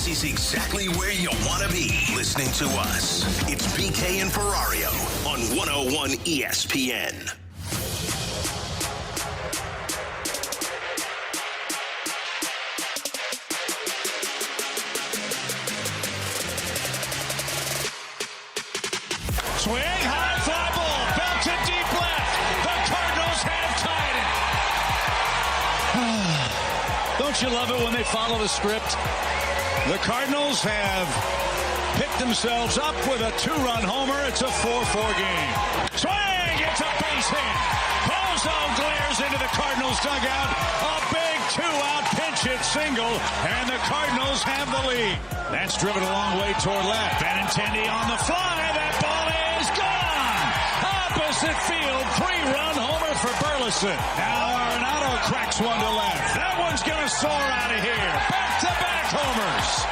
is exactly where you want to be listening to us. It's BK and Ferrario on 101 ESPN. Swing, high fly ball, belted deep left. The Cardinals have tied it. Don't you love it when they follow the script? The Cardinals have picked themselves up with a two-run homer. It's a 4-4 game. Swing, it's a base hit. Pozo glares into the Cardinals dugout. A big two-out pinch hit single, and the Cardinals have the lead. That's driven a long way toward left. Benintendi on the fly. That ball is gone. Opposite field, three-run homer for Burleson. Now Arenado cracks one to left. That one's going to soar out of here. Back-to-back homers.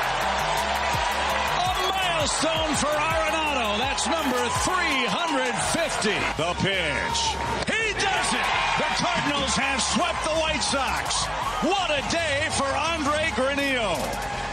A milestone for Arenado. That's number 350. The pitch. He does it. The Cardinals have swept the White Sox. What a day for Andre Granillo.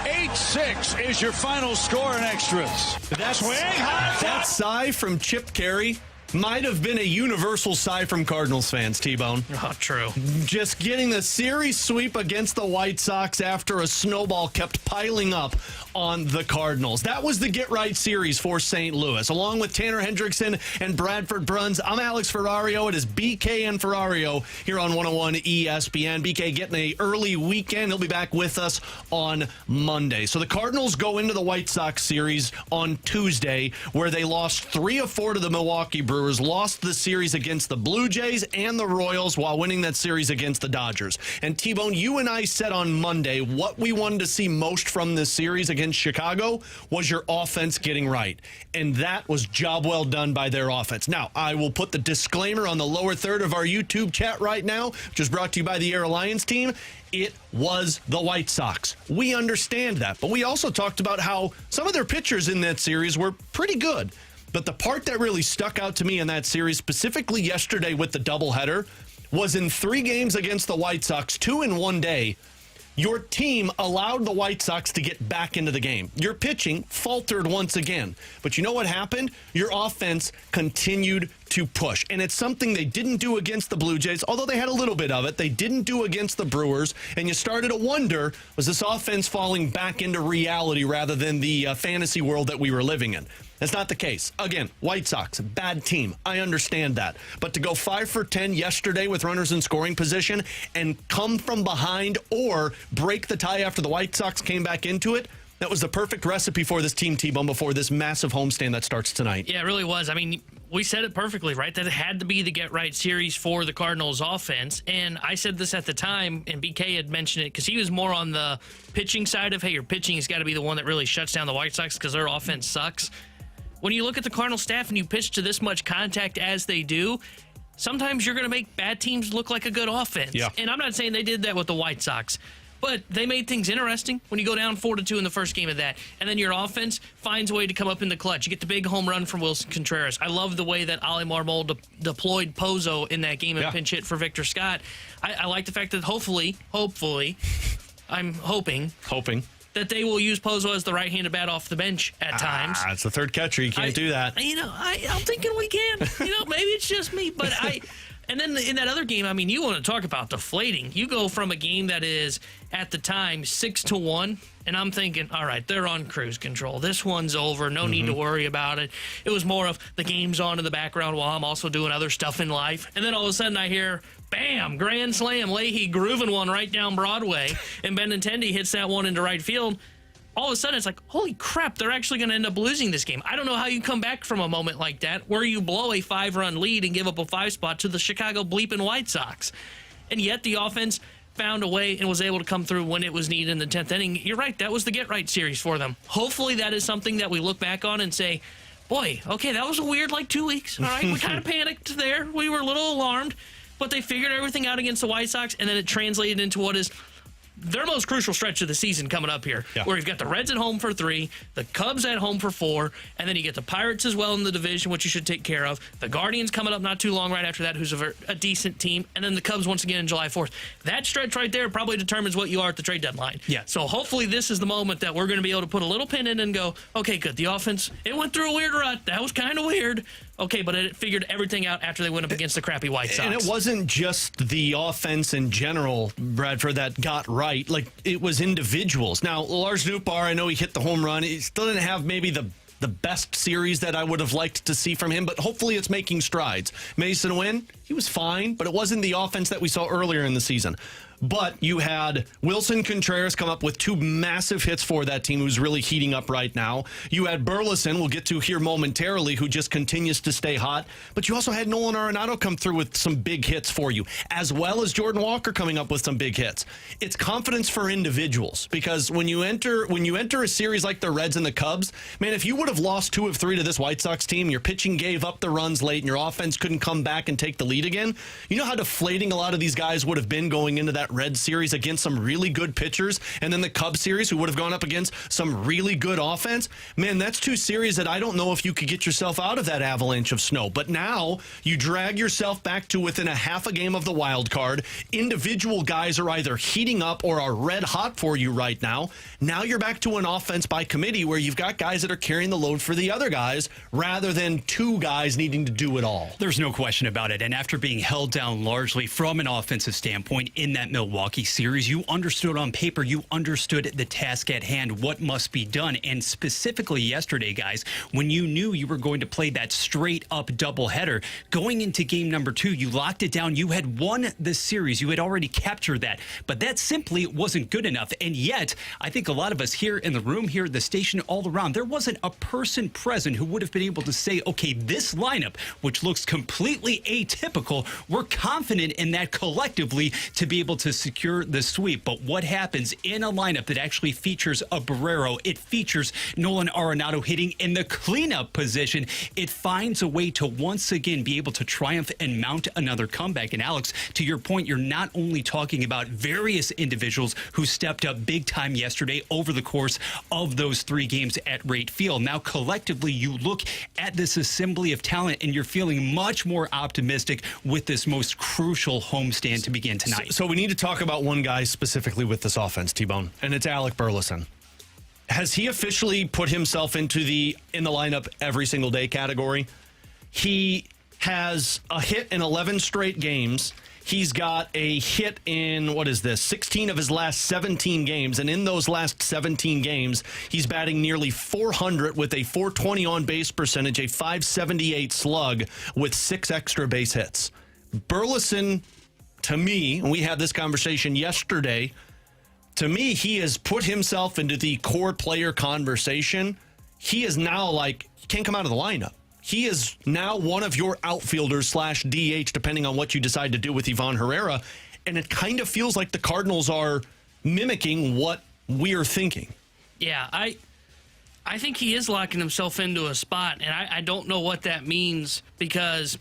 8-6 is your final score in extras. That sigh from Chip Carey might have been a universal sigh from Cardinals fans, T-Bone. Oh, true. Just getting the series sweep against the White Sox after a snowball kept piling up on the Cardinals. That was the get-right series for St. Louis. Along with Tanner Hendrickson and Bradford Bruns, I'm Alex Ferrario. It is BK and Ferrario here on 101 ESPN. BK getting an early weekend. He'll be back with us on Monday. So the Cardinals go into the White Sox series on Tuesday, where they lost 3 of 4 to the Milwaukee Brewers, lost the series against the Blue Jays and the Royals while winning that series against the Dodgers. And T-Bone, you and I said on Monday what we wanted to see most from this series against Chicago was your offense getting right. And that was job well done by their offense. Now, I will put the disclaimer on the lower third of our YouTube chat right now, which is brought to you by the Air Alliance team. It was the White Sox. We understand that. But we also talked about how some of their pitchers in that series were pretty good. But the part that really stuck out to me in that series, specifically yesterday with the doubleheader, was in 3 games against the White Sox, 2 in one day, your team allowed the White Sox to get back into the game. Your pitching faltered once again. But you know what happened? Your offense continued to push. And it's something they didn't do against the Blue Jays, although they had a little bit of it. They didn't do against the Brewers. And you started to wonder, was this offense falling back into reality rather than the fantasy world that we were living in? That's not the case. Again, White Sox, bad team. I understand that. But to go 5 for 10 yesterday with runners in scoring position and come from behind or break the tie after the White Sox came back into it, that was the perfect recipe for this team, T-Bone, before this massive homestand that starts tonight. Yeah, it really was. I mean, we said it perfectly, right? That it had to be the get-right series for the Cardinals offense. And I said this at the time, and BK had mentioned it, because he was more on the pitching side of, hey, your pitching has got to be the one that really shuts down the White Sox because their offense sucks. When you look at the Cardinals staff and you pitch to this much contact as they do, sometimes you're going to make bad teams look like a good offense. Yeah. And I'm not saying they did that with the White Sox, but they made things interesting when you go down 4-2 in the first game of that. And then your offense finds a way to come up in the clutch. You get the big home run from Wilson Contreras. I love the way that Ali Marmol deployed Pozo in that game and pinch hit for Victor Scott. I like the fact that hopefully, I'm hoping that they will use Pozo as the right-handed bat off the bench at times. It's the third catcher. You can't do that. I'm thinking we can. Maybe it's just me, but And then in that other game, I mean, you want to talk about deflating. You go from a game that is, at the time, 6-1, and I'm thinking, all right, they're on cruise control. This one's over. No need to worry about it. It was more of the game's on in the background while I'm also doing other stuff in life. And then all of a sudden I hear, bam, grand slam, Leahy grooving one right down Broadway, and Benintendi hits that one into right field. All of a sudden, it's like, holy crap, they're actually going to end up losing this game. I don't know how you come back from a moment like that where you blow a 5-run lead and give up a 5 spot to the Chicago bleeping White Sox. And yet the offense found a way and was able to come through when it was needed in the 10th inning. You're right, that was the get-right series for them. Hopefully that is something that we look back on and say, boy, okay, that was a weird 2 weeks. All right, we kind of panicked there. We were a little alarmed, but they figured everything out against the White Sox, and then it translated into what is their most crucial stretch of the season coming up here, where you've got the Reds at home for 3, the Cubs at home for 4, and then you get the Pirates as well in the division, which you should take care of. The Guardians coming up not too long right after that, who's a decent team, and then the Cubs once again on July 4th. That stretch right there probably determines what you are at the trade deadline. Yeah. So hopefully this is the moment that we're going to be able to put a little pin in and go, okay, good. The offense, it went through a weird rut. That was kind of weird. Okay, but it figured everything out after they went up against the crappy White Sox. And it wasn't just the offense in general, Bradford, that got right. Like, it was individuals. Now, Lars Nootbaar, I know he hit the home run. He still didn't have maybe the best series that I would have liked to see from him, but hopefully it's making strides. Mason Wynn, he was fine, but it wasn't the offense that we saw earlier in the season. But you had Wilson Contreras come up with 2 massive hits for that team, who's really heating up right now. You had Burleson, we'll get to here momentarily, who just continues to stay hot. But you also had Nolan Arenado come through with some big hits for you, as well as Jordan Walker coming up with some big hits. It's confidence for individuals, because when you enter a series like the Reds and the Cubs, man, if you would have lost 2 of 3 to this White Sox team, your pitching gave up the runs late, and your offense couldn't come back and take the lead again, you know how deflating a lot of these guys would have been going into that Red series against some really good pitchers, and then the Cubs series, who would have gone up against some really good offense. Man, that's 2 series that I don't know if you could get yourself out of that avalanche of snow. But now you drag yourself back to within a half a game of the wild card. Individual guys are either heating up or are red hot for you right now. Now you're back to an offense by committee where you've got guys that are carrying the load for the other guys rather than 2 guys needing to do it all. There's no question about it. And after being held down largely from an offensive standpoint in that Milwaukee series, you understood on paper, you understood the task at hand, what must be done. And specifically yesterday, guys, when you knew you were going to play that straight up doubleheader, going into game number 2, you locked it down. You had won the series. You had already captured that. But that simply wasn't good enough. And yet, I think a lot of us here in the room, here at the station, all around, there wasn't a person present who would have been able to say, okay, this lineup, which looks completely atypical, we're confident in that collectively to be able to secure the sweep. But what happens in a lineup that actually features a Barrero, it features Nolan Arenado hitting in the cleanup position, it finds a way to once again be able to triumph and mount another comeback. And Alex, to your point, you're not only talking about various individuals who stepped up big time yesterday over the course of those 3 games at Rate Field. Now collectively you look at this assembly of talent and you're feeling much more optimistic with this most crucial homestand to begin tonight. So we need to talk about one guy specifically with this offense, T-Bone, and it's Alec Burleson. Has he officially put himself in the lineup every single day category? He has a hit in 11 straight games. He's got a hit in, 16 of his last 17 games. And in those last 17 games, he's batting nearly 400 with a 420 on-base percentage, a 578 slug with 6 extra base hits. Burleson, to me, and we had this conversation yesterday, to me, he has put himself into the core player conversation. He is now he can't come out of the lineup. He is now one of your outfielders / DH, depending on what you decide to do with Ivan Herrera. And it kind of feels like the Cardinals are mimicking what we're thinking. Yeah, I think he is locking himself into a spot, and I don't know what that means, because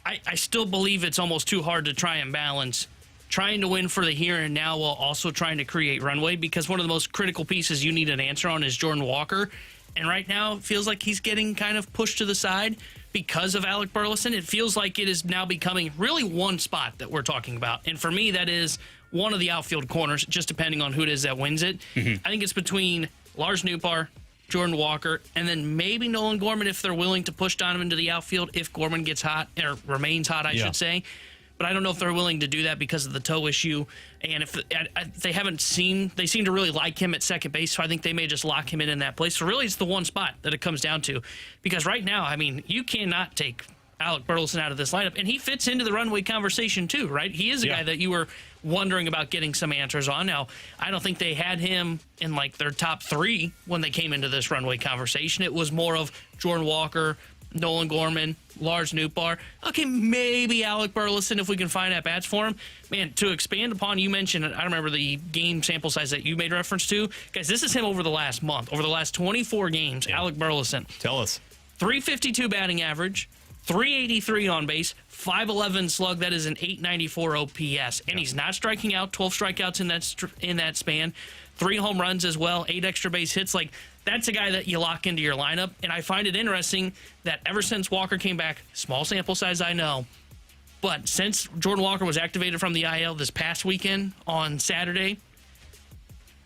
I still believe it's almost too hard to try and balance trying to win for the here and now while also trying to create runway, because one of the most critical pieces you need an answer on is Jordan Walker. And right now, it feels like he's getting kind of pushed to the side because of Alec Burleson. It feels like it is now becoming really one spot that we're talking about. And for me, that is one of the outfield corners, just depending on who it is that wins it. Mm-hmm. I think it's between Lars Nootbaar, Jordan Walker, and then maybe Nolan Gorman if they're willing to push Donovan to the outfield if Gorman gets hot, or remains hot, I should say. But I don't know if they're willing to do that because of the toe issue. And if they seem to really like him at second base, so I think they may just lock him in that place. So really, it's the one spot that it comes down to. Because right now, I mean, you cannot take Alec Burleson out of this lineup. And he fits into the runway conversation too, right? He is a guy that you were wondering about getting some answers on. Now, I don't think they had him in their top 3 when they came into this runway conversation. It was more of Jordan Walker, Nolan Gorman, Lars Nootbaar. Okay, maybe Alec Burleson if we can find at-bats for him. Man, to expand upon, you mentioned, I remember the game sample size that you made reference to. Guys, this is him over the last month. Over the last 24 games, Alec Burleson. Tell us. 352 batting average, .383 on base, .511 slug. That is an .894 OPS, and he's not striking out. 12 strikeouts in that span. 3 home runs as well. 8 extra base hits. Like, that's a guy that you lock into your lineup. And I find it interesting that ever since Walker came back, small sample size, I know, but since Jordan Walker was activated from the IL this past weekend on Saturday,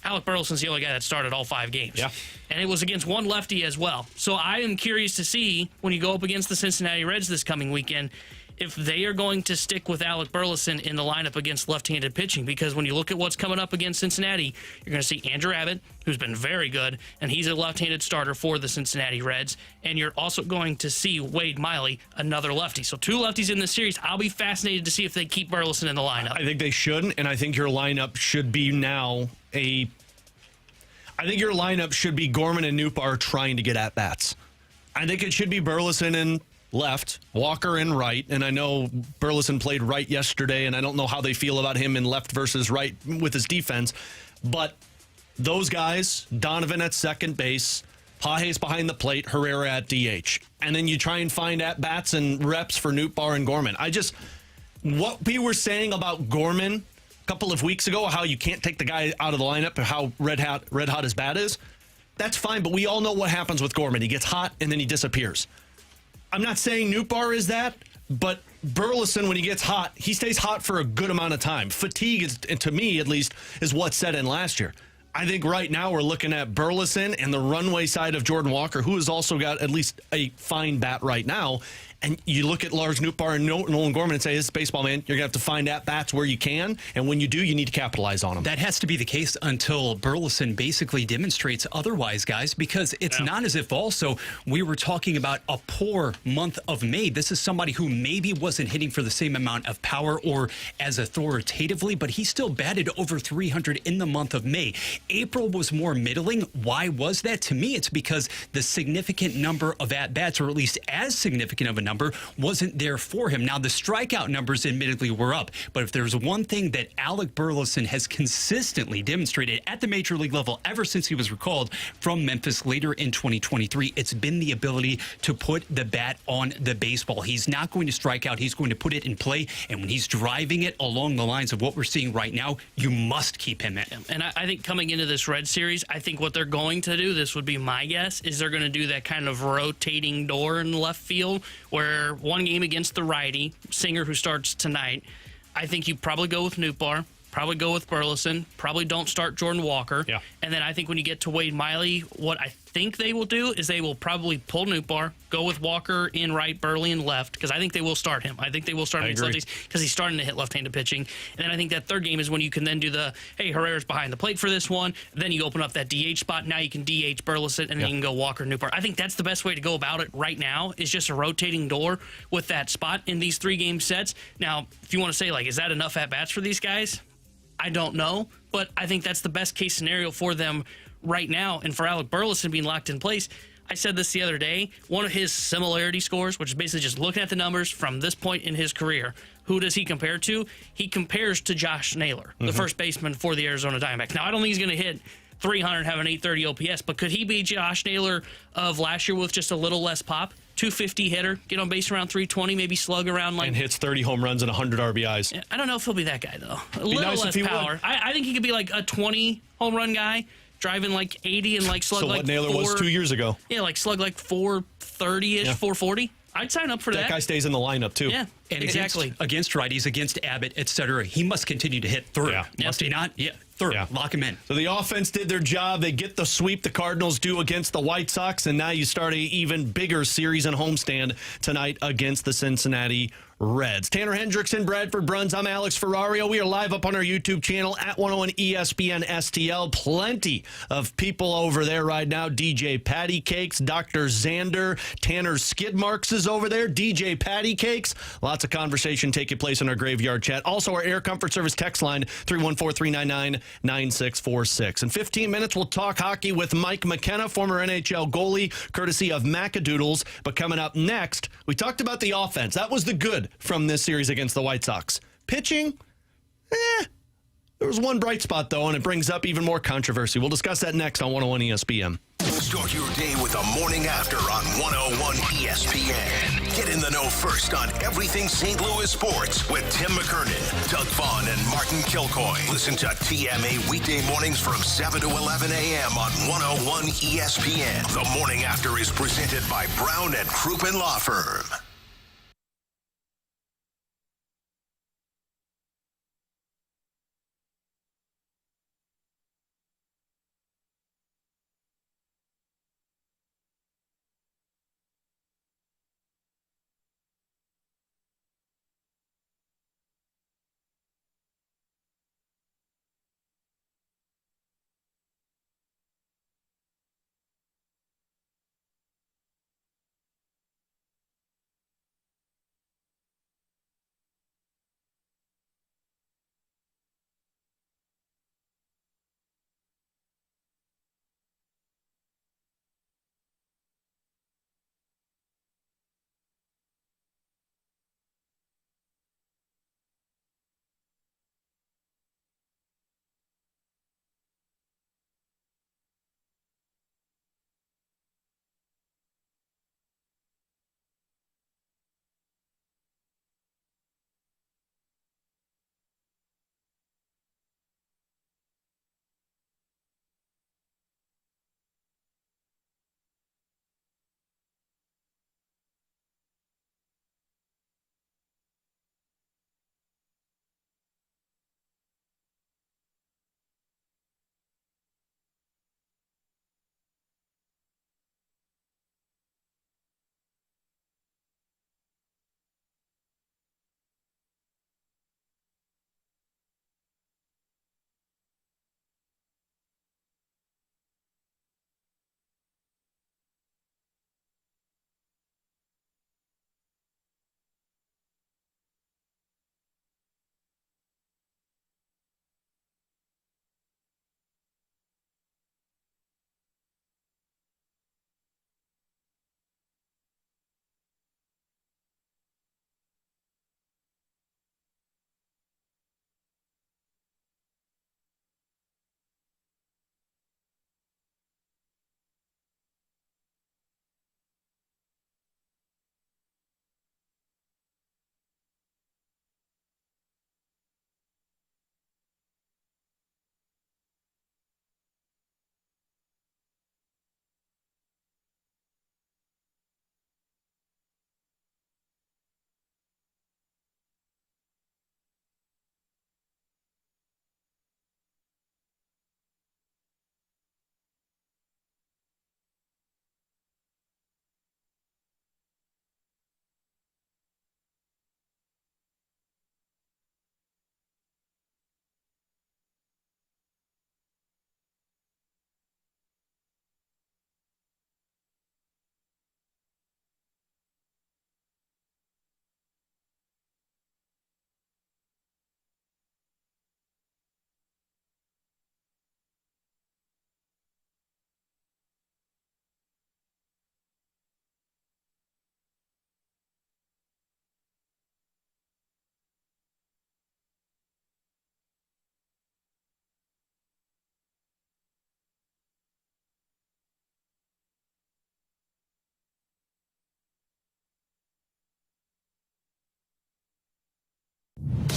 Alec Burleson's the only guy that started all 5 games. Yeah. And it was against one lefty as well. So I am curious to see, when you go up against the Cincinnati Reds this coming weekend, if they are going to stick with Alec Burleson in the lineup against left-handed pitching. Because when you look at what's coming up against Cincinnati, you're going to see Andrew Abbott, who's been very good, and he's a left-handed starter for the Cincinnati Reds. And you're also going to see Wade Miley, another lefty. So 2 lefties in this series. I'll be fascinated to see if they keep Burleson in the lineup. I think they should, and I think your lineup should be now I think your lineup should be Gorman and Nootbaar trying to get at-bats. I think it should be Burleson in left, Walker in right, and I know Burleson played right yesterday, and I don't know how they feel about him in left versus right with his defense, but those guys, Donovan at second base, Pages behind the plate, Herrera at DH, and then you try and find at-bats and reps for Nootbaar and Gorman. What we were saying about Gorman a couple of weeks ago, how you can't take the guy out of the lineup, or how red hot his bat is, that's fine, but we all know what happens with Gorman. He gets hot, and then he disappears. I'm not saying Nootbaar is that, but Burleson, when he gets hot, he stays hot for a good amount of time. Fatigue, is, to me at least, is what set in last year. I think right now we're looking at Burleson and the runway side of Jordan Walker, who has also got at least a fine bat right now. And you look at Lars Nootbaar and Nolan Gorman and say, this is baseball, man. You're going to have to find at-bats where you can. And when you do, you need to capitalize on them. That has to be the case until Burleson basically demonstrates otherwise, guys, because it's not as if also we were talking about a poor month of May. This is somebody who maybe wasn't hitting for the same amount of power or as authoritatively, but he still batted over 300 in the month of May. April was more middling. Why was that? To me, it's because the significant number of at-bats, or at least as significant of a number, wasn't there for him. Now, the strikeout numbers admittedly were up, but if there's one thing that Alec Burleson has consistently demonstrated at the major league level ever since he was recalled from Memphis later in 2023, it's been the ability to put the bat on the baseball. He's not going to strike out. He's going to put it in play, and when he's driving it along the lines of what we're seeing right now, you must keep him in. And I think coming into this Red Series, I think what they're going to do, this would be my guess, is they're going to do that kind of rotating door in left field, where one game against the righty, Singer, who starts tonight, I think you probably go with Nootbaar, probably go with Burleson, probably don't start Jordan Walker. Yeah. And then I think when you get to Wade Miley, what I think they will do is they will probably pull Nootbaar, go with Walker in right, Burley in left, because I think they will start him. I think they will start him against lefties because he's starting to hit left-handed pitching. And then I think that third game is when you can then do the, hey, Herrera's behind the plate for this one. Then you open up that DH spot. Now you can DH Burleson, and then you can go Walker, Nootbaar. I think that's the best way to go about it right now, is just a rotating door with that spot in these 3-game sets. Now, if you want to say, like, is that enough at-bats for these guys? I don't know, but I think that's the best case scenario for them right now. And for Alec Burleson being locked in place, I said this the other day, one of his similarity scores, which is basically just looking at the numbers from this point in his career, who does he compare to? He compares to Josh Naylor, the first baseman for the Arizona Diamondbacks. Now, I don't think he's going to hit 300 and have an 830 OPS, but could he be Josh Naylor of last year with just a little less pop? 250 hitter, get on base around 320, maybe slug around like... And hits 30 home runs and 100 RBIs. I don't know if he'll be that guy, though. A little nice less power. I think he could be like a 20 home run guy, driving like 80 and like slug so like what Naylor was 2 years ago. Yeah, like slug like 430-ish, 440. I'd sign up for that. That guy stays in the lineup, too. Yeah, and exactly. Against righties, against Abbott, etc., he must continue to hit third. Yeah. Must he not? Yeah, third. Yeah. Lock him in. So the offense did their job. They get the sweep the Cardinals do against the White Sox, and now you start an even bigger series and homestand tonight against the Cincinnati Reds. Tanner Hendrickson, Bradford Bruns. I'm Alex Ferrario. We are live up on our YouTube channel at 101 ESPN STL. Plenty of people over there right now. DJ Patty Cakes, Dr. Xander, Tanner Skidmarks is over there. DJ Patty Cakes. Lots of conversation taking place in our graveyard chat. Also, our Air Comfort Service text line, 314-399-9646. In 15 minutes, we'll talk hockey with Mike McKenna, former NHL goalie, courtesy of Macadoodles. But coming up next, we talked about the offense. That was the good from this series against the White Sox. Pitching, there was one bright spot, though, and it brings up even more controversy. We'll discuss that next on 101 ESPN. Start your day with the morning after on 101 ESPN. Get in the know first on everything St. Louis sports with Tim McKernan, Doug Vaughn, and Martin Kilcoy. Listen to TMA weekday mornings from 7 to 11 a.m. on 101 ESPN. The morning after is presented by Brown and Crouppen Law Firm.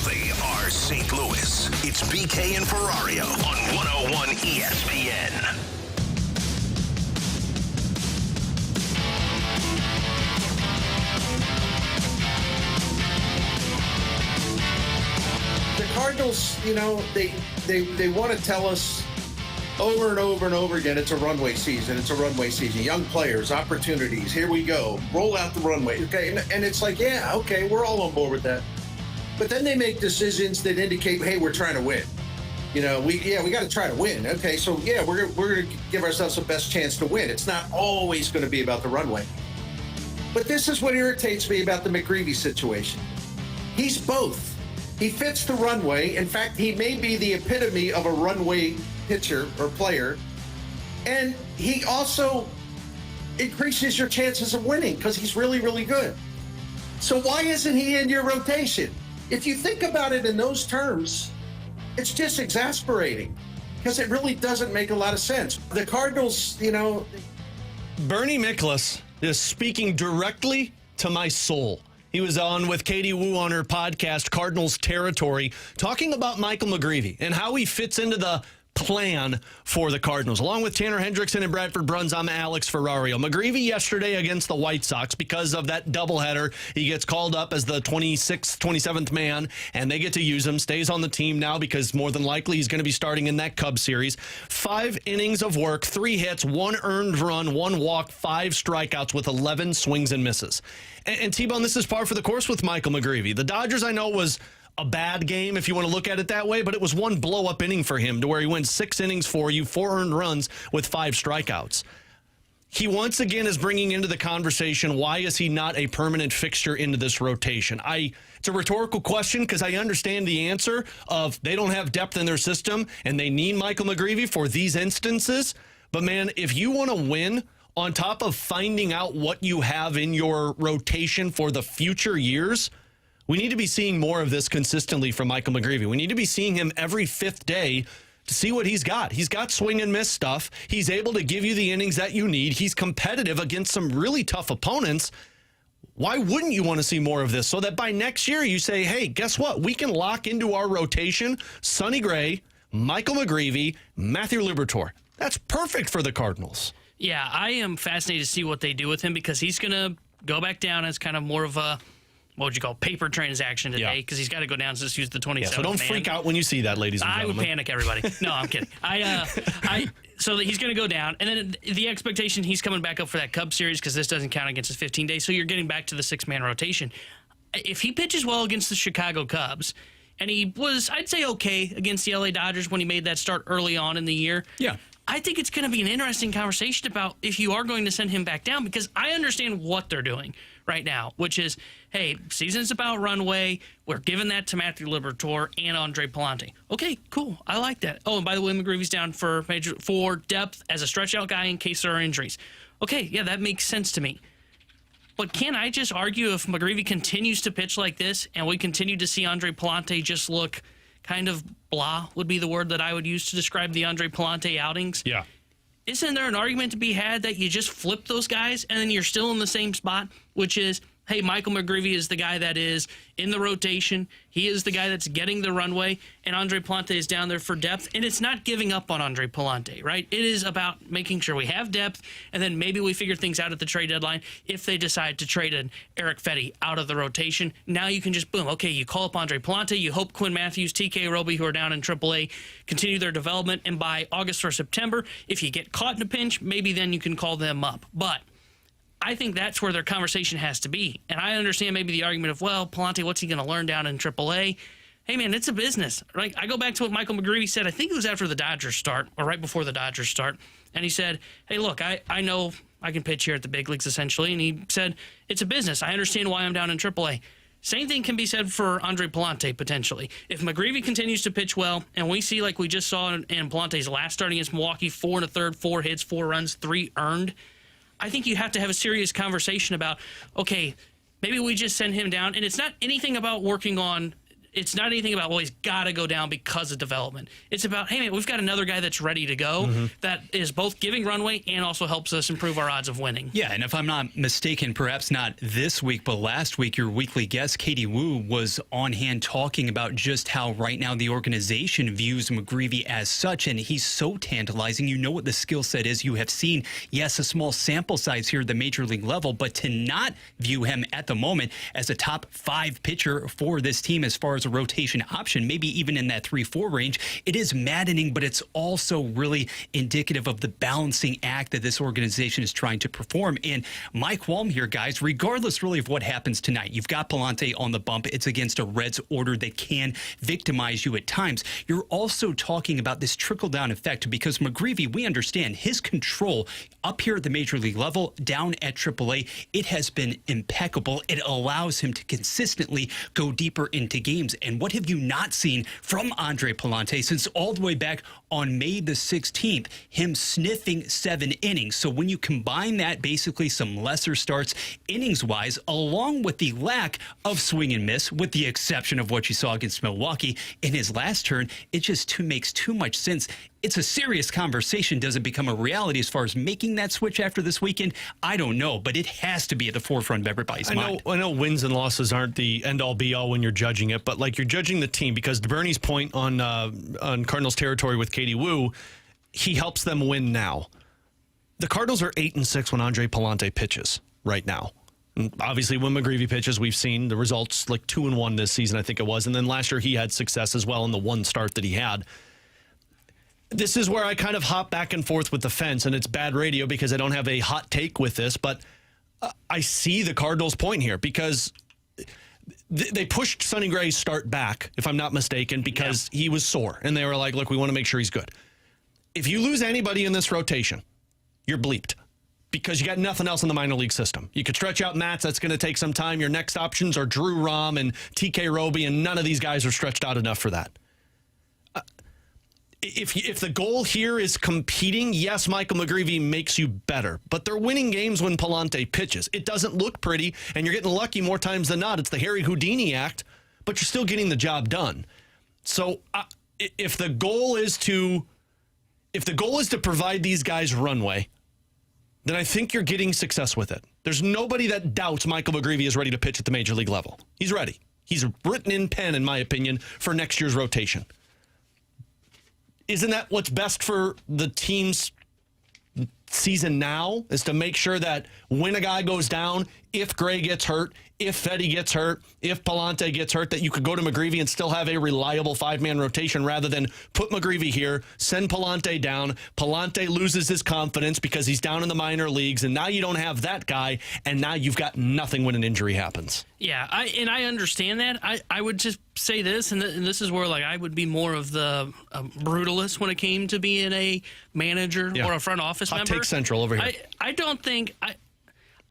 They are St. Louis. It's BK and Ferrario on 101 ESPN. The Cardinals, they want to tell us over and over and over again, it's a runway season. It's a runway season. Young players, opportunities. Here we go. Roll out the runway. Okay, and it's like, yeah, okay, we're all on board with that. But then they make decisions that indicate, hey, we're trying to win. We got to try to win. Okay, so yeah, we're going to give ourselves the best chance to win. It's not always going to be about the runway. But this is what irritates me about the McGreevy situation. He's both. He fits the runway. In fact, he may be the epitome of a runway pitcher or player. And he also increases your chances of winning because he's really, really good. So why isn't he in your rotation? If you think about it in those terms, it's just exasperating because it really doesn't make a lot of sense. The Cardinals, Bernie Miklasz is speaking directly to my soul. He was on with Katie Wu on her podcast, Cardinals Territory, talking about Michael McGreevy and how he fits into the plan for the Cardinals. Along with Tanner Hendrickson and Bradford Bruns, I'm Alex Ferrario. McGreevy yesterday against the White Sox, because of that doubleheader, he gets called up as the 26th, 27th man, and they get to use him. Stays on the team now because more than likely he's going to be starting in that Cubs series. 5 innings of work, 3 hits, 1 earned run, 1 walk, 5 strikeouts with 11 swings and misses. And T-Bone, this is par for the course with Michael McGreevy. The Dodgers, I know, was a bad game if you want to look at it that way, but it was 1 blow-up inning for him to where he went 6 innings for you, 4 earned runs with 5 strikeouts. He once again is bringing into the conversation, why is he not a permanent fixture into this rotation? It's a rhetorical question because I understand the answer of they don't have depth in their system and they need Michael McGreevy for these instances. But, man, if you want to win, on top of finding out what you have in your rotation for the future years, we need to be seeing more of this consistently from Michael McGreevy. We need to be seeing him every 5th day to see what he's got. He's got swing and miss stuff. He's able to give you the innings that you need. He's competitive against some really tough opponents. Why wouldn't you want to see more of this so that by next year you say, hey, guess what? We can lock into our rotation Sonny Gray, Michael McGreevy, Matthew Liberatore. That's perfect for the Cardinals. Yeah, I am fascinated to see what they do with him because he's going to go back down as kind of more of a, what would you call, paper transaction today, because he's got to go down and just use the 27th so don't freak out when you see that, ladies and gentlemen. I would panic, everybody. No, I'm kidding. So he's going to go down, and then the expectation he's coming back up for that Cubs series because this doesn't count against his 15 days, so you're getting back to the 6-man rotation. If he pitches well against the Chicago Cubs, and he was, I'd say, okay against the LA Dodgers when he made that start early on in the year, yeah, I think it's going to be an interesting conversation about if you are going to send him back down, because I understand what they're doing right now, which is, hey, season's about runway. We're giving that to Matthew Liberatore and Andre Pallante. Okay, cool. I like that. Oh, and by the way, McGreevy's down for depth as a stretch-out guy in case there are injuries. Okay, yeah, that makes sense to me. But can I just argue if McGreevy continues to pitch like this and we continue to see Andre Pallante just look kind of blah, would be the word that I would use to describe the Andre Pallante outings? Yeah. Isn't there an argument to be had that you just flip those guys and then you're still in the same spot, which is, hey, Michael McGreevy is the guy that is in the rotation. He is the guy that's getting the runway, and Andre Pallante is down there for depth. And it's not giving up on Andre Pallante, right? It is about making sure we have depth, and then maybe we figure things out at the trade deadline. If they decide to trade an Eric Fetty out of the rotation, now you can just, boom, okay, you call up Andre Pallante, you hope Quinn Matthews, TK Roby, who are down in AAA, continue their development, and by August or September, if you get caught in a pinch, maybe then you can call them up. But I think that's where their conversation has to be. And I understand maybe the argument of, well, Pallante, what's he going to learn down in AAA? Hey, man, it's a business, right? I go back to what Michael McGreevy said. I think it was after the Dodgers start or right before the Dodgers start. And he said, hey, look, I know I can pitch here at the big leagues essentially. And he said, it's a business. I understand why I'm down in AAA. Same thing can be said for Andre Pallante potentially. If McGreevy continues to pitch well, and we see like we just saw in Pallante's last start against Milwaukee, 4 1/3, 4 hits, 4 runs, 3 earned, I think you have to have a serious conversation about, okay, maybe we just send him down. And it's not anything about well, he's got to go down because of development. It's about, hey, man, we've got another guy that's ready to go that is both giving runway and also helps us improve our odds of winning. Yeah, and if I'm not mistaken, perhaps not this week, but last week, your weekly guest, Katie Wu, was on hand talking about just how right now the organization views McGreevy as such, and he's so tantalizing. You know what the skill set is. You have seen, yes, a small sample size here at the major league level, but to not view him at the moment as a top 5 pitcher for this team as far as a rotation option, maybe even in that 3-4 range, it is maddening, but it's also really indicative of the balancing act that this organization is trying to perform. And Mike Walm here, guys, regardless really of what happens tonight, you've got Pallante on the bump. It's against a Reds order that can victimize you at times. You're also talking about this trickle-down effect because McGreevy, we understand his control up here at the major league level, down at AAA, it has been impeccable. It allows him to consistently go deeper into games. And what have you not seen from Andre Pallante since all the way back on May the 16th, him sniffing 7 innings? So when you combine that, basically some lesser starts innings-wise, along with the lack of swing and miss, with the exception of what you saw against Milwaukee in his last turn, it just makes too much sense it's a serious conversation. Does it become a reality as far as making that switch after this weekend? I don't know, but it has to be at the forefront of everybody's mind. I know wins and losses aren't the end-all be-all when you're judging it, but like you're judging the team because Bernie's point on Cardinals territory with Katie Wu, he helps them win now. The Cardinals are 8-6 when Andre Pallante pitches right now. And obviously, when McGreevy pitches, we've seen the results like 2-1 this season, I think it was, and then last year he had success as well in the one start that he had. This is where I kind of hop back and forth with the fence, and it's bad radio because I don't have a hot take with this, but I see the Cardinals' point here because they pushed Sonny Gray's start back, if I'm not mistaken, because he was sore, and they were like, look, we want to make sure he's good. If you lose anybody in this rotation, you're bleeped because you got nothing else in the minor league system. You could stretch out Matz. That's going to take some time. Your next options are Drew Rom and TK Roby, and none of these guys are stretched out enough for that. If the goal here is competing, yes, Michael McGreevy makes you better, but they're winning games when Pallante pitches. It doesn't look pretty, and you're getting lucky more times than not. It's the Harry Houdini act, but you're still getting the job done. So if the goal is to provide these guys runway, then I think you're getting success with it. There's nobody that doubts Michael McGreevy is ready to pitch at the major league level. He's ready. He's written in pen, in my opinion, for next year's rotation. Isn't that what's best for the team's season now, is to make sure that when a guy goes down, if Gray gets hurt, if Fetty gets hurt, if Pallante gets hurt, that you could go to McGreevy and still have a reliable five-man rotation rather than put McGreevy here, send Pallante down. Pallante loses his confidence because he's down in the minor leagues, and now you don't have that guy, and now you've got nothing when an injury happens. Yeah, I understand that. I would just say this, and this is where like I would be more of the brutalist when it came to being a manager or a front office member. Hot take central over here. I don't think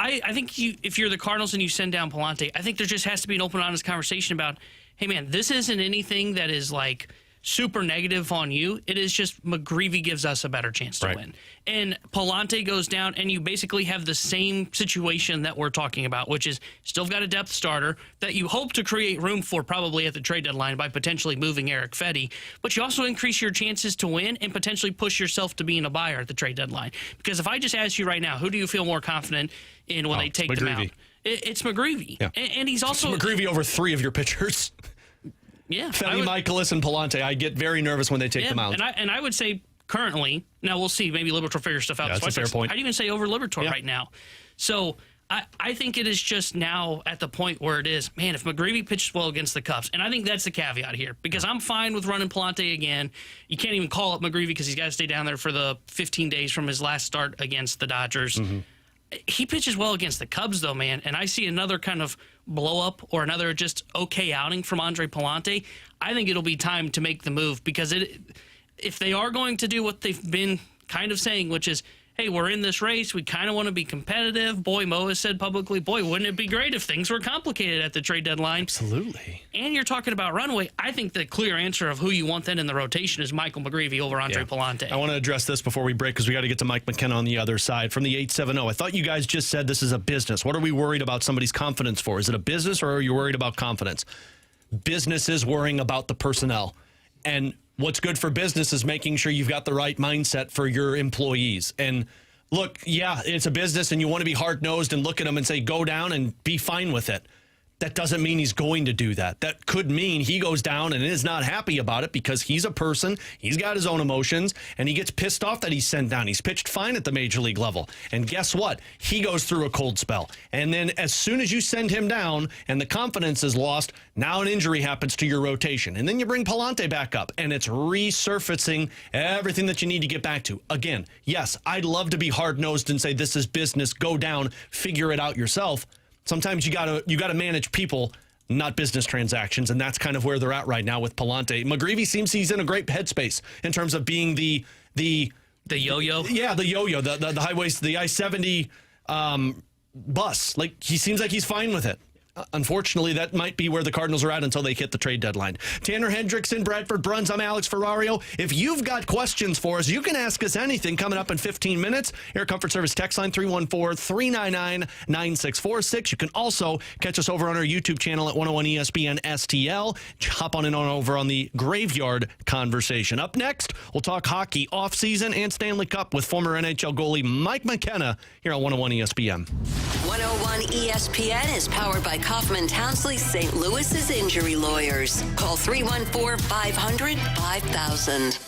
I think if you're the Cardinals and you send down Pallante, I think there just has to be an open, honest conversation about, hey man, this isn't anything that is like super negative on you. It is just McGreevy gives us a better chance to win. And Pallante goes down, and you basically have the same situation that we're talking about, which is still got a depth starter that you hope to create room for probably at the trade deadline by potentially moving Eric Fetty, but you also increase your chances to win and potentially push yourself to being a buyer at the trade deadline. Because if I just ask you right now, who do you feel more confident in when they take them out? It's McGreevy. Yeah. And he's also... It's McGreevy over three of your pitchers. Yeah. Fetty, Michaelis, and Pallante. I get very nervous when they take them out. And I would say currently, now we'll see, maybe Liberatore figures stuff out. That's a fair point. I'd even say over Liberatore right now. So I think it is just now at the point where it is, man, if McGreevy pitches well against the Cubs, and I think that's the caveat here, because I'm fine with running Pallante again. You can't even call up McGreevy because he's got to stay down there for the 15 days from his last start against the Dodgers. Mm-hmm. He pitches well against the Cubs, though, man, and I see another kind of blow-up or another just okay outing from Andre Pallante. I think it'll be time to make the move because if they are going to do what they've been kind of saying, which is, hey, we're in this race, we kind of want to be competitive. Boy, Mo has said publicly, boy, wouldn't it be great if things were complicated at the trade deadline? Absolutely. And you're talking about runway. I think the clear answer of who you want then in the rotation is Michael McGreevy over Andre Pallante. I want to address this before we break because we got to get to Mike McKenna on the other side. From the 870, I thought you guys just said this is a business. What are we worried about somebody's confidence for? Is it a business or are you worried about confidence? Business is worrying about the personnel. And what's good for business is making sure you've got the right mindset for your employees. And look, yeah, it's a business and you want to be hard-nosed and look at them and say, go down and be fine with it. That doesn't mean he's going to do that. That could mean he goes down and is not happy about it because he's a person, he's got his own emotions, and he gets pissed off that he's sent down. He's pitched fine at the major league level. And guess what? He goes through a cold spell. And then as soon as you send him down and the confidence is lost, now an injury happens to your rotation. And then you bring Pallante back up, and it's resurfacing everything that you need to get back to. Again, yes, I'd love to be hard-nosed and say this is business, go down, figure it out yourself. Sometimes you gotta manage people, not business transactions, and that's kind of where they're at right now with Pallante. McGreevy seems he's in a great headspace in terms of being the yo-yo. Yeah, the yo-yo, the high waist, the I-70 bus. Like he seems like he's fine with it. unfortunately, that might be where the Cardinals are at until they hit the trade deadline. Tanner Hendrickson, Bradford Bruns, I'm Alex Ferrario. If you've got questions for us, you can ask us anything coming up in 15 minutes. Air Comfort Service text line 314-399-9646. You can also catch us over on our YouTube channel at 101 ESPN STL. Hop on in on over on the Graveyard Conversation. Up next, we'll talk hockey, offseason, and Stanley Cup with former NHL goalie Mike McKenna here on 101 ESPN. 101 ESPN is powered by Kaufman Townsley St. Louis's injury lawyers. Call 314-500-5000.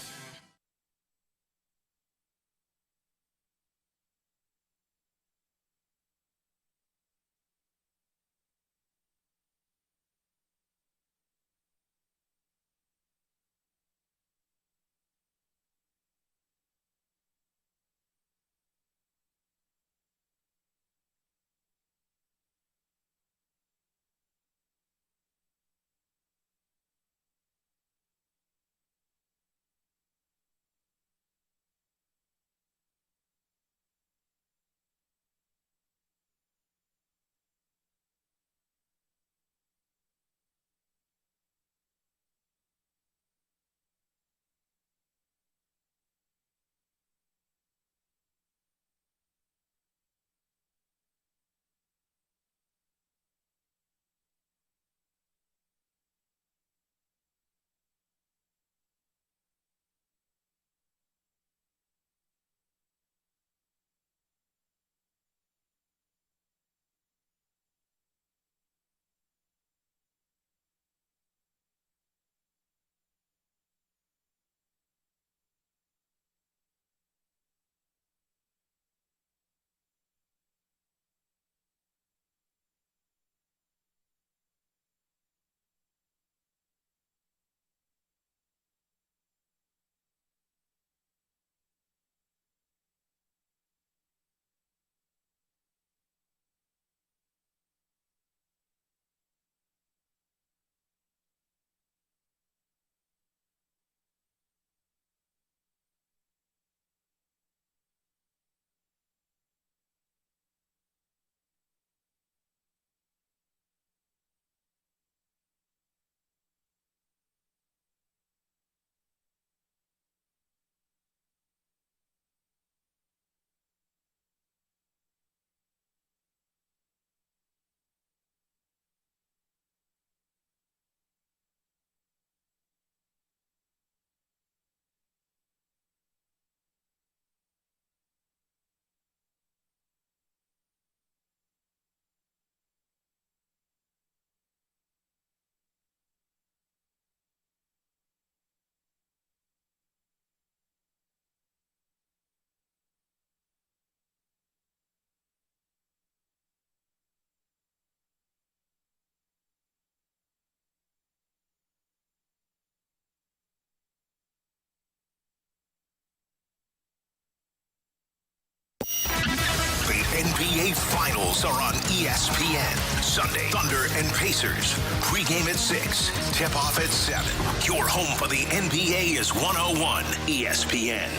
NBA Finals are on ESPN. Sunday, Thunder and Pacers. Pre-game at 6. Tip-off at 7. Your home for the NBA is 101 ESPN.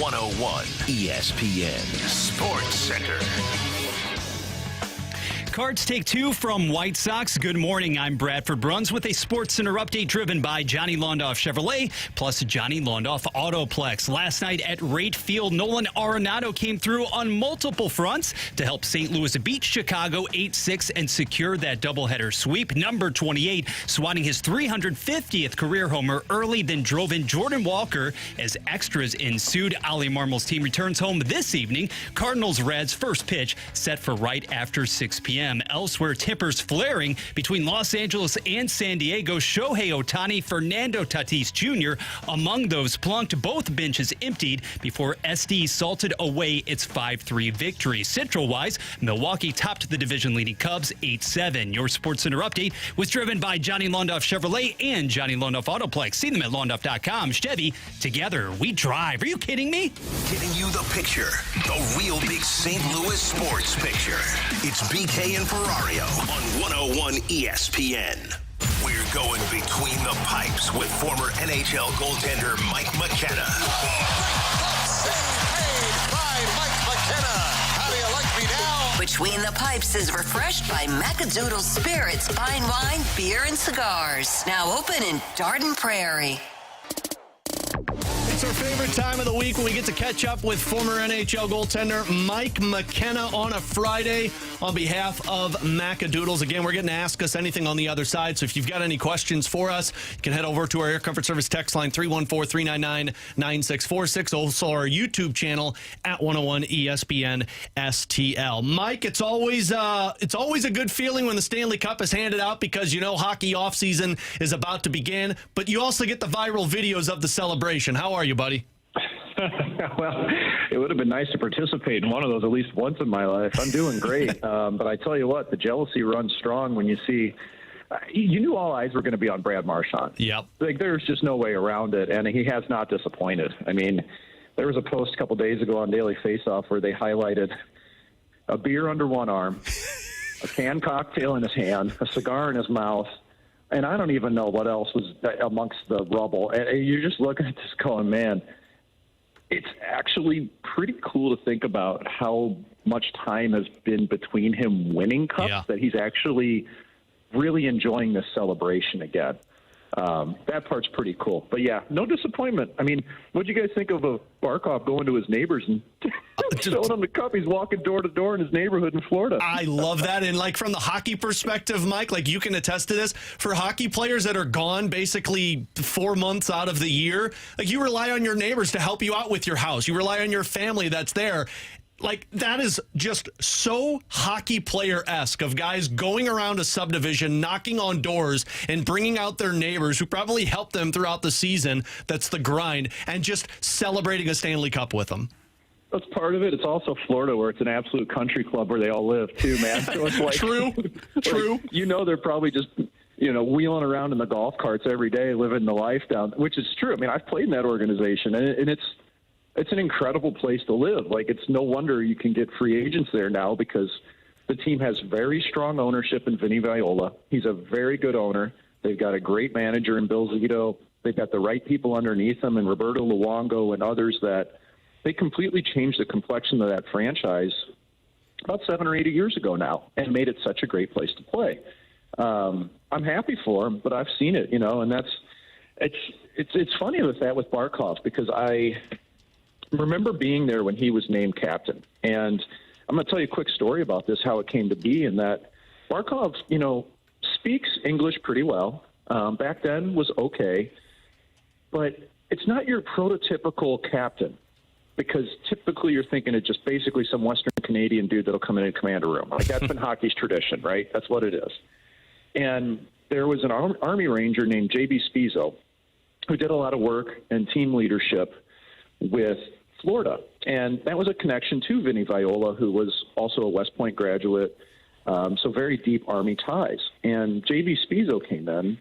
101 ESPN. Sports Center. Cards take two from White Sox. Good morning. I'm Bradford Bruns with a Sports Center update driven by Johnny Londoff Chevrolet plus Johnny Londoff Autoplex. Last night at Rate Field, Nolan Arenado came through on multiple fronts to help St. Louis beat Chicago 8-6 and secure that doubleheader sweep. Number 28 swatting his 350th career homer early, then drove in Jordan Walker as extras ensued. Ollie Marmol's team returns home this evening. Cardinals Reds first pitch set for right after 6 p.m. Elsewhere, tempers flaring between Los Angeles and San Diego. Shohei Ohtani, Fernando Tatis Jr. among those plunked. Both benches emptied before SD salted away its 5-3 victory. Central-wise, Milwaukee topped the division-leading Cubs 8-7. Your SportsCenter update was driven by Johnny Londoff Chevrolet and Johnny Londoff Autoplex. See them at Londoff.com. Chevy, together we drive. Are you kidding me? Giving you the picture, the real big St. Louis sports picture. It's BK and Ferrario on 101 ESPN. We're going between the pipes with former NHL goaltender Mike McKenna. Save made by Mike McKenna. How do you like me now? Between the Pipes is refreshed by Macadoodle Spirits, fine wine, beer, and cigars. Now open in Garden Prairie. It's our favorite time of the week when we get to catch up with former NHL goaltender Mike McKenna on a Friday on behalf of Macadoodles. Again, we're getting to ask us anything on the other side, so if you've got any questions for us, you can head over to our Air Comfort Service text line 314-399-9646. Also our YouTube channel at 101 ESPN STL. Mike, it's always a good feeling when the Stanley Cup is handed out because you know hockey offseason is about to begin, but you also get the viral videos of the celebration. How are you, buddy? Well, it would have been nice to participate in one of those at least once in my life. I'm doing great. But I tell you what, the jealousy runs strong when you see you knew all eyes were going to be on Brad Marchand. Yep. Like, there's just no way around it, and he has not disappointed. I mean, there was a post a couple days ago on Daily Faceoff where they highlighted a beer under one arm, a canned cocktail in his hand, a cigar in his mouth, and I don't even know what else was amongst the rubble. And you're just looking at this going, man, it's actually pretty cool to think about how much time has been between him winning cups, that he's actually really enjoying this celebration again. That part's pretty cool. But, yeah, no disappointment. I mean, what'd you guys think of Barkov going to his neighbors and showing him the cup? He's walking door to door in his neighborhood in Florida. I love that. And, like, from the hockey perspective, Mike, like, you can attest to this. For hockey players that are gone basically 4 months out of the year, like, you rely on your neighbors to help you out with your house. You rely on your family that's there. Like, that is just so hockey player-esque of guys going around a subdivision, knocking on doors, and bringing out their neighbors who probably helped them throughout the season. That's the grind, and just celebrating a Stanley Cup with them. That's part of it. It's also Florida, where it's an absolute country club where they all live, too, man. So it's like, True. Like, you know, they're probably just, you know, wheeling around in the golf carts every day, living the life down, which is true. I mean, I've played in that organization, and it's an incredible place to live. Like, it's no wonder you can get free agents there now because the team has very strong ownership in Vinny Viola. He's a very good owner. They've got a great manager in Bill Zito. They've got the right people underneath them and Roberto Luongo and others that they completely changed the complexion of that franchise about 7 or 8 years ago now and made it such a great place to play. I'm happy for him, but I've seen it, you know, and it's funny with that with Barkov because I remember being there when he was named captain. And I'm going to tell you a quick story about this, how it came to be, and that Barkov, you know, speaks English pretty well. Back then was okay. But it's not your prototypical captain because typically you're thinking of just basically some Western Canadian dude that'll come in and command a room. Like, that's been hockey's tradition, right? That's what it is. And there was an Army Ranger named J.B. Spizo who did a lot of work and team leadership with Florida. And that was a connection to Vinny Viola, who was also a West Point graduate, so very deep Army ties. And J.B. Spizo came in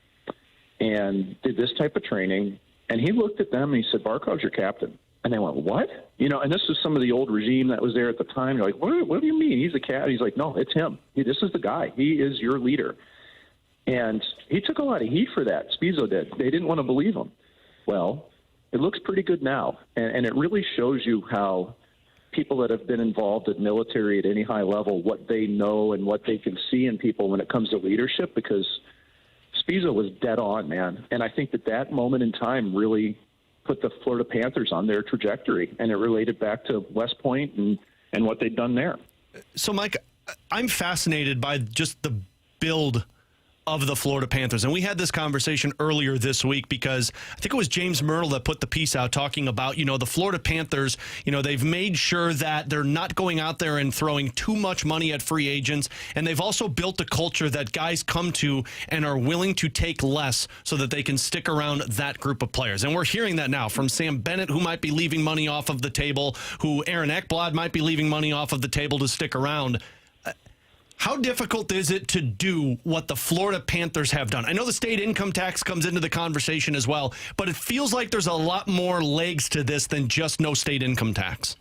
and did this type of training, and he looked at them and he said, Barkov's your captain. And they went, what? You know, and this was some of the old regime that was there at the time. You're like, what do you mean? He's the captain. He's like, no, it's him. This is the guy. He is your leader. And he took a lot of heat for that. Spizo did. They didn't want to believe him. Well, it looks pretty good now, and it really shows you how people that have been involved in military at any high level, what they know and what they can see in people when it comes to leadership, because Spizo was dead on, man. And I think that moment in time really put the Florida Panthers on their trajectory, and it related back to West Point and what they'd done there. So, Mike, I'm fascinated by just the build of the Florida Panthers. And we had this conversation earlier this week because I think it was James Myrtle that put the piece out talking about, you know, the Florida Panthers, you know, they've made sure that they're not going out there and throwing too much money at free agents. And they've also built a culture that guys come to and are willing to take less so that they can stick around that group of players. And we're hearing that now from Sam Bennett, who might be leaving money off of the table, who Aaron Ekblad might be leaving money off of the table to stick around. How difficult is it to do what the Florida Panthers have done? I know the state income tax comes into the conversation as well, but it feels like there's a lot more legs to this than just no state income tax.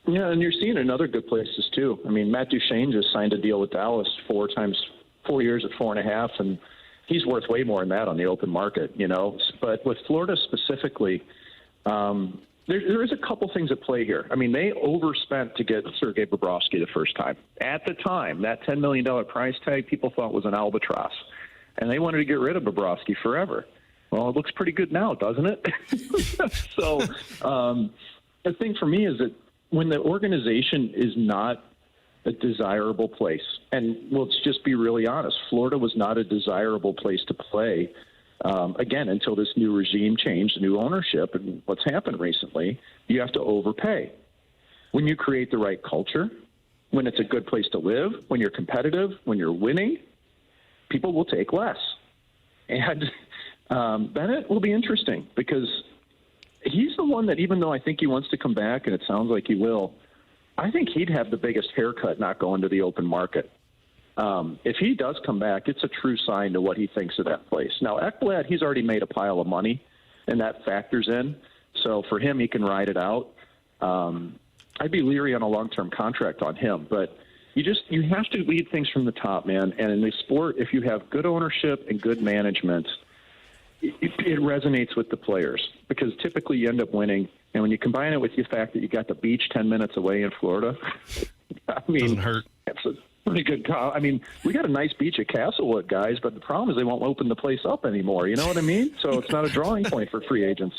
Yeah, and you're seeing it in other good places too. I mean, Matt Duchene just signed a deal with Dallas 4 years at 4.5, and he's worth way more than that on the open market, you know. But with Florida specifically, there is a couple things at play here. I mean, they overspent to get Sergei Bobrovsky the first time. At the time, that $10 million price tag people thought was an albatross, and they wanted to get rid of Bobrovsky forever. Well, it looks pretty good now, doesn't it? So the thing for me is that when the organization is not a desirable place, and let's just be really honest, Florida was not a desirable place to play, again, until this new regime changed, new ownership, and what's happened recently, you have to overpay. When you create the right culture, when it's a good place to live, when you're competitive, when you're winning, people will take less. And Bennett will be interesting because he's the one that, even though I think he wants to come back, and it sounds like he will, I think he'd have the biggest haircut not going to the open market. If he does come back, it's a true sign to what he thinks of that place. Now, Ekblad, he's already made a pile of money, and that factors in. So for him, he can ride it out. I'd be leery on a long-term contract on him, but you have to lead things from the top, man. And in the sport, if you have good ownership and good management, it resonates with the players because typically you end up winning. And when you combine it with the fact that you got the beach 10 minutes away in Florida, I mean, doesn't hurt. It's a pretty good I mean, we got a nice beach at Castlewood, guys, but the problem is they won't open the place up anymore. You know what I mean? So it's not a drawing point for free agents.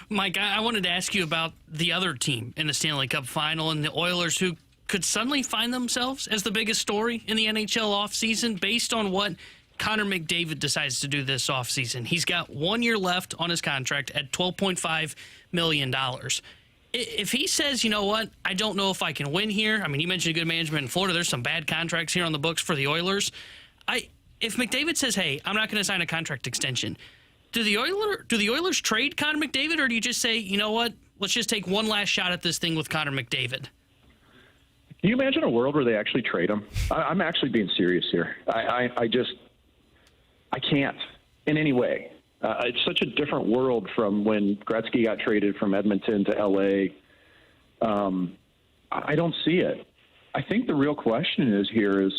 Mike, I wanted to ask you about the other team in the Stanley Cup final and the Oilers, who could suddenly find themselves as the biggest story in the NHL offseason based on what Connor McDavid decides to do this offseason. He's got 1 year left on his contract at $12.5 million. If he says, you know what, I don't know if I can win here. I mean, you mentioned good management in Florida. There's some bad contracts here on the books for the Oilers. If McDavid says, hey, I'm not going to sign a contract extension, do the Oilers trade Connor McDavid, or do you just say, you know what, let's just take one last shot at this thing with Connor McDavid? Can you imagine a world where they actually trade him? I'm actually being serious here. I can't in any way. It's such a different world from when Gretzky got traded from Edmonton to L.A. I don't see it. I think the real question is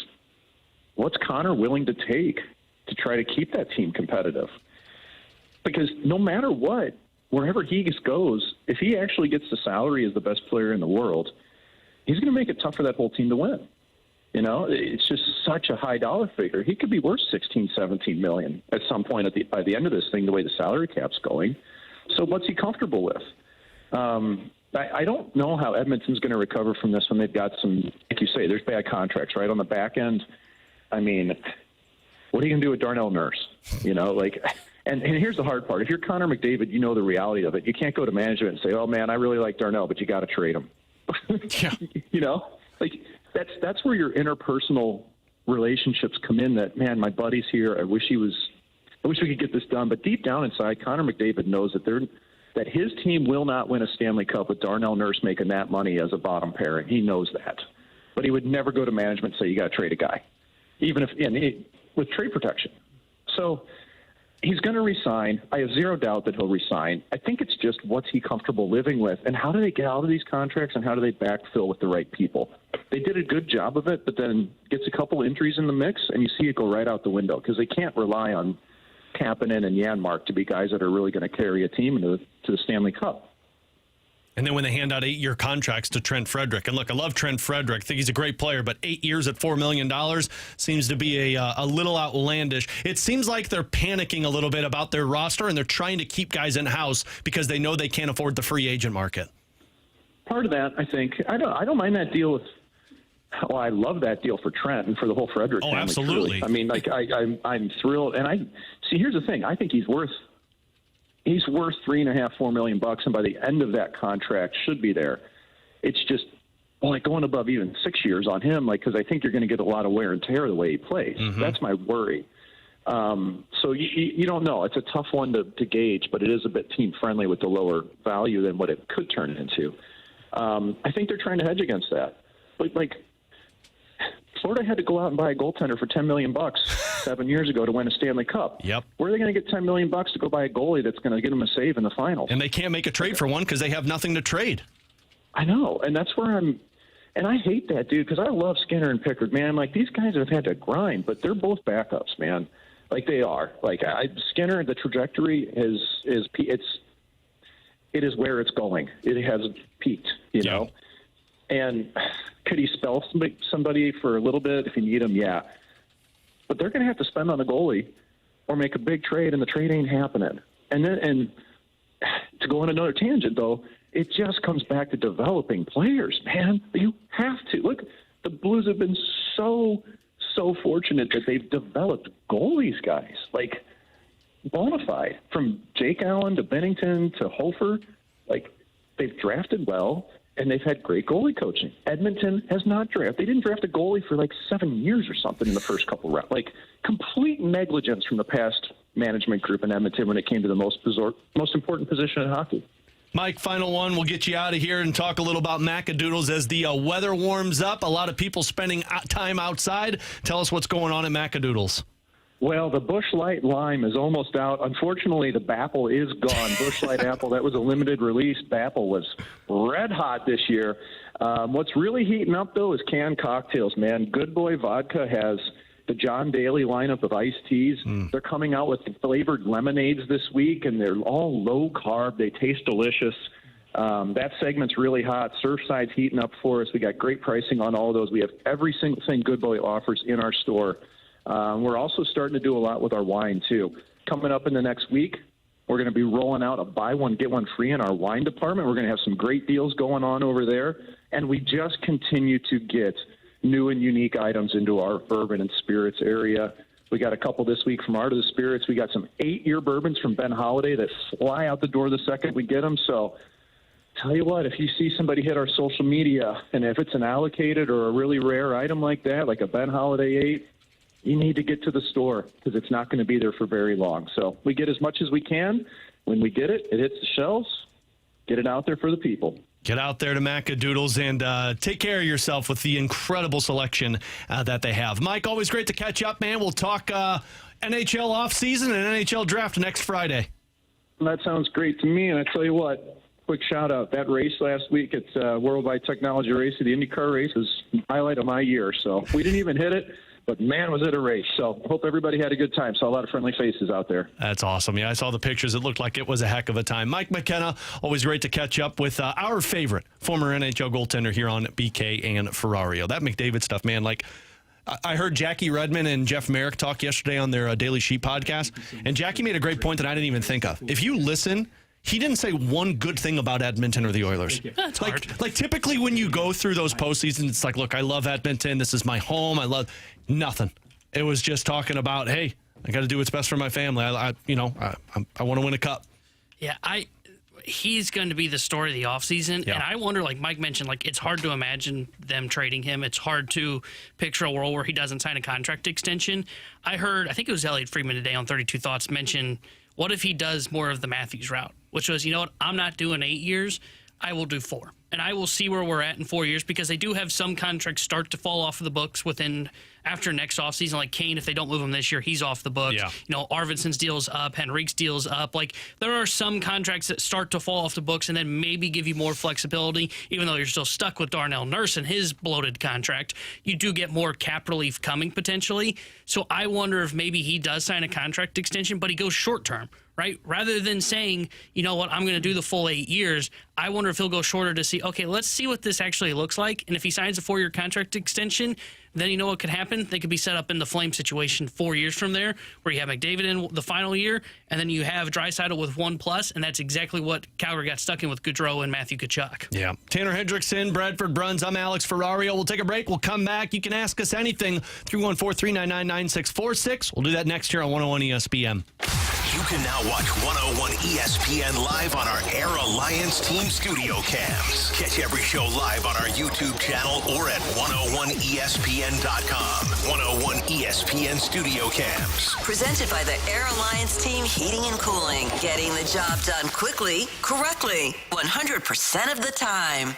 what's Connor willing to take to try to keep that team competitive? Because no matter what, wherever he goes, if he actually gets the salary as the best player in the world, he's going to make it tough for that whole team to win. You know, it's just such a high dollar figure. He could be worth 16, 17 million at some point by the end of this thing, the way the salary cap's going. So what's he comfortable with? I don't know how Edmonton's going to recover from this when they've got some, like you say, there's bad contracts, right? On the back end, I mean, what are you going to do with Darnell Nurse? You know, like, and here's the hard part. If you're Connor McDavid, you know the reality of it. You can't go to management and say, oh, man, I really like Darnell, but you got to trade him. Yeah. You know, like, that's where your interpersonal relationships come in. That, man, my buddy's here. I wish we could get this done. But deep down inside, Connor McDavid knows that his team will not win a Stanley Cup with Darnell Nurse making that money as a bottom pairing. He knows that. But he would never go to management and say, you got to trade a guy, even with trade protection. So he's going to resign. I have zero doubt that he'll resign. I think it's just what's he comfortable living with, and how do they get out of these contracts, and how do they backfill with the right people? They did a good job of it, but then gets a couple injuries in the mix, and you see it go right out the window because they can't rely on Kapanen and Janmark to be guys that are really going to carry a team to the Stanley Cup. And then when they hand out 8-year contracts to Trent Frederick, and look, I love Trent Frederick. I think he's a great player, but 8 years at $4 million seems to be a little outlandish. It seems like they're panicking a little bit about their roster, and they're trying to keep guys in-house because they know they can't afford the free agent market. Part of that, I think, I don't mind that deal with. Well, I love that deal for Trent and for the whole Frederick family. Absolutely. Truly. I mean, like I'm thrilled, and here's the thing. I think he's worth $3.5-4 million, and by the end of that contract, should be there. It's just like going above even 6 years on him, like because I think you're going to get a lot of wear and tear the way he plays. Mm-hmm. That's my worry. So you don't know. It's a tough one to gauge, but it is a bit team friendly with the lower value than what it could turn into. I think they're trying to hedge against that, but like. Florida had to go out and buy a goaltender for $10 million 7 years ago to win a Stanley Cup. Yep. Where are they going to get $10 million to go buy a goalie that's going to get them a save in the finals? And they can't make a trade for one because they have nothing to trade. I know, and that's where and I hate that, dude, because I love Skinner and Pickard, man. Like, these guys have had to grind, but they're both backups, man. Like, they are. Like, Skinner, the trajectory is it is where it's going. It has peaked, you know. And could he spell somebody for a little bit if you need him? Yeah. But they're going to have to spend on a goalie or make a big trade, and the trade ain't happening. And to go on another tangent, though, it just comes back to developing players, man. You have to. Look, the Blues have been so fortunate that they've developed goalies, guys. Like, bona fide. From Jake Allen to Bennington to Hofer, like, they've drafted well, and they've had great goalie coaching. Edmonton has not drafted. They didn't draft a goalie for, like, 7 years or something in the first couple rounds. Like, complete negligence from the past management group in Edmonton when it came to the most important position in hockey. Mike, final one. We'll get you out of here and talk a little about Macadoodles as the weather warms up. A lot of people spending time outside. Tell us what's going on at Macadoodles. Well, the Busch Light Lime is almost out. Unfortunately, the Bapple is gone. Busch Light Apple, that was a limited release. Bapple was red hot this year. What's really heating up, though, is canned cocktails, man. Good Boy Vodka has the John Daly lineup of iced teas. They're coming out with flavored lemonades this week, and they're all low carb. They taste delicious. That segment's really hot. Surfside's heating up for us. We got great pricing on all of those. We have every single thing Good Boy offers in our store. We're also starting to do a lot with our wine, too. Coming up in the next week, we're going to be rolling out a buy one, get one free in our wine department. We're going to have some great deals going on over there. And we just continue to get new and unique items into our bourbon and spirits area. We got a couple this week from Art of the Spirits. We got some 8-year bourbons from Ben Holiday that fly out the door the second we get them. So tell you what, if you see somebody hit our social media, and if it's an allocated or a really rare item like that, like a Ben Holiday 8, you need to get to the store because it's not going to be there for very long. So we get as much as we can. When we get it, it hits the shelves. Get it out there for the people. Get out there to Macadoodles and take care of yourself with the incredible selection that they have. Mike, always great to catch up, man. We'll talk NHL offseason and NHL draft next Friday. That sounds great to me. And I tell you what, quick shout out. That race last week at Worldwide Technology Race, the IndyCar race, was the highlight of my year. So we didn't even hit it. But, man, was it a race. So hope everybody had a good time. Saw a lot of friendly faces out there. That's awesome. Yeah, I saw the pictures. It looked like it was a heck of a time. Mike McKenna, always great to catch up with our favorite former NHL goaltender here on BK and Ferrario. That McDavid stuff, man, like I heard Jackie Redmond and Jeff Merrick talk yesterday on their Daily Sheet podcast, and Jackie made a great point that I didn't even think of. If you listen, he didn't say one good thing about Edmonton or the Oilers. That's hard. Like typically when you go through those postseasons, it's like, look, I love Edmonton. This is my home. I love nothing. It was just talking about, hey, I got to do what's best for my family. I want to win a cup. Yeah, he's going to be the story of the offseason. Yeah. And I wonder, like Mike mentioned, like it's hard to imagine them trading him. It's hard to picture a world where he doesn't sign a contract extension. I think it was Elliot Friedman today on 32 Thoughts mention, what if he does more of the Matthews route, which was, you know what, I'm not doing 8 years. I will do 4. And I will see where we're at in 4 years because they do have some contracts start to fall off of the books after next offseason. Like Kane, if they don't move him this year, he's off the books. Yeah. You know, Arvidsson's deal's up, Henrique's deal's up. Like there are some contracts that start to fall off the books and then maybe give you more flexibility, even though you're still stuck with Darnell Nurse and his bloated contract. You do get more cap relief coming potentially. So I wonder if maybe he does sign a contract extension, but he goes short term. Right? Rather than saying, you know what, I'm going to do the full 8 years, I wonder if he'll go shorter to see, okay, let's see what this actually looks like. And if he signs a 4-year contract extension, then you know what could happen? They could be set up in the Flame situation 4 years from there, where you have McDavid in the final year, and then you have Draisaitl with 1+, and that's exactly what Calgary got stuck in with Gaudreau and Matthew Tkachuk. Yeah. Tanner Hendrickson, Bradford Bruns, I'm Alex Ferrario. We'll take a break. We'll come back. You can ask us anything, 314-399-9646. We'll do that next year on 101 ESPN. You can now watch 101 ESPN live on our Air Alliance Team Studio Cams. Catch every show live on our YouTube channel or at 101ESPN.com. 101 ESPN Studio Cams. Presented by the Air Alliance Team Heating and Cooling. Getting the job done quickly, correctly, 100% of the time.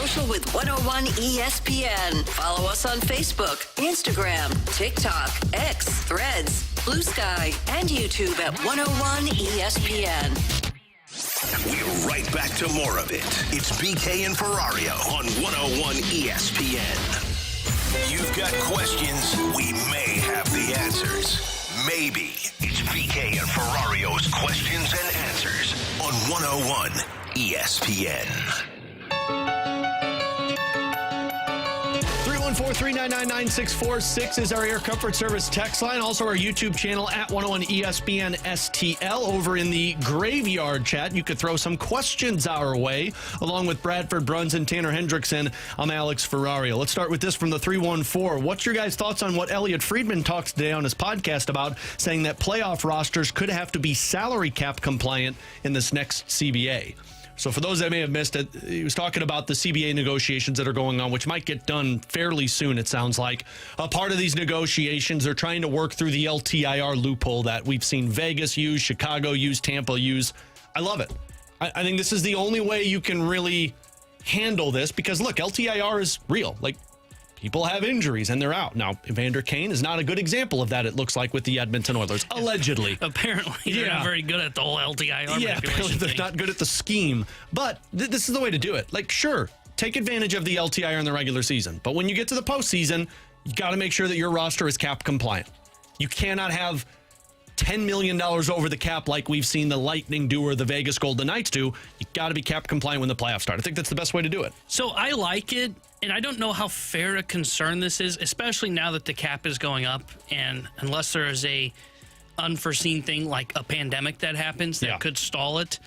social with 101 ESPN. Follow us on Facebook, Instagram, TikTok, X, Threads, Blue Sky, and YouTube at 101 ESPN. We're right back to more of it. It's BK and Ferrario on 101 ESPN. You've got questions, we may have the answers. Maybe. It's BK and Ferrario's questions and answers on 101 ESPN. 314-399-9646 is our Air Comfort Service text line. Also our YouTube channel at 101 ESPN STL. Over in the Graveyard chat, you could throw some questions our way. Along with Bradford Bruns and Tanner Hendrickson, I'm Alex Ferrario. Let's start with this from the 314. What's your guys' thoughts on what Elliot Friedman talked today on his podcast about, saying that playoff rosters could have to be salary cap compliant in this next CBA? So for those that may have missed it, he was talking about the CBA negotiations that are going on, which might get done fairly soon, it sounds like. A part of these negotiations, they're trying to work through the LTIR loophole that we've seen Vegas use, Chicago use, Tampa use. I love it. I think this is the only way you can really handle this because, look, LTIR is real. Like, people have injuries and they're out. Now, Evander Kane is not a good example of that, it looks like, with the Edmonton Oilers, allegedly. Apparently, they're not very good at the whole LTIR manipulation they're thing. not good at the scheme. But this is the way to do it. Like, sure, take advantage of the LTIR in the regular season. But when you get to the postseason, you got to make sure that your roster is cap compliant. You cannot have $10 million over the cap like we've seen the Lightning do or the Vegas Golden Knights do. You got to be cap compliant when the playoffs start. I think that's the best way to do it. So I like it, and I don't know how fair a concern this is, especially now that the cap is going up, and unless there is a unforeseen thing like a pandemic that happens that could stall it.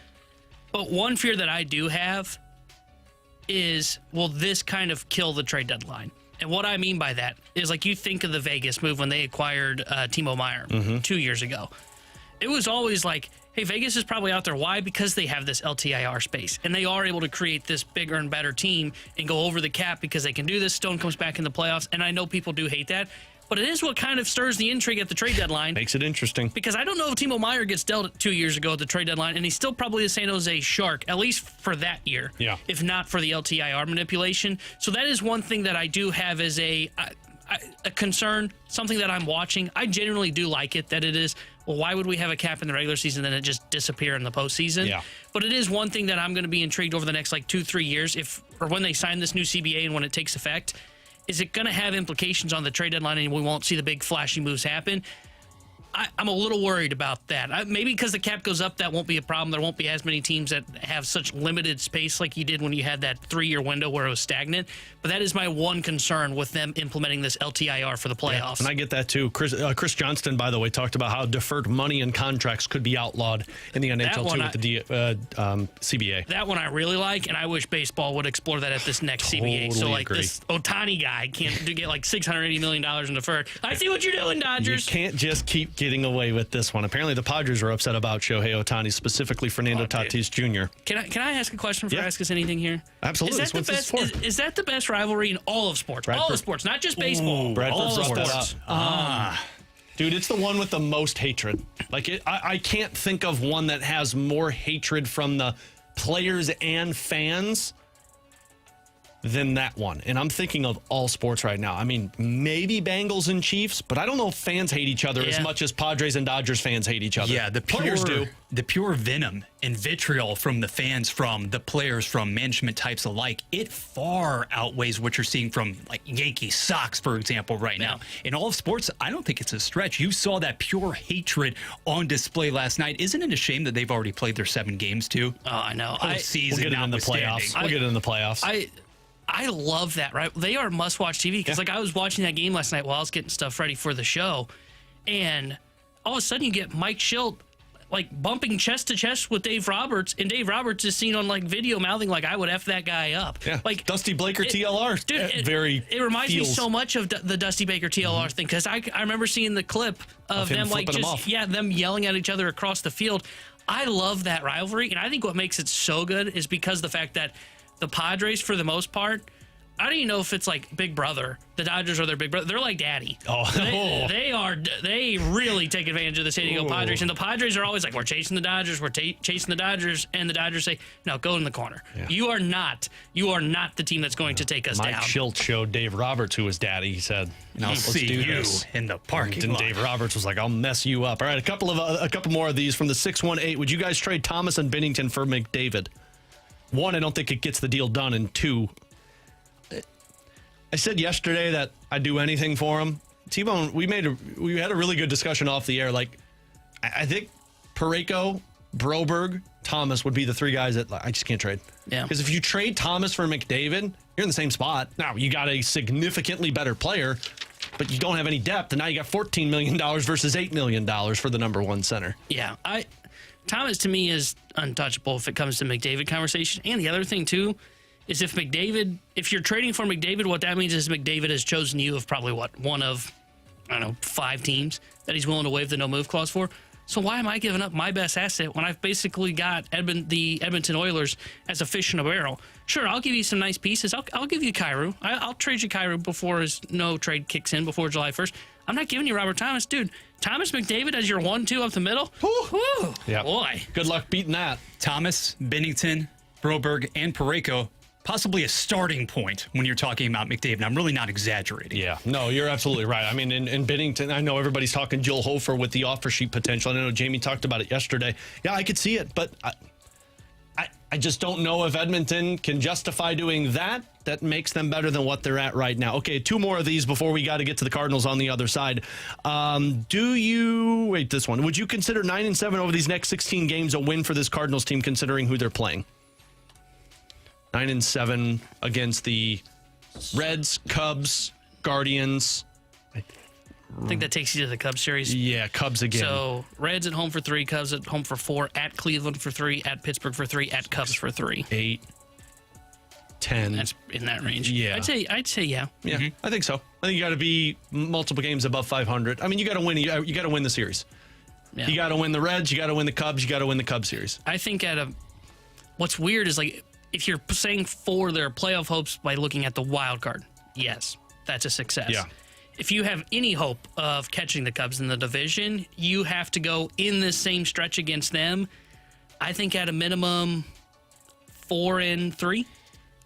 But one fear that I do have is, will this kind of kill the trade deadline? And what I mean by that is, like, you think of the Vegas move when they acquired Timo Meier 2 years ago. It was always like, hey, Vegas is probably out there. Why? Because they have this LTIR space, and they are able to create this bigger and better team and go over the cap because they can do this. Stone comes back in the playoffs, and I know people do hate that, but it is what kind of stirs the intrigue at the trade deadline. Makes it interesting. Because I don't know if Timo Meier gets dealt 2 years ago at the trade deadline, and he's still probably the San Jose Shark, at least for that year, if not for the LTIR manipulation. So that is one thing that I do have as a concern, something that I'm watching. I genuinely do like it, that it is, well, why would we have a cap in the regular season and then it just disappear in the postseason? Yeah. But it is one thing that I'm going to be intrigued over the next, 2-3 years, or when they sign this new CBA and when it takes effect. Is it going to have implications on the trade deadline and we won't see the big flashy moves happen? I'm a little worried about that. Maybe because the cap goes up, that won't be a problem. There won't be as many teams that have such limited space like you did when you had that 3-year window where it was stagnant. But that is my one concern with them implementing this LTIR for the playoffs. Yeah, and I get that too. Chris Johnston, by the way, talked about how deferred money and contracts could be outlawed in the NHL too with the CBA. That one I really like, and I wish baseball would explore that at this next CBA. So, like, this Ohtani guy can't get like $680 million in deferred. I see what you're doing, Dodgers. You can't just keep getting away with this one. Apparently, the Padres were upset about Shohei Ohtani, specifically Fernando Tatis Jr. Can I ask a question before I ask us anything here? Absolutely. Is that the best rivalry in all of sports? All of sports, not just baseball. Bradford all of brought sports. that up. Dude, it's the one with the most hatred. I can't think of one that has more hatred from the players and fans than that one. And I'm thinking of all sports right now. I mean, maybe Bengals and Chiefs, but I don't know if fans hate each other as much as Padres and Dodgers fans hate each other. Yeah, the players do. The pure venom and vitriol from the fans, from the players, from management types alike, it far outweighs what you're seeing from, like, Yankees, Sox, for example, right now. In all of sports, I don't think it's a stretch. You saw that pure hatred on display last night. Isn't it a shame that they've already played their 7 games, too? Oh, I know. We'll get it in the playoffs. We'll get it in the playoffs. I love that, right? They are must-watch TV because, I was watching that game last night while I was getting stuff ready for the show, and all of a sudden you get Mike Schilt, bumping chest to chest with Dave Roberts, and Dave Roberts is seen on, video mouthing like, I would F that guy up. Yeah, Dusty Baker TLR. Dude, it reminds me so much of the Dusty Baker TLR thing, because I remember seeing the clip of them, them yelling at each other across the field. I love that rivalry, and I think what makes it so good is because the fact that the Padres, for the most part, I don't even know if it's like Big Brother. The Dodgers are their Big Brother. They're like Daddy. Oh, They really take advantage of the San Diego Padres, and the Padres are always like, we're chasing the Dodgers, chasing the Dodgers, and the Dodgers say, no, go in the corner. Yeah. You are not the team that's going to take us Mike down. Schultz showed Dave Roberts who was daddy. He said, let's see do you this in the parking and lot. Dave Roberts was like, I'll mess you up. All right, a couple more of these from the 618. Would you guys trade Thomas and Bennington for McDavid? One, I don't think it gets the deal done, and two, I said yesterday that I'd do anything for him. T-Bone, we had a really good discussion off the air. Like, I think Parayko, Broberg, Thomas would be the three guys that I just can't trade. Yeah. Because if you trade Thomas for McDavid, you're in the same spot. Now, you got a significantly better player, but you don't have any depth, and now you got $14 million versus $8 million for the number one center. Yeah, Thomas to me is untouchable if it comes to McDavid conversation. And the other thing too is if you're trading for McDavid, what that means is McDavid has chosen you of probably one of 5 teams that he's willing to waive the no move clause for. So why am I giving up my best asset when I've basically got the Edmonton Oilers as a fish in a barrel? Sure, I'll give you some nice pieces. I'll give you Kyrou. I'll trade you Kyrou before his no trade kicks in before July 1st. I'm not giving you Robert Thomas, dude. Thomas McDavid as your 1-2 up the middle. Whew. Yeah. Boy. Good luck beating that. Thomas, Bennington, Broberg, and Parayko, possibly a starting point when you're talking about McDavid. I'm really not exaggerating. Yeah, no, you're absolutely right. I mean, in Bennington, I know everybody's talking Joel Hofer with the offer sheet potential. I know Jamie talked about it yesterday. Yeah, I could see it, but I just don't know if Edmonton can justify doing that. That makes them better than what they're at right now. Okay, 2 more of these before we got to get to the Cardinals on the other side. This one. Would you consider 9-7 over these next 16 games a win for this Cardinals team considering who they're playing? 9-7 against the Reds, Cubs, Guardians. I think that takes you to the Cubs series. Yeah, Cubs again. So Reds at home for 3, Cubs at home for 4, at Cleveland for 3, at Pittsburgh for 3, at Cubs for 3. 8, 10. That's in that range. Yeah. I'd say yeah. Yeah, I think so. I think you got to be multiple games above 500. I mean, you got to win. You got to win the series. Yeah. You got to win the Reds. You got to win the Cubs. You got to win the Cubs series. I think what's weird is like if you're saying for their playoff hopes by looking at the wild card, yes, that's a success. Yeah. If you have any hope of catching the Cubs in the division, you have to go in the same stretch against them. I think at a minimum 4-3.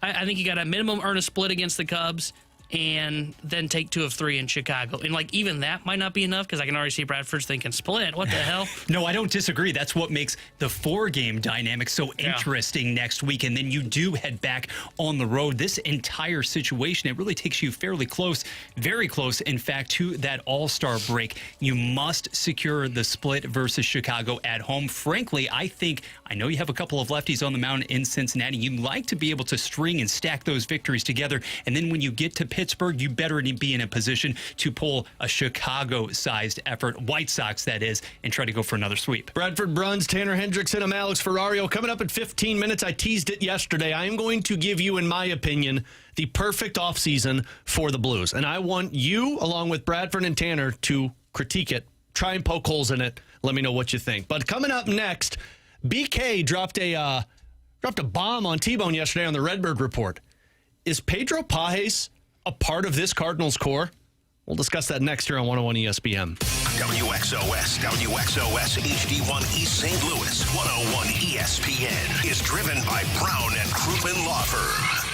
I think you got to minimum earn a split against the Cubs and then take 2 of 3 in Chicago. And like even that might not be enough because I can already see Bradford's thinking split. What the hell? No, I don't disagree. That's what makes the 4-game dynamic so interesting next week. And then you do head back on the road. This entire situation, it really takes you fairly close, very close, in fact, to that All-Star break. You must secure the split versus Chicago at home. Frankly, I know you have a couple of lefties on the mound in Cincinnati. You'd like to be able to string and stack those victories together. And then when you get to Pittsburgh, you better be in a position to pull a Chicago-sized effort, White Sox that is, and try to go for another sweep. Bradford Bruns, Tanner Hendrickson, I'm Alex Ferrario. Coming up in 15 minutes, I teased it yesterday. I am going to give you, in my opinion, the perfect offseason for the Blues. And I want you, along with Bradford and Tanner, to critique it, try and poke holes in it. Let me know what you think. But coming up next, BK dropped a bomb on T-Bone yesterday on the Redbird Report. Is Pedro Pages a part of this Cardinals core? We'll discuss that next here on 101 ESPN. WXOS HD1 East St. Louis 101 ESPN is driven by Brown and Crouppen Law Firm.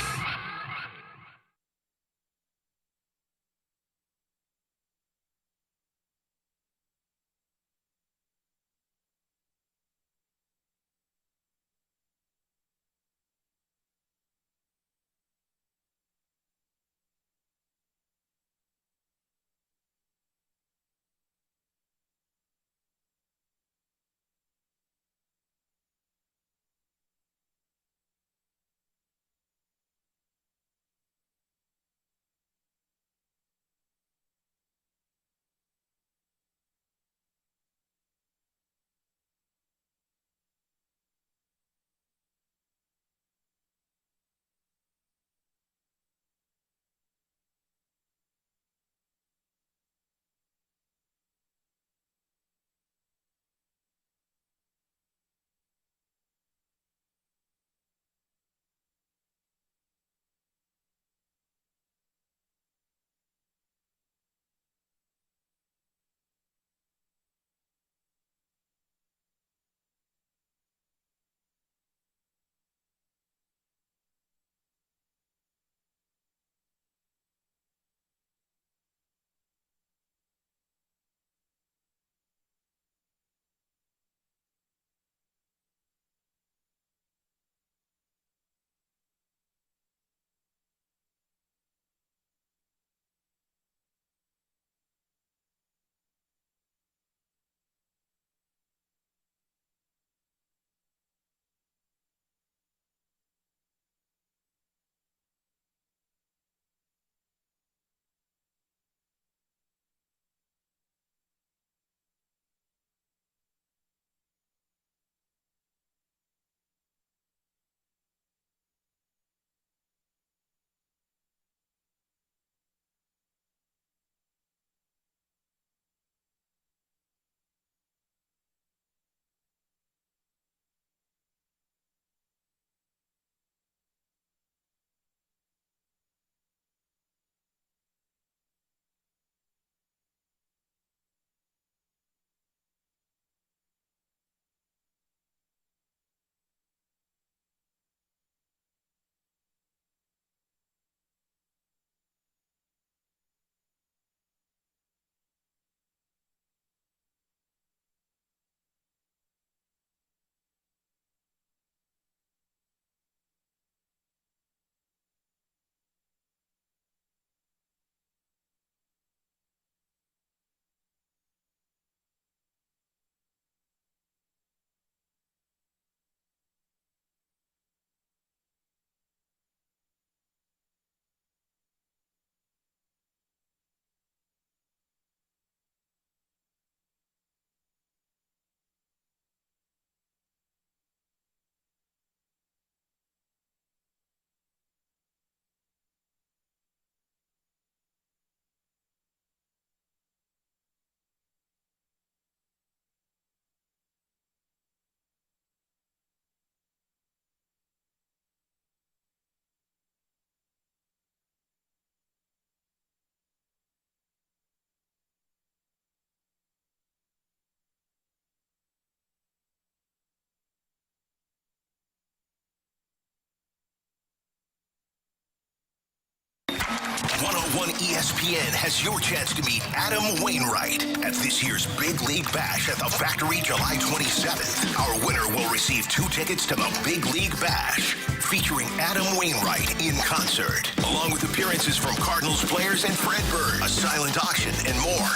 101 ESPN has your chance to meet Adam Wainwright at this year's Big League Bash at the Factory July 27th. Our winner will receive 2 tickets to the Big League Bash, featuring Adam Wainwright in concert, along with appearances from Cardinals players and Fred Bird, a silent auction, and more.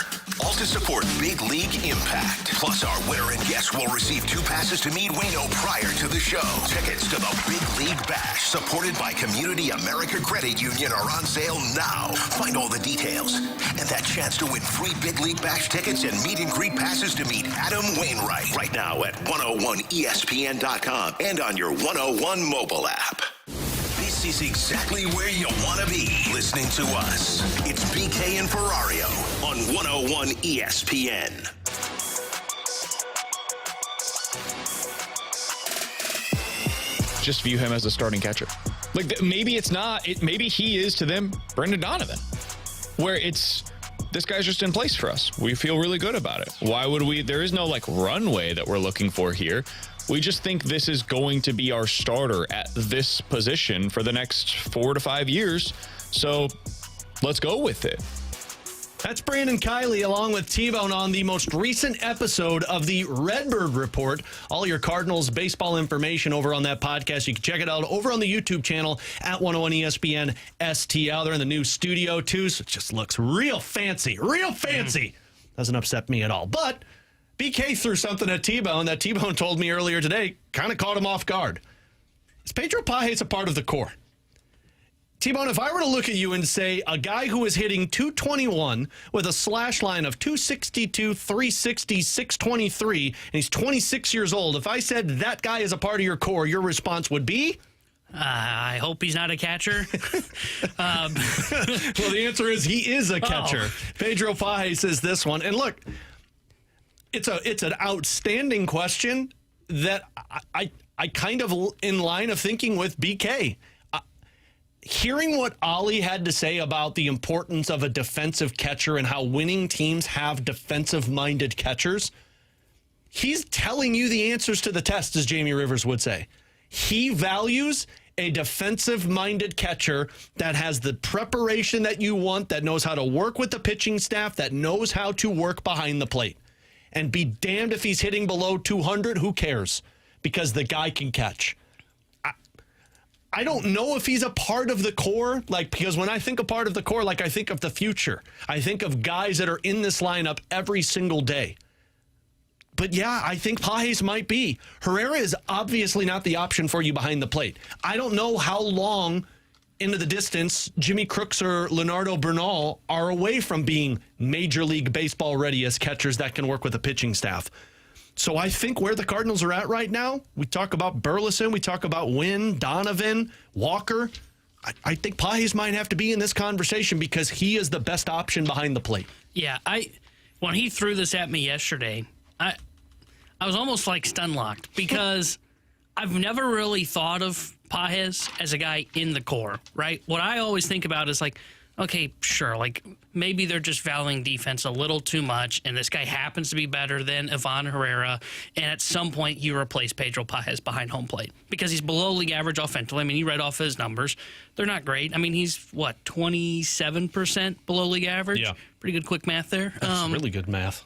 All to support Big League Impact. Plus, our winner and guest will receive 2 passes to meet Waino prior to the show. Tickets to the Big League Bash, supported by Community America Credit Union, are on sale now. Find all the details and that chance to win free Big League Bash tickets and meet and greet passes to meet Adam Wainwright right now at 101ESPN.com and on your 101 mobile app. This is exactly where you want to be listening to us. It's BK and Ferrario on 101 ESPN. Just view him as a starting catcher. Like, maybe it's not. Maybe he is to them Brendan Donovan, where it's this guy's just in place for us. We feel really good about it. Why would we? There is no like runway that we're looking for here. We just think this is going to be our starter at this position for the next 4 to 5 years. So let's go with it. That's Brandon Kiley along with T-Bone on the most recent episode of the Redbird Report. All your Cardinals baseball information over on that podcast. You can check it out over on the YouTube channel at 101 ESPN STL. They're in the new studio too, so it just looks real fancy. Real fancy. Doesn't upset me at all. But BK threw something at T-Bone that T-Bone told me earlier today, kind of caught him off guard. Is Pedro Pages a part of the core? T-Bone, if I were to look at you and say a guy who is hitting .221 with a slash line of .262, .360, .623, and he's 26 years old, if I said that guy is a part of your core, your response would be? I hope he's not a catcher. Well, the answer is he is a catcher. Oh. Pedro Pages is this one. And look, it's an outstanding question that I kind of in line of thinking with BK. Hearing what Ollie had to say about the importance of a defensive catcher and how winning teams have defensive-minded catchers, he's telling you the answers to the test, as Jamie Rivers would say. He values a defensive-minded catcher that has the preparation that you want, that knows how to work with the pitching staff, that knows how to work behind the plate. And be damned if he's hitting below 200, who cares? Because the guy can catch. I don't know if he's a part of the core, because when I think a part of the core, I think of the future. I think of guys that are in this lineup every single day. But yeah, I think Pages might be. Herrera is obviously not the option for you behind the plate. I don't know how long into the distance Jimmy Crooks or Leonardo Bernal are away from being Major League Baseball ready as catchers that can work with the pitching staff. So I think where the Cardinals are at right now, we talk about Burleson, we talk about Wynn, Donovan, Walker. I think Pages might have to be in this conversation because he is the best option behind the plate. Yeah, when he threw this at me yesterday, I was almost like stun-locked because I've never really thought of Pages as a guy in the core, right? What I always think about is okay, sure, maybe they're just valuing defense a little too much, and this guy happens to be better than Ivan Herrera, and at some point you replace Pedro Pages behind home plate because he's below league average offensively. I mean, you read off his numbers. They're not great. I mean, he's, 27% below league average? Yeah. Pretty good quick math there. That's really good math.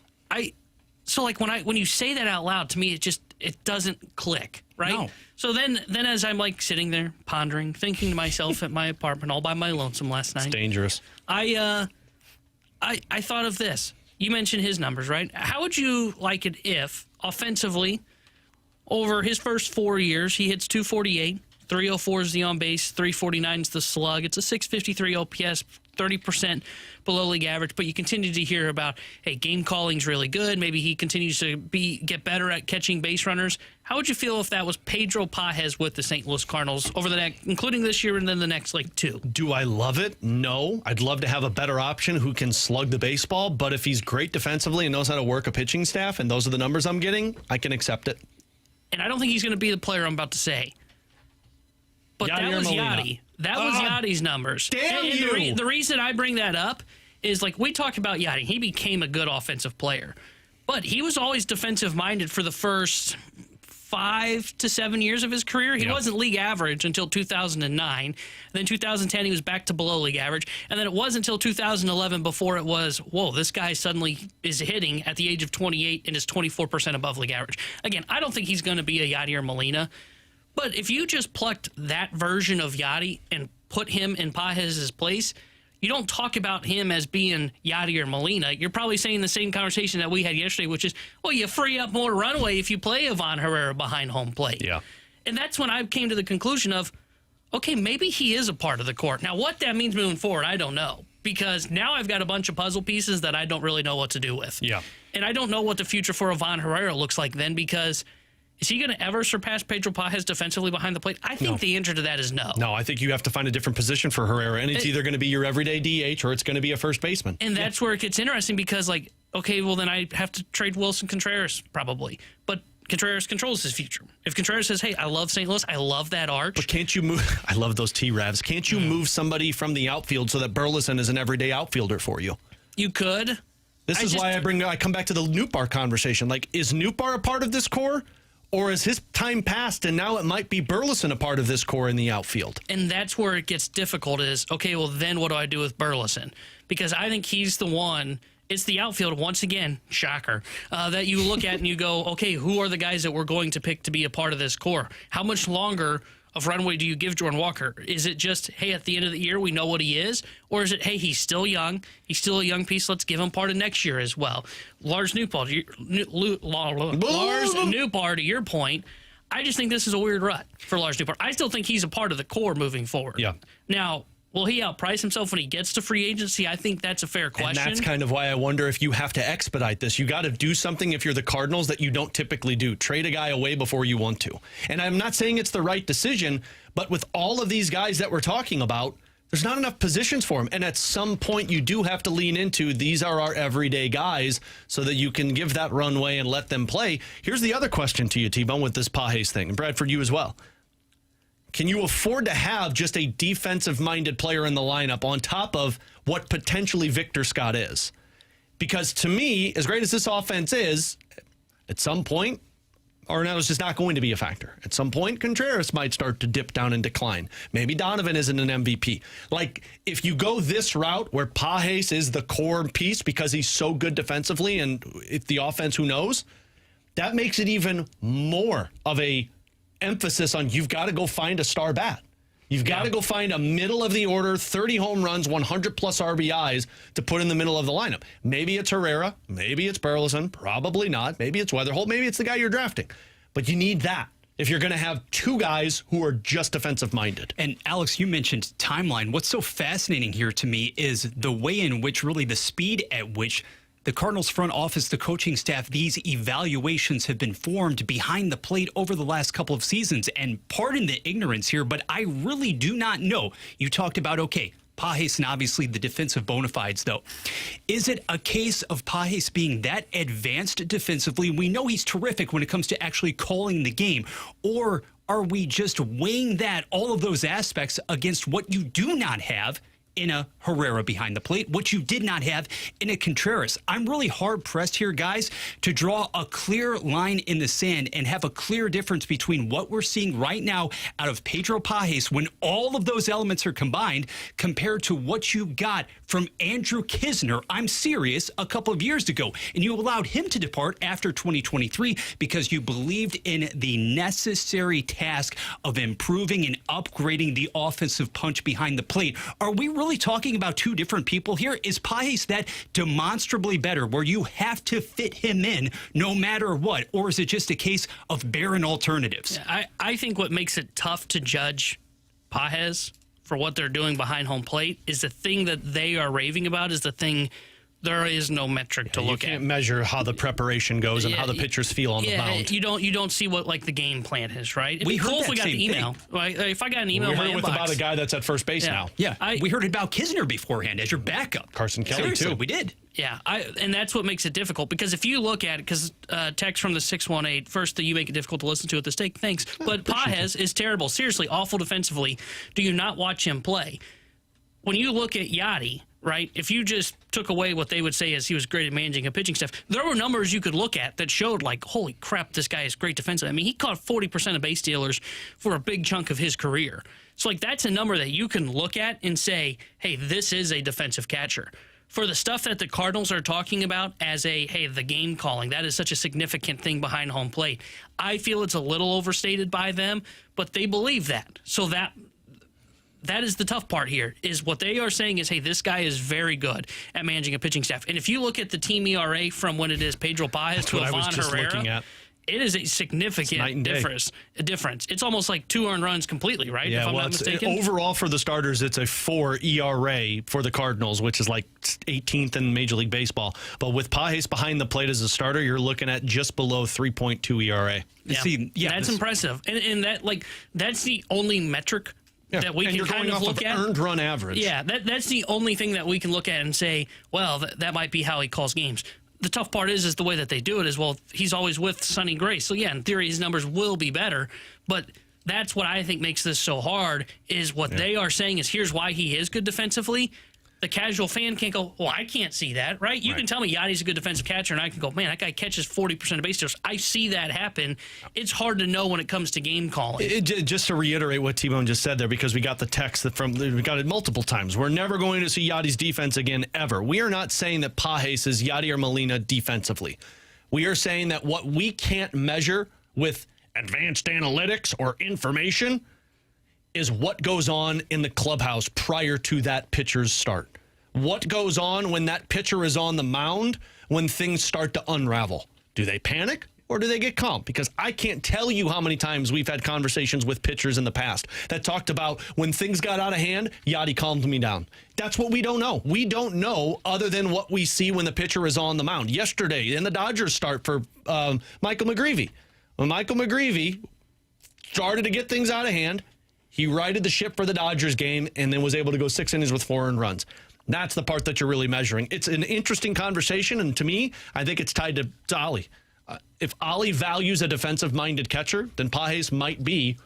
So when you say that out loud, to me, it doesn't click, right? No. So then as I'm sitting there pondering, thinking to myself at my apartment all by my lonesome last night. It's dangerous. I thought of this. You mentioned his numbers, right? How would you like it if offensively over his first 4 years he hits .248, 304 is the on base, 349 is the slug. It's a 653 OPS, 30% below league average, but you continue to hear about, hey, game calling's really good. Maybe he continues to get better at catching base runners. How would you feel if that was Pedro Pages with the St. Louis Cardinals over the next, including this year and then the next 2? Do I love it? No. I'd love to have a better option who can slug the baseball, but if he's great defensively and knows how to work a pitching staff, and those are the numbers I'm getting, I can accept it. And I don't think he's going to be the player I'm about to say. But that was Yachty. That was Yachty's numbers. Damn you! The reason I bring that up is we talked about Yachty. He became a good offensive player. But he was always defensive-minded for the first 5 to 7 years of his career. He wasn't league average until 2009. Then 2010, he was back to below league average. And then it wasn't until 2011 before it was, whoa, this guy suddenly is hitting at the age of 28 and is 24% above league average. Again, I don't think he's going to be a Yadier Molina. But if you just plucked that version of Yadi and put him in Pages' place, you don't talk about him as being Yadier Molina. You're probably saying the same conversation that we had yesterday, which is, well, you free up more runway if you play Ivan Herrera behind home plate. Yeah. And that's when I came to the conclusion of, okay, maybe he is a part of the core. Now, what that means moving forward, I don't know. Because now I've got a bunch of puzzle pieces that I don't really know what to do with. Yeah. And I don't know what the future for Ivan Herrera looks like then, because is he going to ever surpass Pedro Pages defensively behind the plate? I think the answer to that is no. No, I think you have to find a different position for Herrera, and it's either going to be your everyday DH or it's going to be a first baseman. And that's where it gets interesting because, like, okay, well, then I have to trade Wilson Contreras probably. But Contreras controls his future. If Contreras says, hey, I love St. Louis, I love that arch. But can't you move? I love those T-Ravs. Can't you move somebody from the outfield so that Burleson is an everyday outfielder for you? You could. This is why I come back to the Nootbaar conversation. Like, is Nootbaar a part of this core? Or is his time passed and now it might be Burleson a part of this core in the outfield? And that's where it gets difficult is, okay, well, then what do I do with Burleson? Because I think he's the one, it's the outfield, once again, shocker, that you look at and you go, okay, who are the guys that we're going to pick to be a part of this core? How much longer of runway do you give Jordan Walker? Is it just, hey, at the end of the year, we know what he is? Or is it, hey, he's still young. He's still a young piece. Let's give him part of next year as well. Lars Nootbaar, to your point, I just think this is a weird rut for Lars Nootbaar. I still think he's a part of the core moving forward. Yeah. Now, will he outprice himself when he gets to free agency? I think that's a fair question. And that's kind of why I wonder if you have to expedite this. You got to do something if you're the Cardinals that you don't typically do. Trade a guy away before you want to. And I'm not saying it's the right decision, but with all of these guys that we're talking about, there's not enough positions for him. And at some point, you do have to lean into these are our everyday guys so that you can give that runway and let them play. Here's the other question to you, T-Bone, with this Pages thing. And Brad, for you as well. Can you afford to have just a defensive-minded player in the lineup on top of what potentially Victor Scott is? Because to me, as great as this offense is, at some point, Arenado's just not going to be a factor. At some point, Contreras might start to dip down and decline. Maybe Donovan isn't an MVP. Like, if you go this route where Pages is the core piece because he's so good defensively and if the offense, who knows, that makes it even more of a emphasis on you've got to go find a star bat. You've got to go find a middle of the order, 30 home runs, 100 plus RBIs to put in the middle of the lineup. Maybe it's Herrera, maybe it's Burleson, probably not. Maybe it's Weatherholt, maybe it's the guy you're drafting. But you need that if you're going to have two guys who are just defensive minded. And Alex, you mentioned timeline. What's so fascinating here to me is the way in which really the speed at which the Cardinals front office, the coaching staff, these evaluations have been formed behind the plate over the last couple of seasons. And pardon the ignorance here, but I really do not know. You talked about, okay, Pages and obviously the defensive bona fides, though. Is it a case of Pages being that advanced defensively? We know he's terrific when it comes to actually calling the game. Or are we just weighing that, all of those aspects, against what you do not have in a Herrera behind the plate, what you did not have in a Contreras? I'm really hard-pressed here, guys, to draw a clear line in the sand and have a clear difference between what we're seeing right now out of Pedro Pages when all of those elements are combined compared to what you got from Andrew Knizner, I'm serious, a couple of years ago. And you allowed him to depart after 2023 because you believed in the necessary task of improving and upgrading the offensive punch behind the plate. Are we really talking about two different people here? Is Pages that demonstrably better where you have to fit him in no matter what? Or is it just a case of barren alternatives? I think what makes it tough to judge Pages for what they're doing behind home plate is the thing that they are raving about is the thing there is no metric to look at. You can't measure how the preparation goes and how the pitchers feel on the mound. You don't see what like the game plan is, right? It'd we be heard cool that if we got same the email. Right? If I got an email We in my heard it inbox. about a guy that's at first base now. Yeah, we heard about Knizner beforehand as your backup. Carson Kelly, Seriously, too. we did. Yeah, and that's what makes it difficult because if you look at it, because text from the 618, first that you make it difficult to listen to at the stake, thanks. But Pages is terrible, seriously awful defensively. Do you not watch him play? When you look at Yadi, right? If you just took away what they would say is he was great at managing a pitching staff, there were numbers you could look at that showed, like, holy crap, this guy is great defensively. I mean, he caught 40% of base stealers for a big chunk of his career. So, like, that's a number that you can look at and say, hey, this is a defensive catcher. For the stuff that the Cardinals are talking about as the game calling, that is such a significant thing behind home plate. I feel it's a little overstated by them, but they believe that. So that is the tough part here, is what they are saying is, hey, this guy is very good at managing a pitching staff. And if you look at the team ERA from when it is Pedro Pages to Ivan Herrera, it is a significant difference. It's almost like 2 earned runs completely, right? Yeah, if I'm not mistaken. Overall for the starters, it's a 4 ERA for the Cardinals, which is like 18th in Major League Baseball. But with Pages behind the plate as a starter, you're looking at just below 3.2 ERA. Yeah, that's impressive. And that's the only metric that we can kind of look at. Earned run average. Yeah, that's the only thing that we can look at and say, well, that might be how he calls games. The tough part is the way that they do it is, well, he's always with Sonny Gray. So, yeah, in theory, his numbers will be better. But that's what I think makes this so hard, is what they are saying is, here's why he is good defensively. The casual fan can't go, well, I can't see that, right? You can tell me Yadi's a good defensive catcher, and I can go, man, that guy catches 40% of base stealers. I see that happen. It's hard to know when it comes to game calling. Just to reiterate what T-Bone just said there, because we got the text we got it multiple times. We're never going to see Yadi's defense again, ever. We are not saying that Pages is Yadi or Molina defensively. We are saying that what we can't measure with advanced analytics or information is what goes on in the clubhouse prior to that pitcher's start. What goes on when that pitcher is on the mound when things start to unravel? Do they panic or do they get calm? Because I can't tell you how many times we've had conversations with pitchers in the past that talked about when things got out of hand, Yadi calmed me down. That's what we don't know. We don't know other than what we see when the pitcher is on the mound. Yesterday in the Dodgers start for Michael McGreevy. When Michael McGreevy started to get things out of hand, he righted the ship for the Dodgers game and then was able to go 6 innings with 4 earned runs. That's the part that you're really measuring. It's an interesting conversation, and to me, I think it's tied to Ollie. If Ollie values a defensive-minded catcher, then Pages might be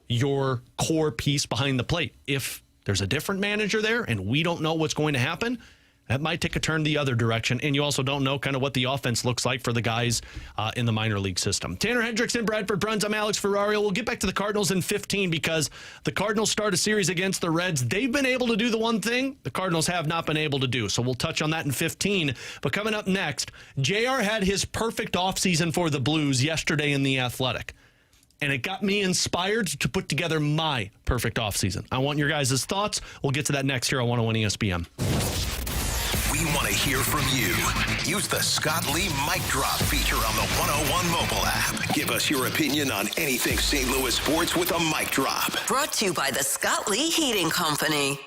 your core piece behind the plate. If there's a different manager there and we don't know what's going to happen, that might take a turn the other direction, and you also don't know kind of what the offense looks like for the guys in the minor league system. Tanner Hendrickson, Bradford Bruns, I'm Alex Ferrario. We'll get back to the Cardinals in 15 because the Cardinals start a series against the Reds. They've been able to do the one thing the Cardinals have not been able to do, so we'll touch on that in 15. But coming up next, JR had his perfect offseason for the Blues yesterday in The Athletic, and it got me inspired to put together my perfect offseason. I want your guys' thoughts. We'll get to that next here on 101 ESPN. We want to hear from you. Use the Scott Lee Mic Drop feature on the 101 mobile app. Give us your opinion on anything St. Louis sports with a mic drop. Brought to you by the Scott Lee Heating Company.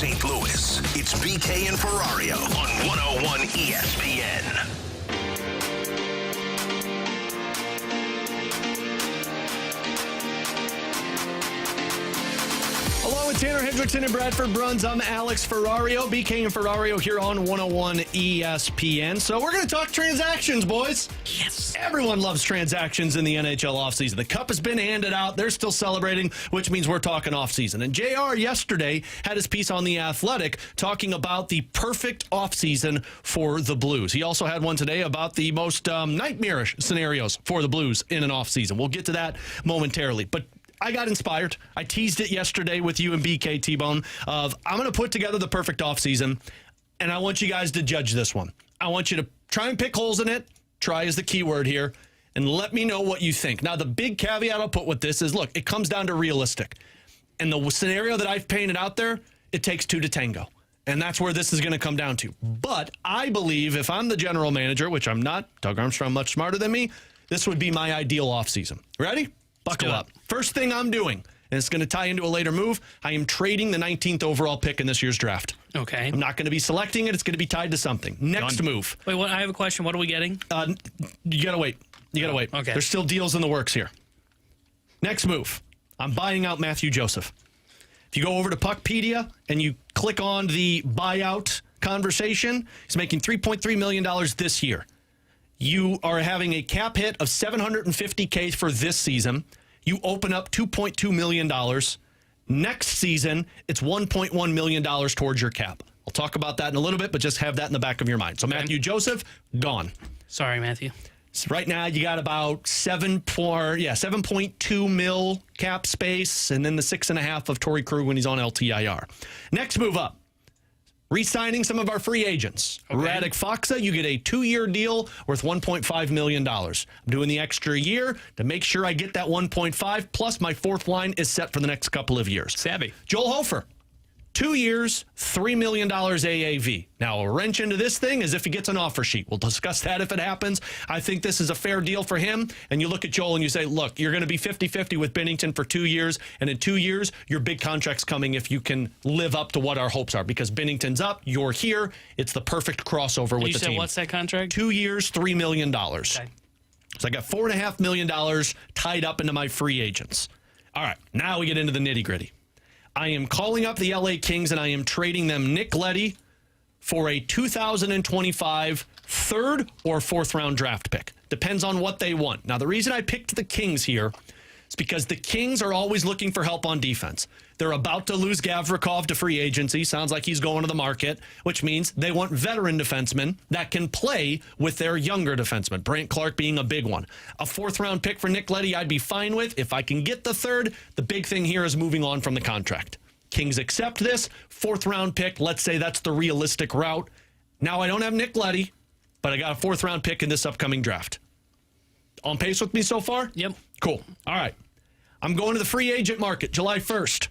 St. Louis. It's BK and Ferrario on 101 ESPN. Along with Tanner Hendrickson and Bradford Bruns, I'm Alex Ferrario. BK and Ferrario here on 101 ESPN. So we're going to talk transactions, boys. Yes. Everyone loves transactions in the NHL offseason. The cup has been handed out. They're still celebrating, which means we're talking offseason. And JR yesterday had his piece on The Athletic talking about the perfect offseason for the Blues. He also had one today about the most nightmarish scenarios for the Blues in an offseason. We'll get to that momentarily. But I got inspired. I teased it yesterday with you and BK T-Bone of I'm going to put together the perfect offseason, and I want you guys to judge this one. I want you to try and pick holes in it. Try is the key word here, and let me know what you think. Now, the big caveat I'll put with this is, look, it comes down to realistic. And the scenario that I've painted out there, it takes two to tango. And that's where this is going to come down to. But I believe if I'm the general manager, which I'm not, Doug Armstrong much smarter than me, this would be my ideal offseason. Ready? Buckle up. First thing I'm doing, and it's going to tie into a later move, I am trading the 19th overall pick in this year's draft. Okay. I'm not going to be selecting it. It's going to be tied to something. Next move. Wait, what? I have a question. What are we getting? You got to wait. You got to wait. Okay. There's still deals in the works here. Next move. I'm buying out Matthew Joseph. If you go over to Puckpedia and you click on the buyout conversation, he's making $3.3 million this year. You are having a cap hit of $750K for this season. You open up $2.2 million. Next season, it's $1.1 million towards your cap. I'll talk about that in a little bit, but just have that in the back of your mind. So Matthew Joseph, gone. Sorry, Matthew. So right now, you got about 7.2 mil cap space, and then the 6.5 of Torrey Krug when he's on LTIR. Next move up. Re-signing some of our free agents. Okay. Radek Faksa, you get a 2-year deal worth $1.5 million. I'm doing the extra year to make sure I get that 1.5, plus my fourth line is set for the next couple of years. Savvy. Joel Hofer, 2 years, $3 million AAV. Now, a wrench into this thing is if he gets an offer sheet. We'll discuss that if it happens. I think this is a fair deal for him. And you look at Joel and you say, look, you're going to be 50-50 with Binnington for 2 years. And in 2 years, your big contract's coming if you can live up to what our hopes are. Because Binnington's up, you're here. It's the perfect crossover with the team. You said what's that contract? 2 years, $3 million. Okay. So I got $4.5 million tied up into my free agents. All right, now we get into the nitty-gritty. I am calling up the LA Kings, and I am trading them Nick Leddy for a 2025 third or fourth round draft pick. Depends on what they want. Now, the reason I picked the Kings here is because the Kings are always looking for help on defense. They're about to lose Gavrikov to free agency. Sounds like he's going to the market, which means they want veteran defensemen that can play with their younger defensemen, Brant Clark being a big one. A fourth-round pick for Nick Leddy I'd be fine with. If I can get the third, the big thing here is moving on from the contract. Kings accept this. Fourth-round pick, let's say that's the realistic route. Now, I don't have Nick Leddy, but I got a fourth-round pick in this upcoming draft. On pace with me so far? Yep. Cool. All right. I'm going to the free agent market July 1st.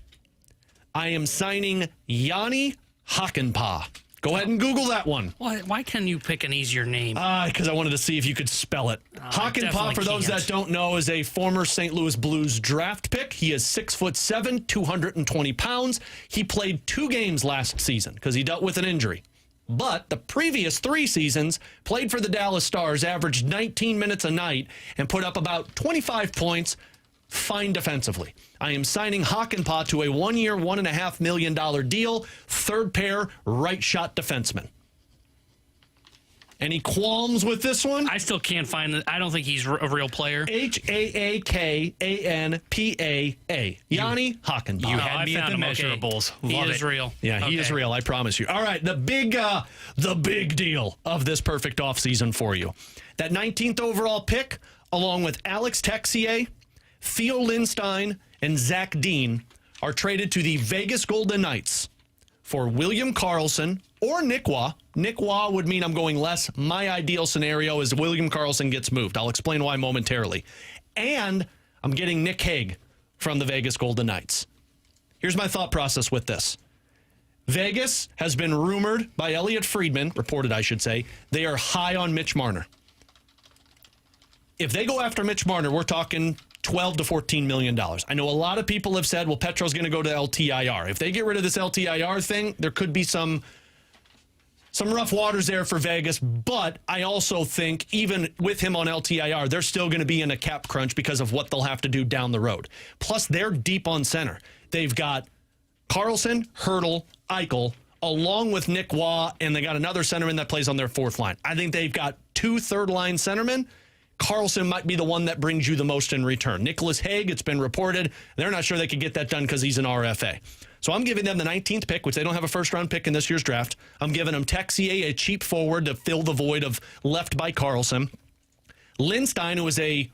I am signing Yanni Hakanpää. Go ahead and Google that one. Why can't you pick an easier name? Because I wanted to see if you could spell it. Hakanpää, for those that don't know, is a former St. Louis Blues draft pick. He is 6'7", 220 pounds. He played 2 games last season because he dealt with an injury. But the previous 3 seasons, played for the Dallas Stars, averaged 19 minutes a night, and put up about 25 points, fine defensively. I am signing Hakanpää to a 1-year, $1.5 million deal, third pair, right shot defenseman. Any qualms with this one? I still can't find it. I don't think he's a real player. Hakanpaa. Yanni Hakanpää. You had me at the measurables. Okay. He is real. Yeah, he is real. I promise you. All right, the big deal of this perfect offseason for you. That 19th overall pick, along with Alex Texier, Theo Lindstein, and Zach Dean, are traded to the Vegas Golden Knights for William Karlsson or Nick Waugh. Nick Waugh would mean I'm going less. My ideal scenario is William Karlsson gets moved. I'll explain why momentarily. And I'm getting Nick Hague from the Vegas Golden Knights. Here's my thought process with this. Vegas has been rumored by Elliot Friedman, reported I should say, they are high on Mitch Marner. If they go after Mitch Marner, we're talking $12 to $14 million. I know a lot of people have said, well, Petro's going to go to LTIR. If they get rid of this LTIR thing, there could be some rough waters there for Vegas, but I also think even with him on LTIR, they're still going to be in a cap crunch because of what they'll have to do down the road. Plus, they're deep on center. They've got Carlson, Hurdle, Eichel, along with Nick Waugh, and they got another centerman that plays on their fourth line. I think they've got 2 third-line centermen. Carlson might be the one that brings you the most in return. Nicholas Hague, it's been reported, they're not sure they could get that done because he's an RFA. So I'm giving them the 19th pick, which they don't have a first-round pick in this year's draft. I'm giving them Texier, a cheap forward to fill the void of left by Carlson. Lindstein, who is a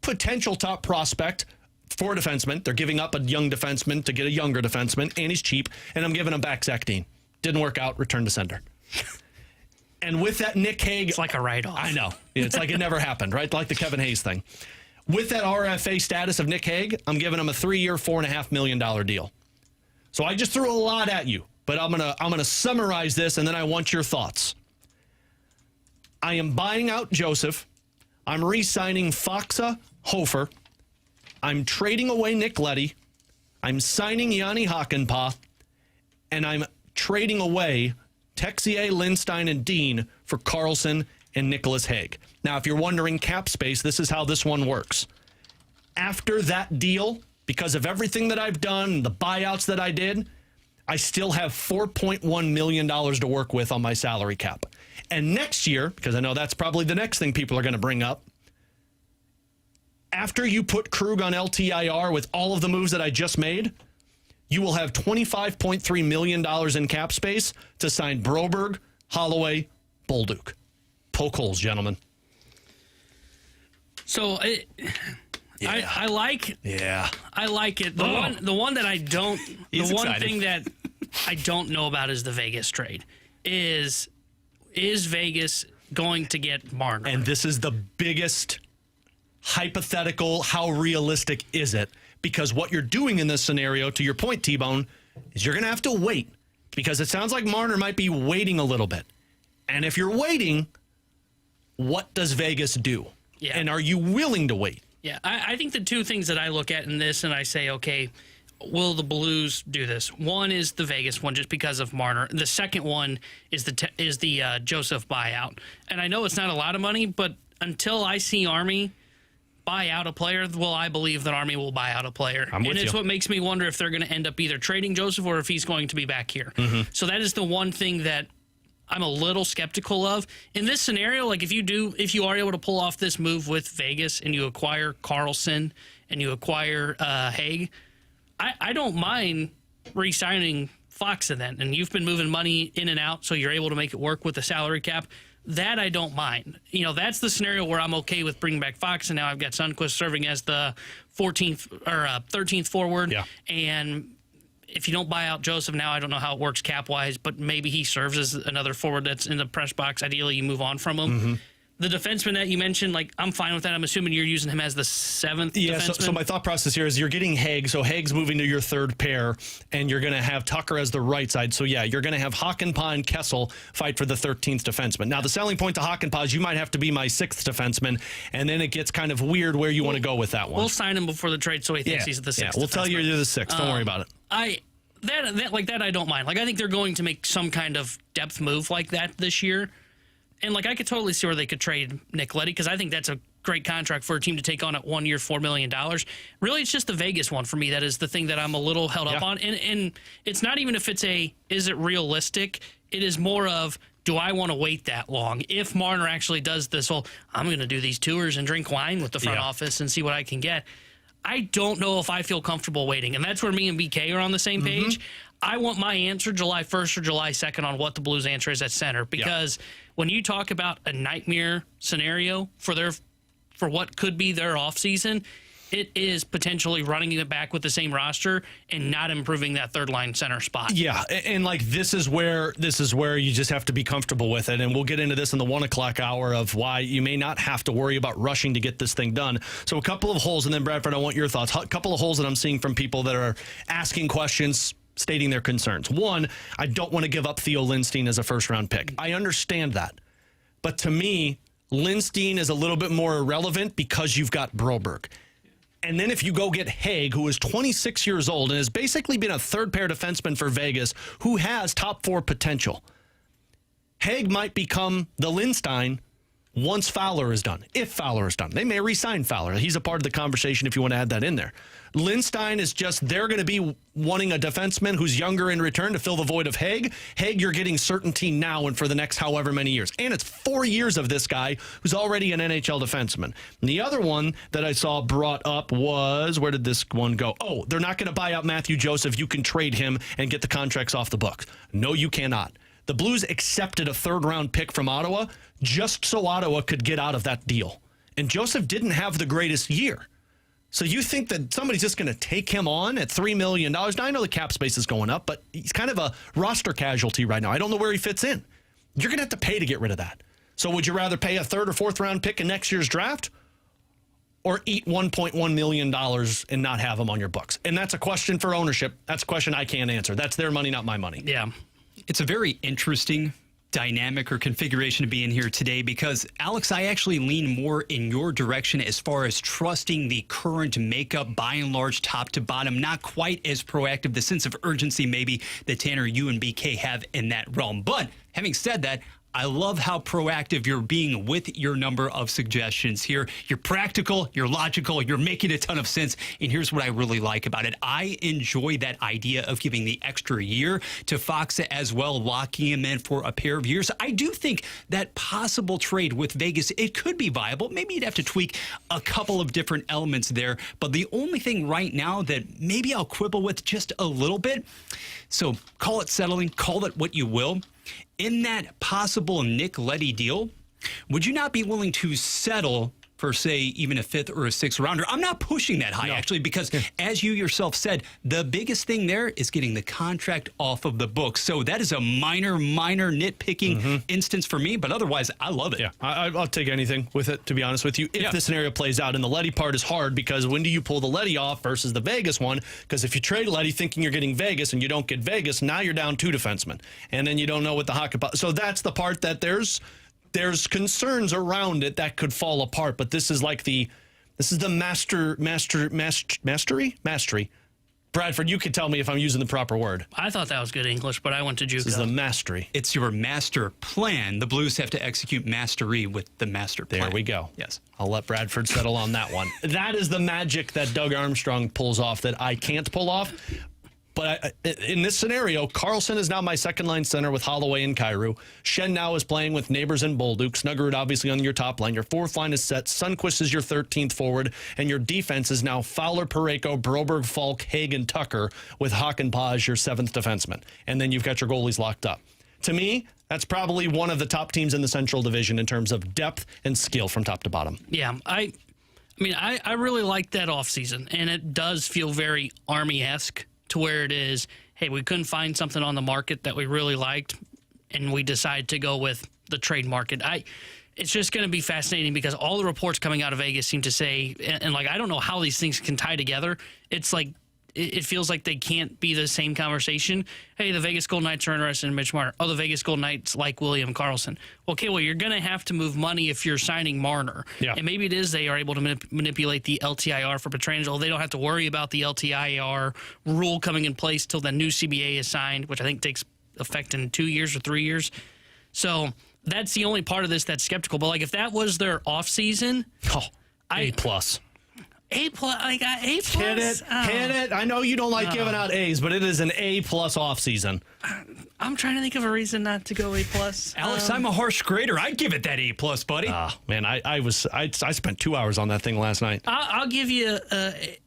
potential top prospect for a defenseman. They're giving up a young defenseman to get a younger defenseman, and he's cheap. And I'm giving them back Zach Dean. Didn't work out, return to sender. And with that, Nick Hague... It's like a write-off. I know. It's like it never happened, right? Like the Kevin Hayes thing. With that RFA status of Nick Hague, I'm giving him a 3-year, $4.5 million deal. So I just threw a lot at you, but I'm gonna summarize this, and then I want your thoughts. I am buying out Joseph. I'm re-signing Faksa, Hofer. I'm trading away Nick Leddy. I'm signing Yanni Hakanpää. And I'm trading away Texier, Lindstein, and Dean for Carlson and Nicholas Hague. Now, if you're wondering cap space, this is how this one works. After that deal, because of everything that I've done, the buyouts that I did, I still have $4.1 million to work with on my salary cap. And next year, because I know that's probably the next thing people are going to bring up, after you put Krug on LTIR with all of the moves that I just made, you will have $25.3 million in cap space to sign Broberg, Holloway, Bolduc. Poke holes, gentlemen. So I like. Yeah, I like it. The one that I don't. He's the one excited. thing that I don't know about is the Vegas trade. Is Vegas going to get Marner? And this is the biggest hypothetical. How realistic is it? Because what you're doing in this scenario, to your point, T-Bone, is you're going to have to wait. Because it sounds like Marner might be waiting a little bit. And if you're waiting, what does Vegas do? Yeah. And are you willing to wait? Yeah, I think the two things that I look at in this and I say, okay, will the Blues do this? One is the Vegas one, just because of Marner. The second one is the Joseph buyout. And I know it's not a lot of money, but until I see Army buy out a player, well, I believe that Army will buy out a player. I'm with and it's you. what makes me wonder if they're going to end up either trading Joseph or if he's going to be back here. Mm-hmm. So that is the one thing that I'm a little skeptical of. In this scenario, like if you are able to pull off this move with Vegas and you acquire Carlson and you acquire Hague, I don't mind re-signing Faksa then. And you've been moving money in and out, so you're able to make it work with the salary cap. That I don't mind. You know, that's the scenario where I'm okay with bringing back Fox, and now I've got Sundqvist serving as the 14th or 13th forward. Yeah. And if you don't buy out Joseph now, I don't know how it works cap-wise, but maybe he serves as another forward that's in the press box. Ideally, you move on from him. Mm-hmm. The defenseman that you mentioned, like, I'm fine with that. I'm assuming you're using him as the 7th defenseman. So my thought process here is you're getting Hague, so Hague's moving to your third pair, and you're going to have Tucker as the right side. So, yeah, you're going to have Hakanpää and Kessel fight for the 13th defenseman. Now, the selling point to Hakanpää is you might have to be my 6th defenseman, and then it gets kind of weird where you want to go with that one. We'll sign him before the trade so he thinks he's the 6th Yeah, we'll tell you you're the 6th. Don't worry about it. That I don't mind. Like, I think they're going to make some kind of depth move like that this year. And, like, I could totally see where they could trade Nick Leddy because I think that's a great contract for a team to take on at 1 year, $4 million. Really, it's just the Vegas one for me that is the thing that I'm a little held up on. And it's not even if it's is it realistic? It is more of, do I want to wait that long? If Marner actually does this whole, I'm going to do these tours and drink wine with the front office and see what I can get. I don't know if I feel comfortable waiting. And that's where me and BK are on the same page. I want my answer July 1st or July 2nd on what the Blues answer is at center. Because when you talk about a nightmare scenario for what could be their offseason, it is potentially running it back with the same roster and not improving that third line center spot. Yeah, and like this is where you just have to be comfortable with it, and we'll get into this in the 1 o'clock hour of why you may not have to worry about rushing to get this thing done. So a couple of holes, and then Bradford, I want your thoughts. A couple of holes that I'm seeing from people that are asking questions, stating their concerns. One, I don't want to give up Theo Lindstein as a first-round pick. I understand that. But to me, Lindstein is a little bit more irrelevant because you've got Broberg. And then if you go get Haig, who is 26 years old and has basically been a third-pair defenseman for Vegas, who has top 4 potential. Haig might become the Lindstein once Fowler is done, if Fowler is done. They may re-sign Fowler. He's a part of the conversation if you want to add that in there. Lindstein is just, they're going to be wanting a defenseman who's younger in return to fill the void of Haig. Haig, you're getting certainty now and for the next however many years. And it's 4 years of this guy who's already an NHL defenseman. And the other one that I saw brought up was, where did this one go? Oh, they're not going to buy out Matthew Joseph. You can trade him and get the contracts off the books. No, you cannot. The Blues accepted a third-round pick from Ottawa just so Ottawa could get out of that deal. And Joseph didn't have the greatest year. So you think that somebody's just going to take him on at $3 million? Now, I know the cap space is going up, but he's kind of a roster casualty right now. I don't know where he fits in. You're going to have to pay to get rid of that. So would you rather pay a third or fourth-round pick in next year's draft or eat $1.1 million and not have him on your books? And that's a question for ownership. That's a question I can't answer. That's their money, not my money. Yeah. It's a very interesting dynamic or configuration to be in here today because, Alex, I actually lean more in your direction as far as trusting the current makeup, by and large, top to bottom, not quite as proactive, the sense of urgency maybe that Tanner, you and BK have in that realm. But having said that, I love how proactive you're being with your number of suggestions here. You're practical, you're logical, you're making a ton of sense. And here's what I really like about it. I enjoy that idea of giving the extra year to Fox as well, locking him in for a pair of years. I do think that possible trade with Vegas, it could be viable. Maybe you'd have to tweak a couple of different elements there. But the only thing right now that maybe I'll quibble with just a little bit, so call it settling, call it what you will. In that possible Nick Leddy deal, would you not be willing to settle for, say, even a fifth or a sixth rounder? I'm not pushing that high, actually, because as you yourself said, the biggest thing there is getting the contract off of the books. So that is a minor nitpicking instance for me, but otherwise, I love it. Yeah, I'll take anything with it, to be honest with you, if the scenario plays out. And the Leddy part is hard because when do you pull the Leddy off versus the Vegas one? Because if you trade Leddy thinking you're getting Vegas and you don't get Vegas, now you're down 2 defensemen. And then you don't know what the hockey... So that's the part that there's concerns around it that could fall apart, but this is like the mastery. Bradford, you could tell me if I'm using the proper word. I thought that was good English, but I went to JUCO. This is the mastery. It's your master plan. The Blues have to execute mastery with the master plan. There we go. Yes. I'll let Bradford settle on that one. That is the magic that Doug Armstrong pulls off that I can't pull off. But in this scenario, Carlson is now my second-line center with Holloway and Kyrou. Shen now is playing with Neighbors and Bolduc. Snuggerud obviously on your top line. Your fourth line is set. Sundqvist is your 13th forward. And your defense is now Fowler, Parayko, Broberg, Falk, Hagen, Tucker with Hakanpää your 7th defenseman. And then you've got your goalies locked up. To me, that's probably one of the top teams in the Central Division in terms of depth and skill from top to bottom. Yeah, I really like that offseason, and it does feel very Army-esque, to where it is, hey, we couldn't find something on the market that we really liked, and we decided to go with the trade market. It's just going to be fascinating because all the reports coming out of Vegas seem to say, and like, I don't know how these things can tie together. It's like, it feels like they can't be the same conversation. Hey, the Vegas Golden Knights are interested in Mitch Marner. Oh, the Vegas Golden Knights like William Karlsson. Okay, well, you're going to have to move money if you're signing Marner. Yeah. And maybe it is they are able to manipulate the LTIR for Pietrangelo. They don't have to worry about the LTIR rule coming in place till the new CBA is signed, which I think takes effect in 2 years or 3 years. So that's the only part of this that's skeptical. But, like, if that was their offseason... A+. A+, I got A+. Hit it. I know you don't like giving out A's, but it is an A+ offseason. I'm trying to think of a reason not to go A+. Alex, I'm a harsh grader. I'd give it that A+, buddy. Man, I spent 2 hours on that thing last night. I'll give you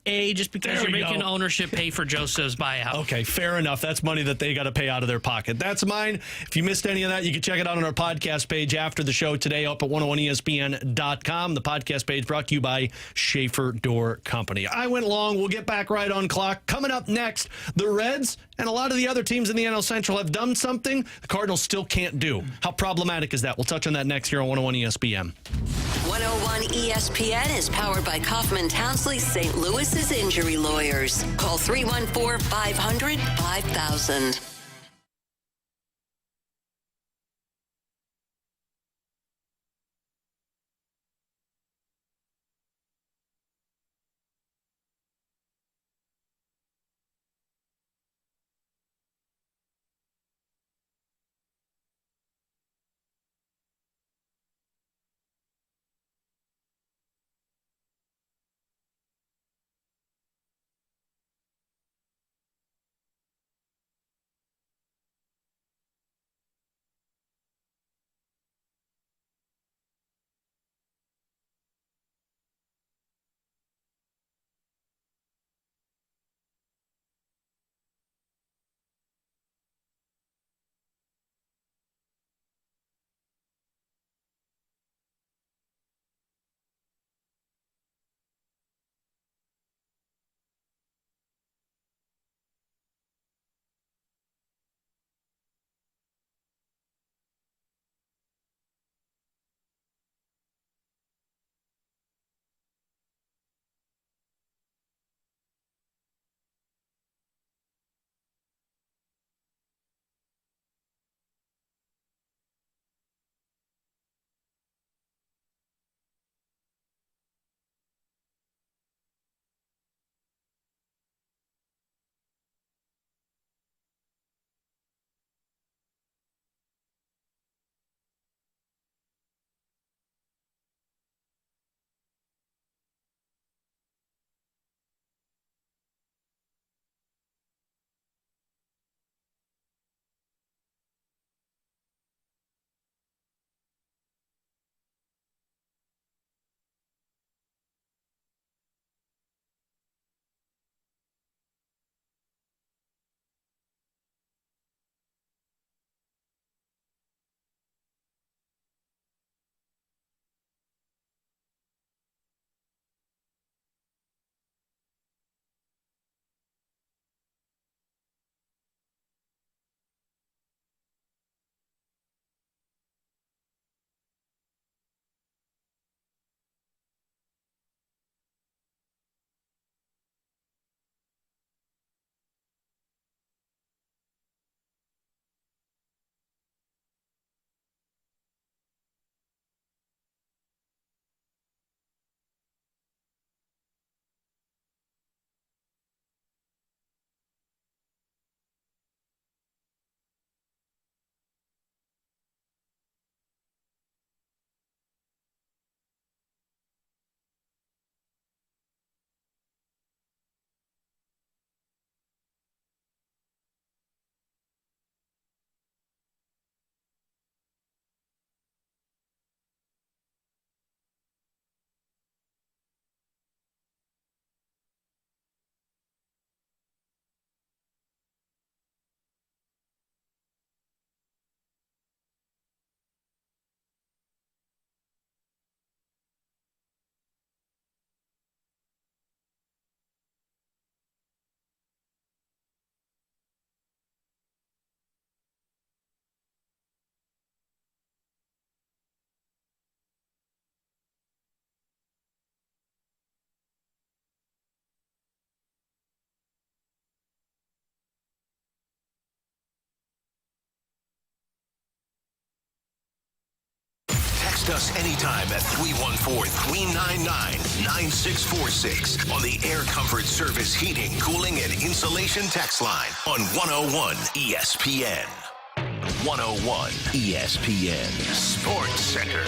A just because you're making ownership pay for Joseph's buyout. Okay, fair enough. That's money that they got to pay out of their pocket. That's mine. If you missed any of that, you can check it out on our podcast page after the show today up at 101ESPN.com. The podcast page brought to you by Schaefer Door Company. I went long. We'll get back right on clock. Coming up next, the Reds and a lot of the other teams in the NL Central have done something the Cardinals still can't do. How problematic is that? We'll touch on that next here on 101 ESPN. 101 ESPN is powered by Kaufman Townsley St. Louis's injury lawyers. Call 314-500-5000. Text us anytime at 314-399-9646 on the Air Comfort Service Heating, Cooling, and Insulation text line on 101 ESPN. 101 ESPN Sports Center.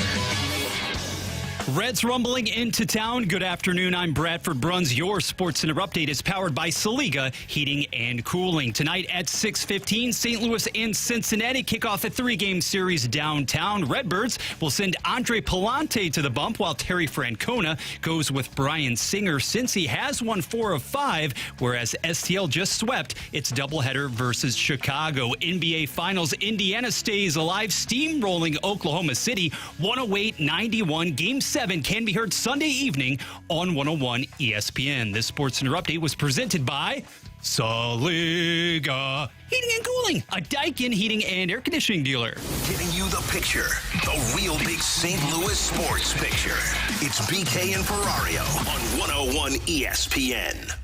Reds rumbling into town. Good afternoon. I'm Bradford Bruns. Your Sports Center update is powered by Saliga Heating and Cooling. Tonight at 6:15, St. Louis and Cincinnati kick off a 3-game series downtown. Redbirds will send Andre Palante to the bump while Terry Francona goes with Brian Singer since he has won 4 of 5, whereas STL just swept its doubleheader versus Chicago. NBA Finals, Indiana stays alive, steamrolling Oklahoma City 108-91. Game 7 can be heard Sunday evening on 101 ESPN. This Sports Center update was presented by Saliga Heating and Cooling, a Daikin heating and air conditioning dealer. Giving you the picture, the real big St. Louis sports picture. It's BK and Ferrario on 101 ESPN.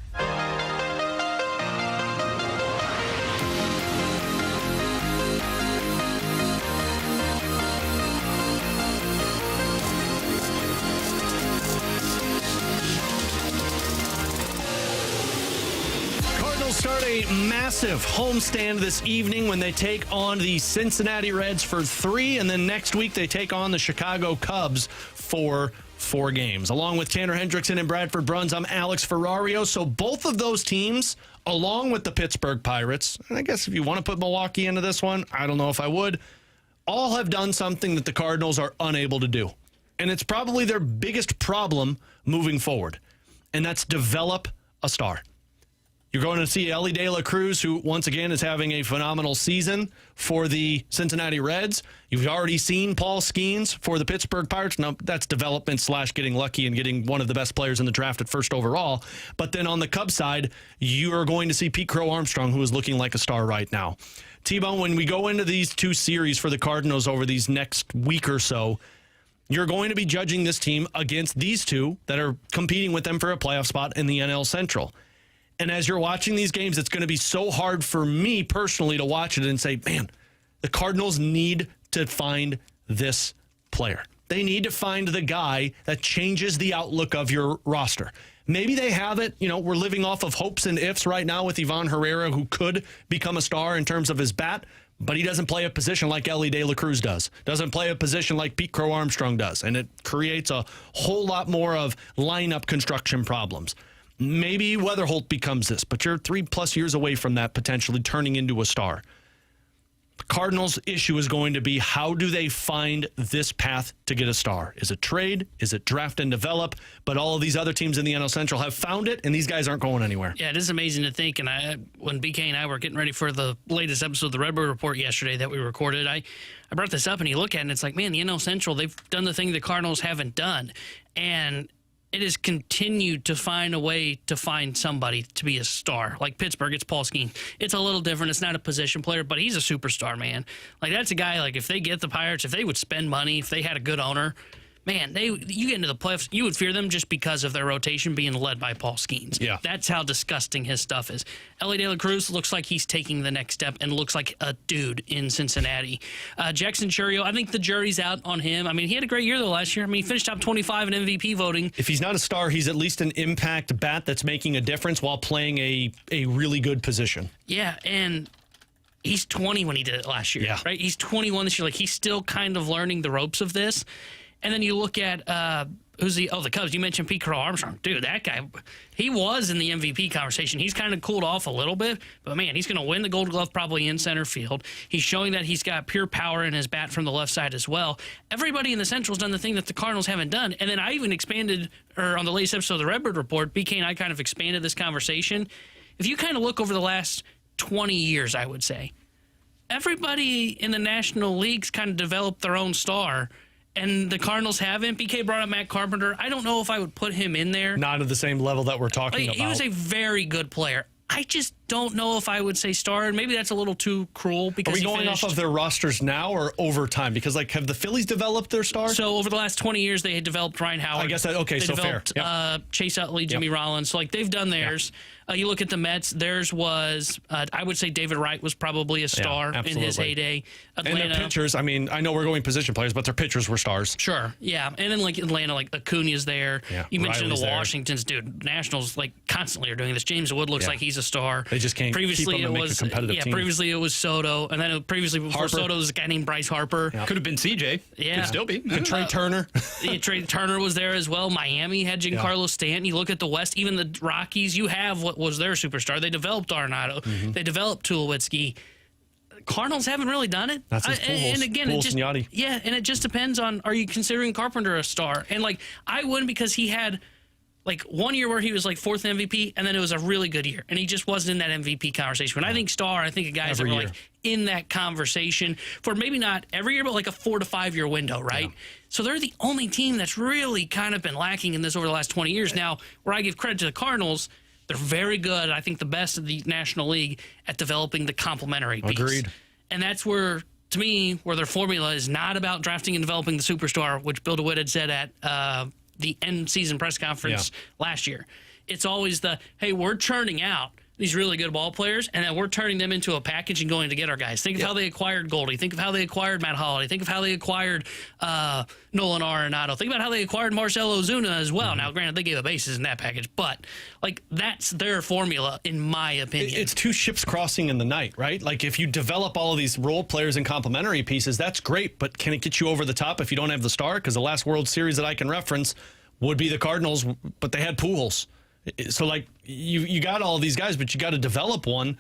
Start a massive homestand this evening when they take on the Cincinnati Reds for 3, and then next week they take on the Chicago Cubs for 4 games. Along with Tanner Hendrickson and Bradford Bruns, I'm Alex Ferrario. So both of those teams, along with the Pittsburgh Pirates, and I guess if you want to put Milwaukee into this one, I don't know if I would, all have done something that the Cardinals are unable to do. And it's probably their biggest problem moving forward, and that's develop a star. You're going to see Elly De La Cruz, who, once again, is having a phenomenal season for the Cincinnati Reds. You've already seen Paul Skeens for the Pittsburgh Pirates. Now, that's development / getting lucky and getting one of the best players in the draft at first overall. But then on the Cubs side, you are going to see Pete Crow Armstrong, who is looking like a star right now. T-Bone, when we go into these 2 series for the Cardinals over these next week or so, you're going to be judging this team against these 2 that are competing with them for a playoff spot in the NL Central. And as you're watching these games, it's going to be so hard for me personally to watch it and say, man, the Cardinals need to find this player. They need to find the guy that changes the outlook of your roster. Maybe they have it. You know, we're living off of hopes and ifs right now with Ivan Herrera, who could become a star in terms of his bat, but he doesn't play a position like Elly De La Cruz does. Doesn't play a position like Pete Crow Armstrong does. And it creates a whole lot more of lineup construction problems. Maybe Weatherholt becomes this, but you're 3+ years away from that potentially turning into a star. The Cardinals' issue is going to be, how do they find this path to get a star? Is it trade? Is it draft and develop? But all of these other teams in the NL Central have found it, and these guys aren't going anywhere. Yeah, it is amazing to think. And when BK and I were getting ready for the latest episode of the Redbird Report yesterday that we recorded, I brought this up, and you look at it, and it's like, man, the NL Central, they've done the thing the Cardinals haven't done. And it has continued to find a way to find somebody to be a star. Like Pittsburgh, it's Paul Skeens. It's a little different. It's not a position player, but he's a superstar, man. Like, that's a guy, like, if they get the Pirates, if they would spend money, if they had a good owner, man, you get into the playoffs, you would fear them just because of their rotation being led by Paul Skeens. Yeah. That's how disgusting his stuff is. Elly De La Cruz looks like he's taking the next step and looks like a dude in Cincinnati. Jackson Chourio, I think the jury's out on him. I mean, he had a great year, though, last year. I mean, he finished top 25 in MVP voting. If he's not a star, he's at least an impact bat that's making a difference while playing a really good position. Yeah, and he's 20 when he did it last year, right? He's 21 this year. Like, he's still kind of learning the ropes of this. And then you look at the Cubs. You mentioned Pete Crow Armstrong. Dude, that guy, he was in the MVP conversation. He's kind of cooled off a little bit, but man, he's going to win the Gold Glove probably in center field. He's showing that he's got pure power in his bat from the left side as well. Everybody in the Central's done the thing that the Cardinals haven't done. And then I even on the latest episode of the Redbird Report, BK and I kind of expanded this conversation. If you kind of look over the last 20 years, I would say, everybody in the National League's kind of developed their own star. And the Cardinals haven't. BK brought up Matt Carpenter. I don't know if I would put him in there. Not at the same level that we're talking about. He was a very good player. I just don't know if I would say star, and maybe that's a little too cruel because Are we going off of their rosters now or over time? Because have the Phillies developed their star? So over the last 20 years, they had developed Ryan Howard. I guess that okay. They So developed, fair. Yep. Chase Utley, Jimmy Rollins. So they've done theirs. You look at the Mets. Theirs was I would say David Wright was probably a star in his heyday. Atlanta, and their pitchers. I mean, I know we're going position players, but their pitchers were stars. Sure, yeah. And then Atlanta, Acuna's there. Yeah, You mentioned Riley's the there. Washingtons, dude. Nationals constantly are doing this. James Wood looks like he's a star. They just can't previously keep him and make a competitive team. Previously it was Soto, and then previously before Harper. Soto was a guy named Bryce Harper. Could have been CJ. Yeah. Could still be. And Trey Turner. Trey Turner was there as well. Miami had Giancarlo Stanton. You look at the West, even the Rockies, you have what was their superstar. They developed Arenado. Mm-hmm. They developed Tulowitzki. Cardinals haven't really done it. That's his Pujols. And again, Pujols and Yachty. yeah, and it just depends on, are you considering Carpenter a star? And I wouldn't, because he had 1 year where he was fourth in MVP, and then it was a really good year, and he just wasn't in that MVP conversation. When I think star, I think of guys Every that were year. in that conversation for maybe not every year, but a 4 to 5 year window, right? Yeah. So they're the only team that's really kind of been lacking in this over the last 20 years. Now, where I give credit to the Cardinals, they're very good. I think the best of the National League at developing the complementary piece. Agreed. And that's where, to me, where their formula is not about drafting and developing the superstar, which Bill DeWitt had said at the end season press conference last year. It's always hey, we're churning out these really good ball players, and then we're turning them into a package and going to get our guys. Think of how they acquired Goalie. Think of how they acquired Matt Holliday. Think of how they acquired Nolan Arenado. Think about how they acquired Marcell Ozuna as well. Mm-hmm. Now, granted, they gave up aces in that package, but that's their formula, in my opinion. It's two ships crossing in the night, right? If you develop all of these role players and complementary pieces, that's great, but can it get you over the top if you don't have the star? Because the last World Series that I can reference would be the Cardinals, but they had Pujols. So, you got all these guys, but you got to develop one.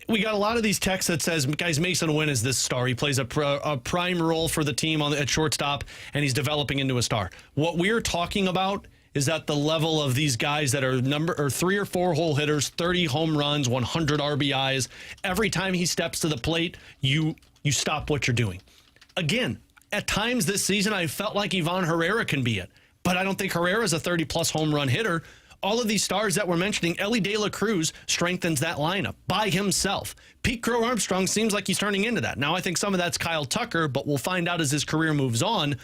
We got a lot of these texts that says, guys, Mason Wynn is this star. He plays a prime role for the team at shortstop, and he's developing into a star. What we're talking about is at the level of these guys that are 3 or 4 hole hitters, 30 home runs, 100 RBIs. Every time he steps to the plate, you stop what you're doing. Again, at times this season, I felt like Ivan Herrera can be it. But I don't think Herrera's a 30-plus home run hitter. All of these stars that we're mentioning, Ellie De La Cruz strengthens that lineup by himself. Pete Crow Armstrong seems like he's turning into that. Now, I think some of that's Kyle Tucker, but we'll find out as his career moves on.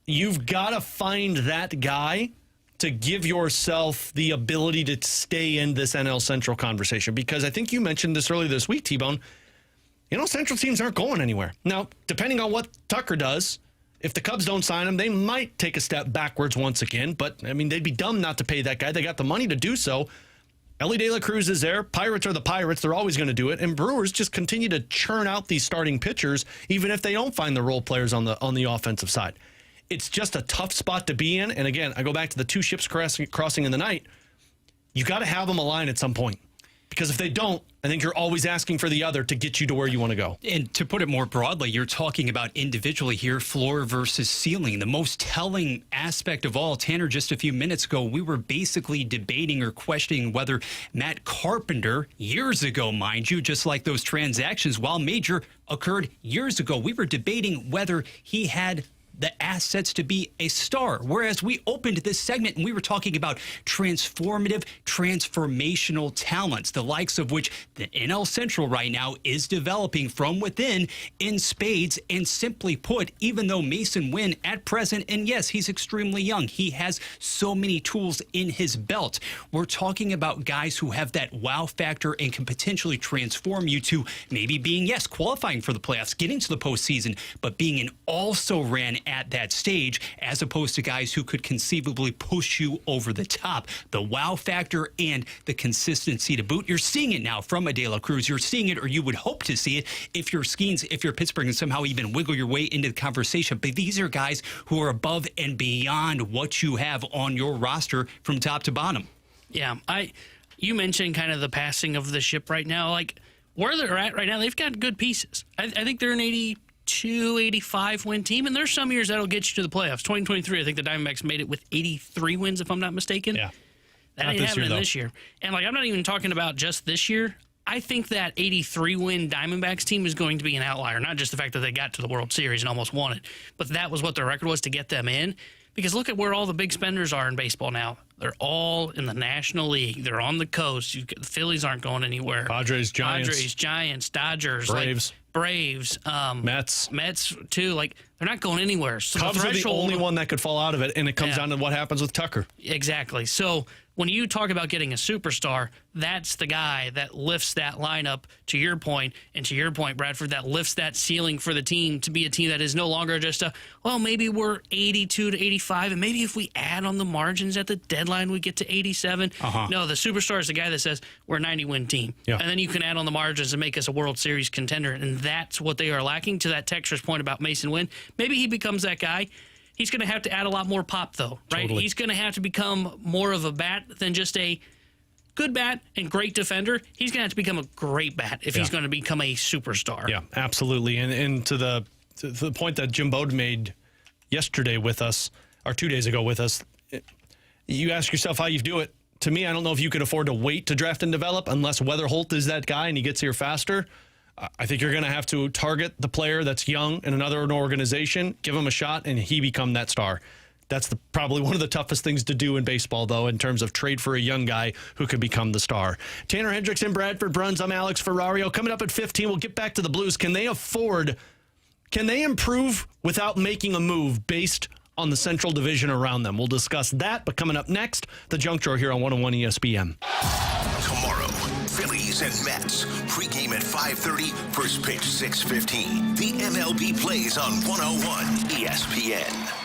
You've got to find that guy to give yourself the ability to stay in this NL Central conversation. Because I think you mentioned this earlier this week, T-Bone. Central teams aren't going anywhere. Now, depending on what Tucker does, if the Cubs don't sign him, they might take a step backwards once again. But, they'd be dumb not to pay that guy. They got the money to do so. Ellie De La Cruz is there. Pirates are the Pirates. They're always going to do it. And Brewers just continue to churn out these starting pitchers, even if they don't find the role players on the offensive side. It's just a tough spot to be in. And, again, I go back to the two ships crossing in the night. You got to have them align at some point. Because if they don't, I think you're always asking for the other to get you to where you want to go. And to put it more broadly, you're talking about individually here, floor versus ceiling. The most telling aspect of all, Tanner, just a few minutes ago, we were basically debating or questioning whether Matt Carpenter, years ago, mind you, just like those transactions, while major occurred years ago, we were debating whether he had the assets to be a star. Whereas we opened this segment and we were talking about transformative, transformational talents, the likes of which the NL Central right now is developing from within in spades. And simply put, even though Mason Wynn at present, and yes, he's extremely young, he has so many tools in his belt. We're talking about guys who have that wow factor and can potentially transform you to maybe being, yes, qualifying for the playoffs, getting to the postseason, but being an also-ran at that stage, as opposed to guys who could conceivably push you over the top. The wow factor and the consistency to boot. You're seeing it now from a De La Cruz. You're seeing it, or you would hope to see it if you're Skeens, if you're Pittsburgh, and somehow even wiggle your way into the conversation. But these are guys who are above and beyond what you have on your roster from top to bottom. Yeah, you mentioned kind of the passing of the ship right now. Like, where they're at right now, they've got good pieces. I think they're an 82, 85 win team, and there's some years that'll get you to the playoffs. 2023, I think the Diamondbacks made it with 83 wins, if I'm not mistaken. Yeah. That Not ain't this happening year, though. this year. And, like, I'm not even talking about just this year. I think that 83-win Diamondbacks team is going to be an outlier. Not just the fact that they got to the World Series and almost won it, but that was what their record was to get them in. Because look at where all the big spenders are in baseball now. They're all in the National League. They're on the coast. The Phillies aren't going anywhere. Padres, Giants, Dodgers, Braves, Mets too. Like, they're not going anywhere. So Cubs are the only one that could fall out of it, and it comes down to what happens with Tucker. Exactly. So when you talk about getting a superstar, that's the guy that lifts that lineup, to your point, and to your point, Bradford, that lifts that ceiling for the team to be a team that is no longer just maybe we're 82 to 85, and maybe if we add on the margins at the deadline, we get to 87. No, the superstar is the guy that says we're a 90-win team. Yeah. And then you can add on the margins and make us a World Series contender, and that's what they are lacking. To that texture's point about Mason Wynn, maybe he becomes that guy. He's going to have to add a lot more pop, though, right? Totally. He's going to have to become more of a bat than just a good bat and great defender. He's going to have to become a great bat if he's going to become a superstar. Yeah, absolutely. And to the point that Jim Bode made yesterday with us, or 2 days ago with us, you ask yourself how you do it. To me, I don't know if you could afford to wait to draft and develop unless Weatherholt is that guy and he gets here faster. I think you're going to have to target the player that's young in another organization, give him a shot, and he become that star. That's probably one of the toughest things to do in baseball, though, in terms of trade for a young guy who can become the star. Tanner Hendrickson, Bradford Bruns, I'm Alex Ferrario. Coming up at 15, we'll get back to the Blues. Can they improve without making a move based on the Central Division around them? We'll discuss that, but coming up next, the Junk Drawer here on 101 ESPN. Tomorrow, Phillies and Mets. Pregame at 5:30, first pitch 6:15. The MLB plays on 101 ESPN.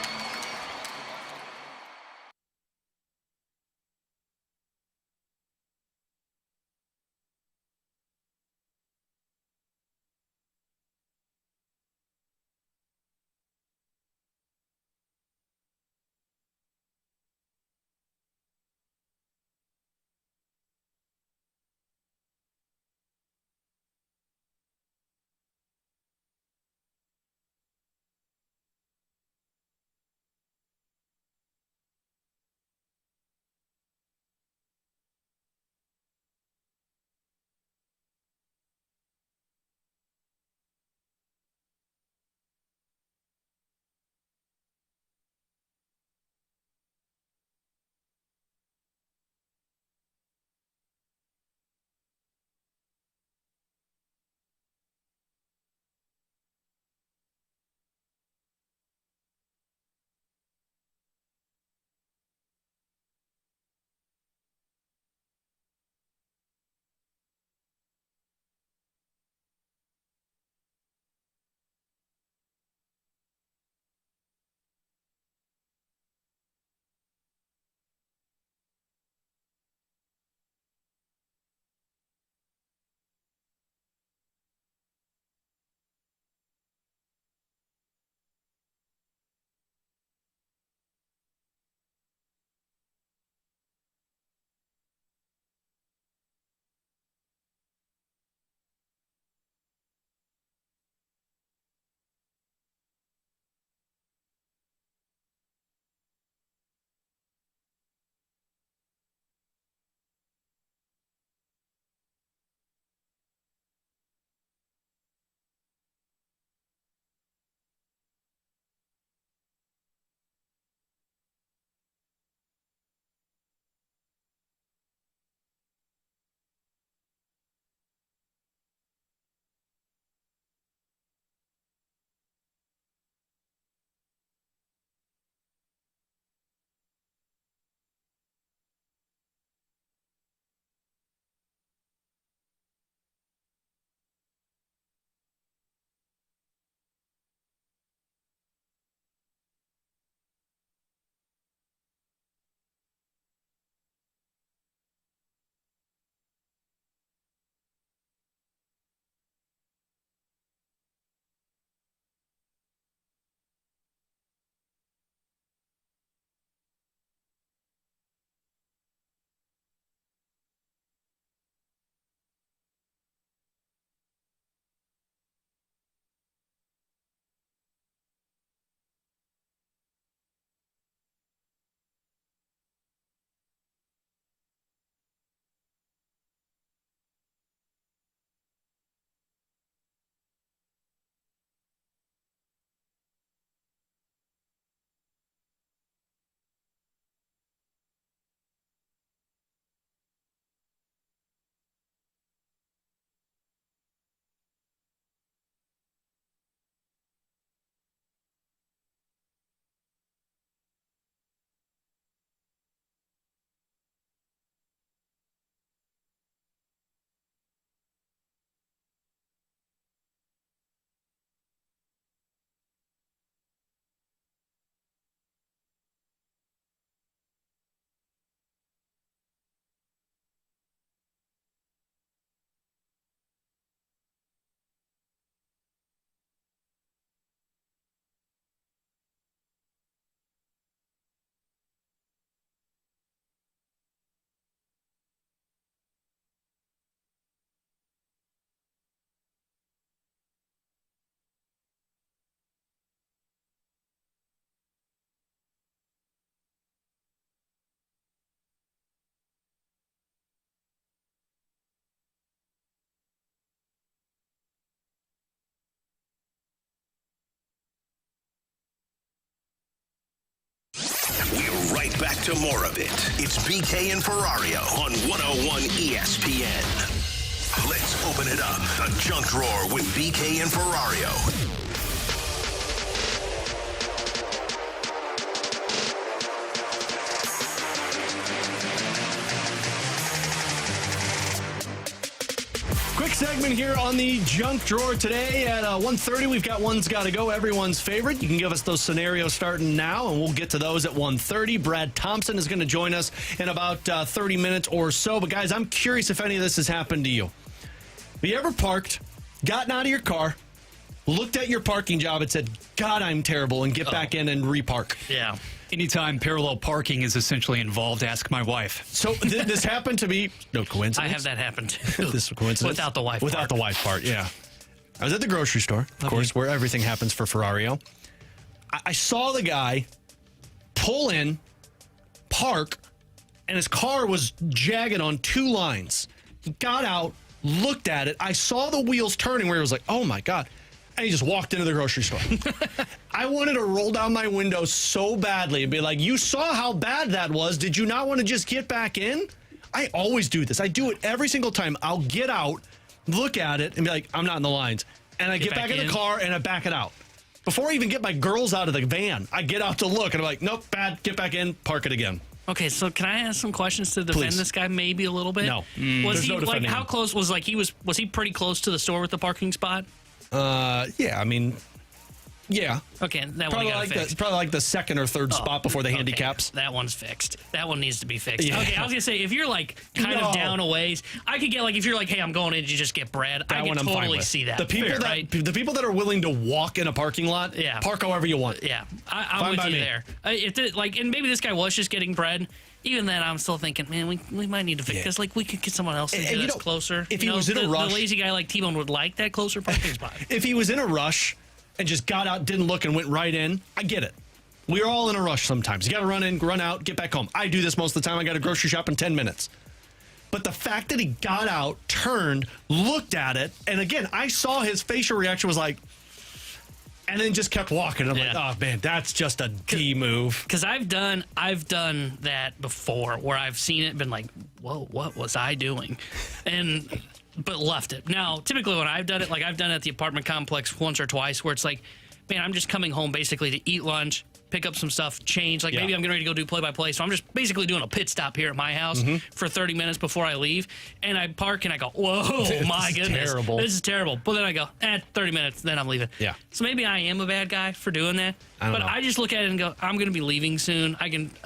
right back to more of it. It's BK and Ferrario on 101 ESPN. Let's open it up. The Junk Drawer with BK and Ferrario. Quick segment here on the Junk Drawer today at 1:30. We've got One's Gotta Go, everyone's favorite. You can give us those scenarios starting now, and we'll get to those at 1:30. Brad Thompson is going to join us in about 30 minutes or so. But, guys, I'm curious if any of this has happened to you. Have you ever parked, gotten out of your car, looked at your parking job and said, God, I'm terrible, and get back in and repark? Yeah. Anytime parallel parking is essentially involved, ask my wife. So this happened to me. No coincidence. I have that happen too. This is a coincidence. Without the wife Without part. the wife part, yeah. I was at the grocery store, of course, where everything happens for Ferrario. I saw the guy pull in, park, and his car was jagged on two lines. He got out, looked at it. I saw the wheels turning where he was like, oh, my God. And he just walked into the grocery store. I wanted to roll down my window so badly and be like, you saw how bad that was. Did you not want to just get back in? I always do this. I do it every single time. I'll get out, look at it, and be like, I'm not in the lines. And I get back in the car, and I back it out. Before I even get my girls out of the van, I get out to look, and I'm like, nope, bad, get back in, park it again. Okay, so can I ask some questions to defend this guy maybe a little bit? No. Was he no like how him. close was he pretty close to the store with the parking spot? Yeah, I mean, yeah. Okay, that one got fixed. Probably like the second or third spot before the handicaps. That one's fixed. That one needs to be fixed. Yeah. Okay, I was gonna say if you're like kind of down a ways, I could get like if you're like, hey, I'm going in, you just get Brad. I can totally see that. The people that are willing to walk in a parking lot, park however you want. Yeah, I'm with you there. And maybe this guy was just getting bread. Even then, I'm still thinking, man, we might need to fix this. Like, we could get someone else into this closer. If he was in a rush, the lazy guy like T-Bone would like that closer parking spot. If he was in a rush and just got out, didn't look, and went right in, I get it. We're all in a rush sometimes. You got to run in, run out, get back home. I do this most of the time. I got to grocery shop in 10 minutes. But the fact that he got out, turned, looked at it, and again, I saw his facial reaction was like, and then just kept walking. I'm like, oh man, that's just a D move. Because I've done that before, where I've seen it, and been like, whoa, what was I doing? But left it. Now, typically when I've done it, like I've done it at the apartment complex once or twice, where it's like, man, I'm just coming home basically to eat lunch, pick up some stuff, change. Like maybe I'm getting ready to go do play-by-play, so I'm just basically doing a pit stop here at my house for 30 minutes before I leave. And I park and I go, whoa, my goodness. Terrible. This is terrible. But then I go, 30 minutes, then I'm leaving. Yeah. So maybe I am a bad guy for doing that. I just look at it and go, I'm going to be leaving soon.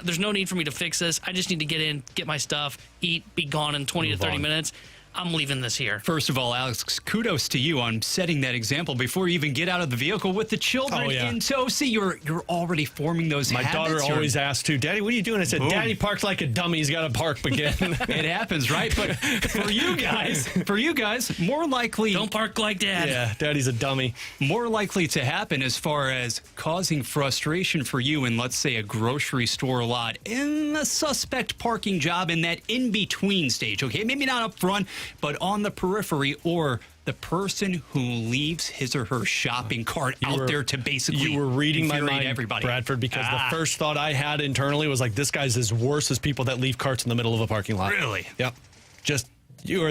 There's no need for me to fix this. I just need to get in, get my stuff, eat, be gone in 20 to 30 minutes. I'm leaving this here. First of all, Alex, kudos to you on setting that example before you even get out of the vehicle with the children in tow. See, you're already forming those habits. My daughter always asks too, Daddy, what are you doing? I said, Daddy parked like a dummy. He's got to park again. It happens, right? But for you guys, more likely... Don't park like Dad. Yeah, Daddy's a dummy. More likely to happen as far as causing frustration for you in, let's say, a grocery store lot in a suspect parking job in that in-between stage, okay? Maybe not up front, but on the periphery, or the person who leaves his or her shopping cart out there to basically you were reading my mind, everybody. Bradford, because the first thought I had internally was like, this guy's as worse as people that leave carts in the middle of a parking lot. Really? Yep. Just you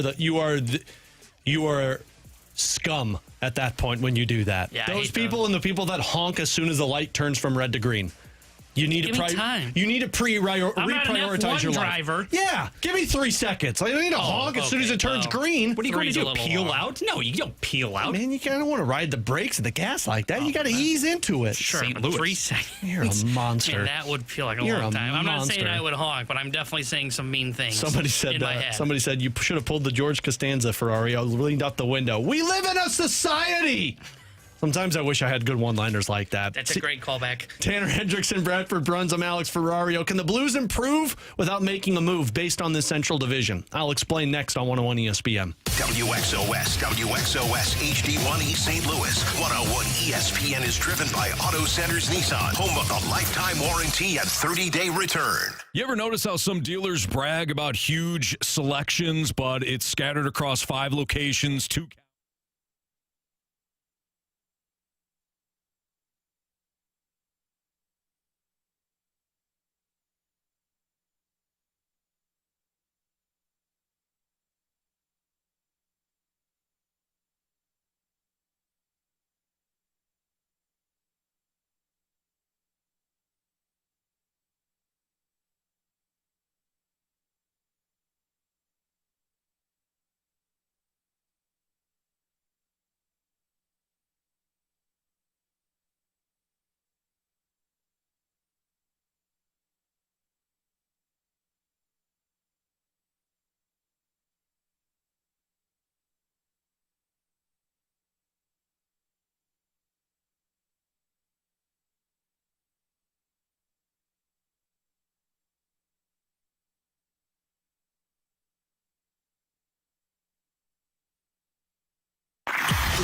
are scum at that point when you do that. Yeah, those people and the people that honk as soon as the light turns from red to green. You need give me time. You need to reprioritize F1 your driver. life. Yeah, give me 3 seconds. I need to honk as soon as it turns green. What are you going to do? Peel out? No, you don't peel out. Man, you kind of want to ride the brakes and the gas like that. You got to ease into it. Sure, St. but Louis. 3 seconds. You're a monster. Man, that would feel like a You're long a time. I'm not monster. saying I would honk, but I'm definitely saying some mean things. Somebody said in my head. Somebody said you should have pulled the George Costanza Ferrario, leaned out the window. We live in a society. Sometimes I wish I had good one-liners like that. That's a great callback. Tanner Hendrickson, Bradford Bruns, I'm Alex Ferrario. Can the Blues improve without making a move based on this Central Division? I'll explain next on 101 ESPN. WXOS HD1 East St. Louis. 101 ESPN is driven by Auto Centers Nissan, home of the lifetime warranty and 30-day return. You ever notice how some dealers brag about huge selections, but it's scattered across 5 locations, 2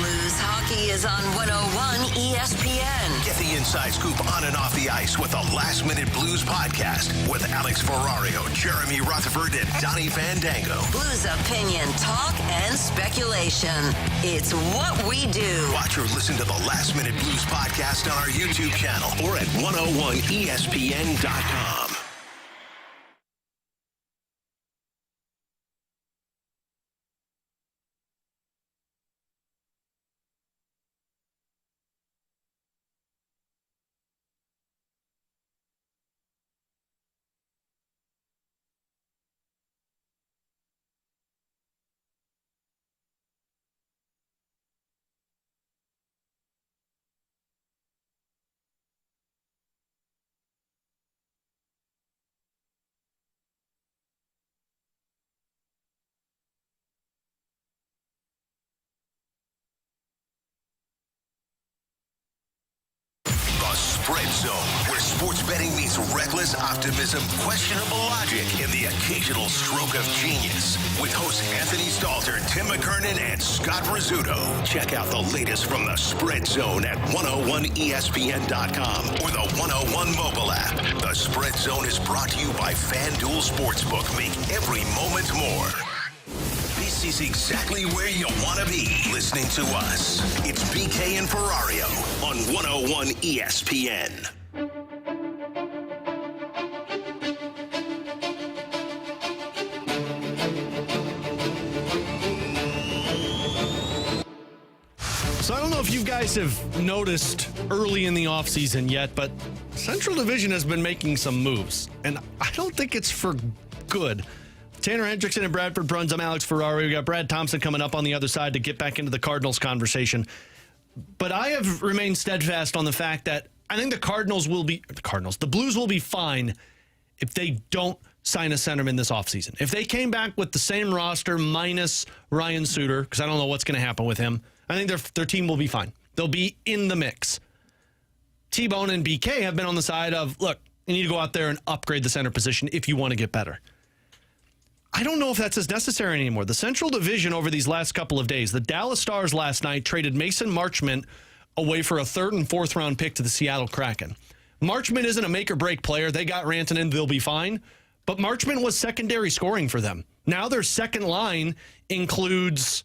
Blues hockey is on 101 ESPN. Get the inside scoop on and off the ice with the Last Minute Blues podcast with Alex Ferrario, Jeremy Rutherford, and Donnie Fandango. Blues opinion, talk, and speculation. It's what we do. Watch or listen to the Last Minute Blues podcast on our YouTube channel or at 101ESPN.com. Spread Zone, where sports betting meets reckless optimism, questionable logic, and the occasional stroke of genius. With hosts Anthony Stalter, Tim McKernan, and Scott Rizzuto. Check out the latest from the Spread Zone at 101ESPN.com or the 101 mobile app. The Spread Zone is brought to you by FanDuel Sportsbook. Make every moment more. This is exactly where you want to be listening to us. It's BK and Ferrario on 101 ESPN. So I don't know if you guys have noticed early in the offseason yet, but Central Division has been making some moves, and I don't think it's for good. Tanner Hendrickson and Bradford Bruns. I'm Alex Ferrari. We got Brad Thompson coming up on the other side to get back into the Cardinals conversation. But I have remained steadfast on the fact that I think the Blues will be fine if they don't sign a centerman this offseason. If they came back with the same roster minus Ryan Suter, because I don't know what's going to happen with him, I think their team will be fine. They'll be in the mix. T-Bone and BK have been on the side of, look, you need to go out there and upgrade the center position if you want to get better. I don't know if that's as necessary anymore. The Central Division over these last couple of days, the Dallas Stars last night traded Mason Marchment away for a 3rd and 4th round pick to the Seattle Kraken. Marchment isn't a make or break player. They got Rantanen, they'll be fine. But Marchment was secondary scoring for them. Now their second line includes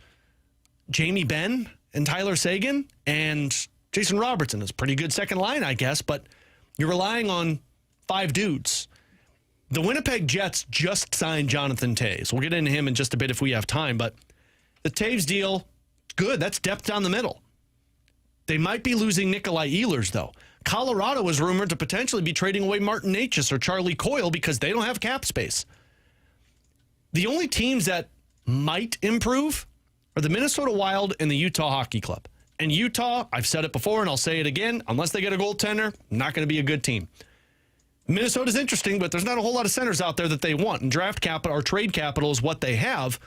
Jamie Benn and Tyler Seguin and Jason Robertson. It's a pretty good second line, I guess, but you're relying on 5 dudes. The Winnipeg Jets just signed Jonathan Toews. We'll get into him in just a bit if we have time, but the Toews deal, good. That's depth down the middle. They might be losing Nikolai Ehlers, though. Colorado is rumored to potentially be trading away Martin Necas or Charlie Coyle because they don't have cap space. The only teams that might improve are the Minnesota Wild and the Utah Hockey Club. And Utah, I've said it before and I'll say it again, unless they get a goaltender, not going to be a good team. Minnesota's interesting, but there's not a whole lot of centers out there that they want. And draft capital or trade capital is what they have.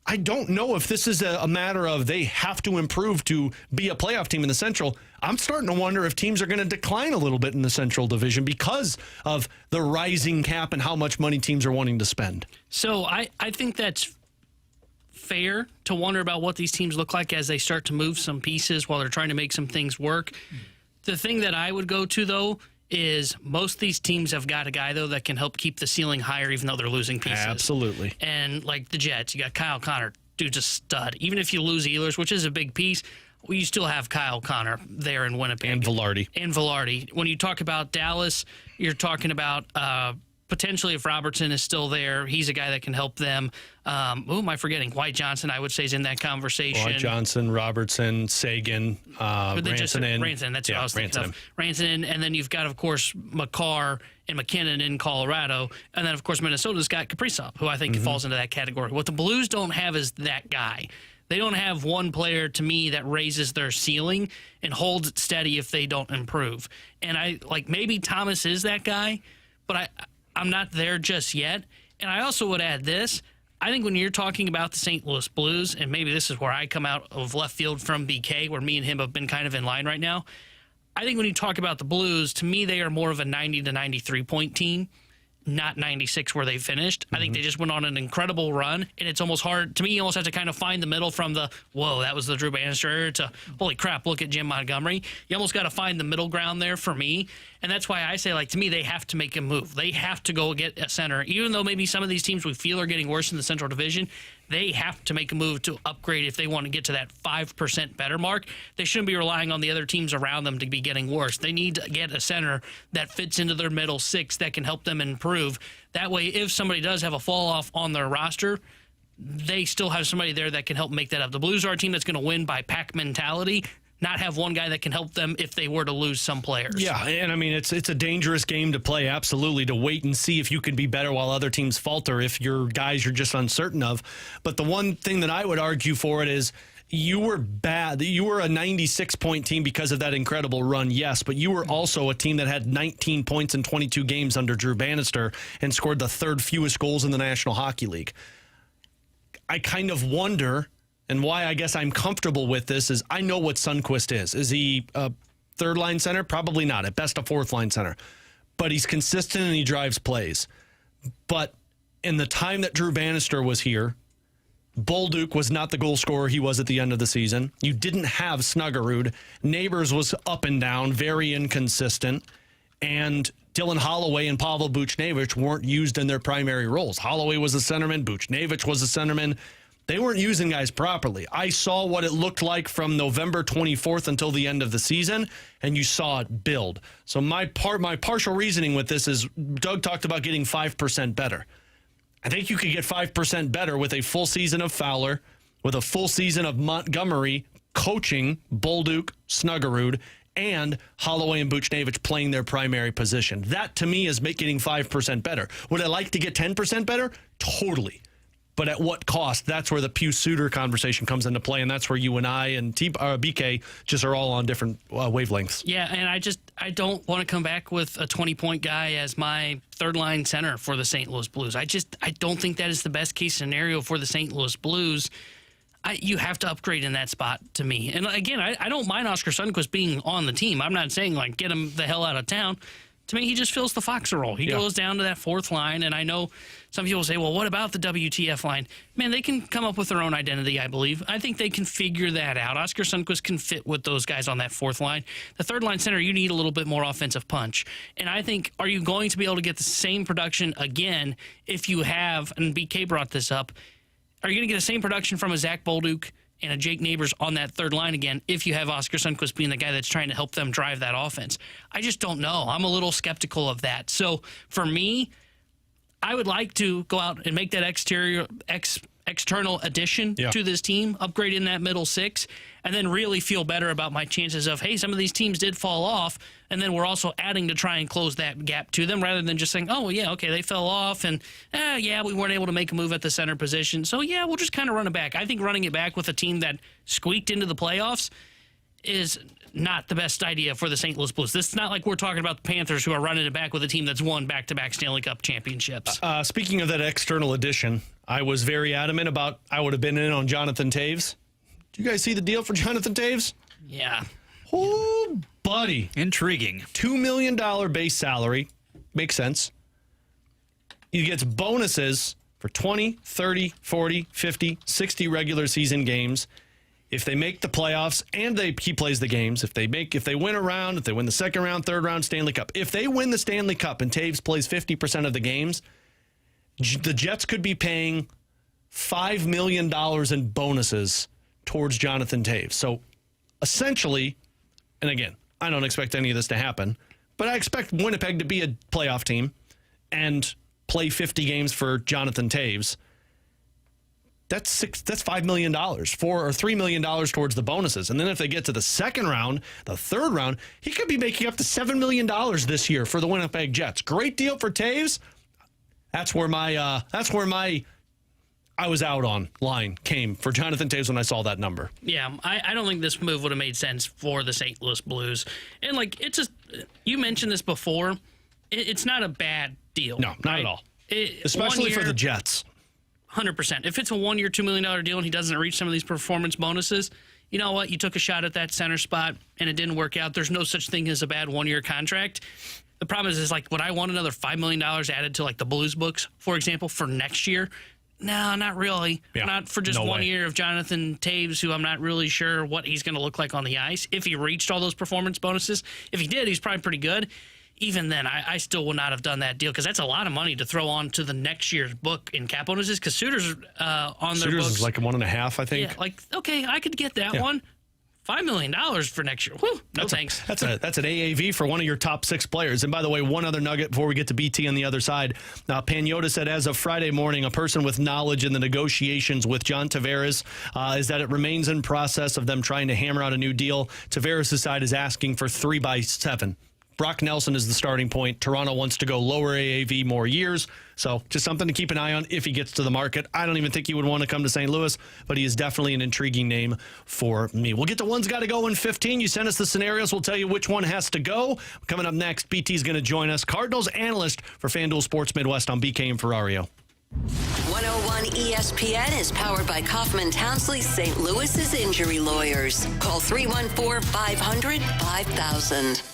I don't know if this is a matter of they have to improve to be a playoff team in the Central. I'm starting to wonder if teams are going to decline a little bit in the Central Division because of the rising cap and how much money teams are wanting to spend. So I think that's fair to wonder about what these teams look like as they start to move some pieces while they're trying to make some things work. The thing that I would go to, though, is most of these teams have got a guy, though, that can help keep the ceiling higher even though they're losing pieces. Absolutely. And like the Jets, you got Kyle Connor, dude's a stud. Even if you lose Ehlers, which is a big piece, well, you still have Kyle Connor there in Winnipeg. And Velarde. When you talk about Dallas, you're talking about potentially if Robertson is still there, he's a guy that can help them. Who am I forgetting? White Johnson, I would say, is in that conversation. White Johnson, Robertson, Sagan, Rantanen. That's what I was thinking of. Rantanen, and then you've got, of course, Makar and McKenna in Colorado. And then, of course, Minnesota's got Kaprizov, who I think falls into that category. What the Blues don't have is that guy. They don't have one player, to me, that raises their ceiling and holds it steady if they don't improve. And maybe Thomas is that guy, but I'm not there just yet. And I also would add this. I think when you're talking about the St. Louis Blues, and maybe this is where I come out of left field from BK, where me and him have been kind of in line right now. I think when you talk about the Blues, to me, they are more of a 90 to 93 point team. not 96 where they finished. I think they just went on an incredible run, and it's almost hard. To me, you almost have to kind of find the middle from the, whoa, that was the Drew Bannister, to, holy crap, look at Jim Montgomery. You almost got to find the middle ground there for me, and that's why I say, like, to me, they have to make a move. They have to go get a center. Even though maybe some of these teams we feel are getting worse in the Central Division, they have to make a move to upgrade if they want to get to that 5% better mark. They shouldn't be relying on the other teams around them to be getting worse. They need to get a center that fits into their middle six that can help them improve. That way, if somebody does have a fall off on their roster, they still have somebody there that can help make that up. The Blues are a team that's going to win by pack mentality, not have one guy that can help them if they were to lose some players. Yeah, and I mean, it's a dangerous game to play, absolutely, to wait and see if you can be better while other teams falter, if your guys you're just uncertain of. But the one thing that I would argue for it is you were bad. You were a 96-point team because of that incredible run, yes, but you were also a team that had 19 points in 22 games under Drew Bannister and scored the third fewest goals in the National Hockey League. I kind of wonder... And why I guess I'm comfortable with this is I know what Sundqvist is. Is he a third-line center? Probably not. At best, a fourth-line center. But he's consistent and he drives plays. But in the time that Drew Bannister was here, Bolduc was not the goal scorer he was at the end of the season. You didn't have Snuggerud. Neighbors was up and down, very inconsistent. And Dylan Holloway and Pavel Buchnevich weren't used in their primary roles. Holloway was a centerman. Buchnevich was a centerman. They weren't using guys properly. I saw what it looked like from November 24th until the end of the season, and you saw it build. So my partial reasoning with this is Doug talked about getting 5% better. I think you could get 5% better with a full season of Fowler, with a full season of Montgomery coaching Bolduc, Snuggerud, and Holloway and Buchnevich playing their primary position. That, to me, is getting 5% better. Would I like to get 10% better? Totally. But at what cost? That's where the Pew Suter conversation comes into play, and that's where you and I and BK just are all on different wavelengths. Yeah, and I don't want to come back with a 20-point guy as my third-line center for the St. Louis Blues. I don't think that is the best-case scenario for the St. Louis Blues. You have to upgrade in that spot to me. And again, I don't mind Oscar Sundqvist being on the team. I'm not saying, like, get him the hell out of town. To me, he just fills the Foxer role. He goes down to that fourth line, and I know some people say, well, what about the WTF line? Man, they can come up with their own identity, I believe. I think they can figure that out. Oscar Sundqvist can fit with those guys on that fourth line. The third line center, you need a little bit more offensive punch. And I think, are you going to be able to get the same production again if you have, and BK brought this up, are you going to get the same production from a Zach Bolduc and a Jake Neighbors on that third line again if you have Oscar Sundqvist being the guy that's trying to help them drive that offense? I just don't know. I'm a little skeptical of that. So for me, I would like to go out and make that external addition to this team, upgrade in that middle six, and then really feel better about my chances of, hey, some of these teams did fall off, and then we're also adding to try and close that gap to them rather than just saying, oh, yeah, okay, they fell off, and we weren't able to make a move at the center position, so yeah, we'll just kind of run it back. I think running it back with a team that squeaked into the playoffs is not the best idea for the St. Louis Blues. This is not like we're talking about the Panthers who are running it back with a team that's won back-to-back Stanley Cup championships. Speaking of that external addition, I was very adamant about I would have been in on Jonathan Toews. Do you guys see the deal for Jonathan Toews? Yeah. Oh, buddy. Intriguing. $2 million base salary. Makes sense. He gets bonuses for 20, 30, 40, 50, 60 regular season games. If they make the playoffs and he plays the games, if they win a round, if they win the second round, third round, Stanley Cup. If they win the Stanley Cup and Toews plays 50% of the games, the Jets could be paying $5 million in bonuses towards Jonathan Toews. So essentially, and again, I don't expect any of this to happen, but I expect Winnipeg to be a playoff team and play 50 games for Jonathan Toews. That's $5 million, $4 or $3 million towards the bonuses. And then if they get to the second round, the third round, he could be making up to $7 million this year for the Winnipeg Jets. Great deal for Toews. That's where my I was out on line came for Jonathan Toews when I saw that number. Yeah, I don't think this move would have made sense for the St. Louis Blues. And it's just, you mentioned this before, it's not a bad deal. No, not at all. Especially for the Jets. 100%. If it's a 1 year, $2 million deal and he doesn't reach some of these performance bonuses, you know what? You took a shot at that center spot and it didn't work out. There's no such thing as a bad 1 year contract. The problem is like, would I want another $5 million added to like the Blues books, for example, for next year? No, not really. Yeah, not for just no 1 way. year of Jonathan Taves, who I'm not really sure what he's going to look like on the ice. If he reached all those performance bonuses, if he did, he's probably pretty good. Even then, I still would not have done that deal because that's a lot of money to throw on to the next year's book in cap bonuses. Because Suter's on their books Is like 1.5, I think. Yeah, like okay, I could get that one. $5 million for next year. Whew, no thanks. That's an AAV for one of your top 6 players. And by the way, one other nugget before we get to BT on the other side. Pagnotta said as of Friday morning, a person with knowledge in the negotiations with John Tavares is that it remains in process of them trying to hammer out a new deal. Tavares' side is asking for 3x7. Brock Nelson is the starting point. Toronto wants to go lower AAV, more years. So just something to keep an eye on if he gets to the market. I don't even think he would want to come to St. Louis, but he is definitely an intriguing name for me. We'll get to one's got to go in 15. You send us the scenarios. We'll tell you which one has to go. Coming up next, BT's going to join us. Cardinals analyst for FanDuel Sports Midwest on BK and Ferrario. 101 ESPN is powered by Kaufman Townsley St. Louis's injury lawyers. Call 314-500-5000.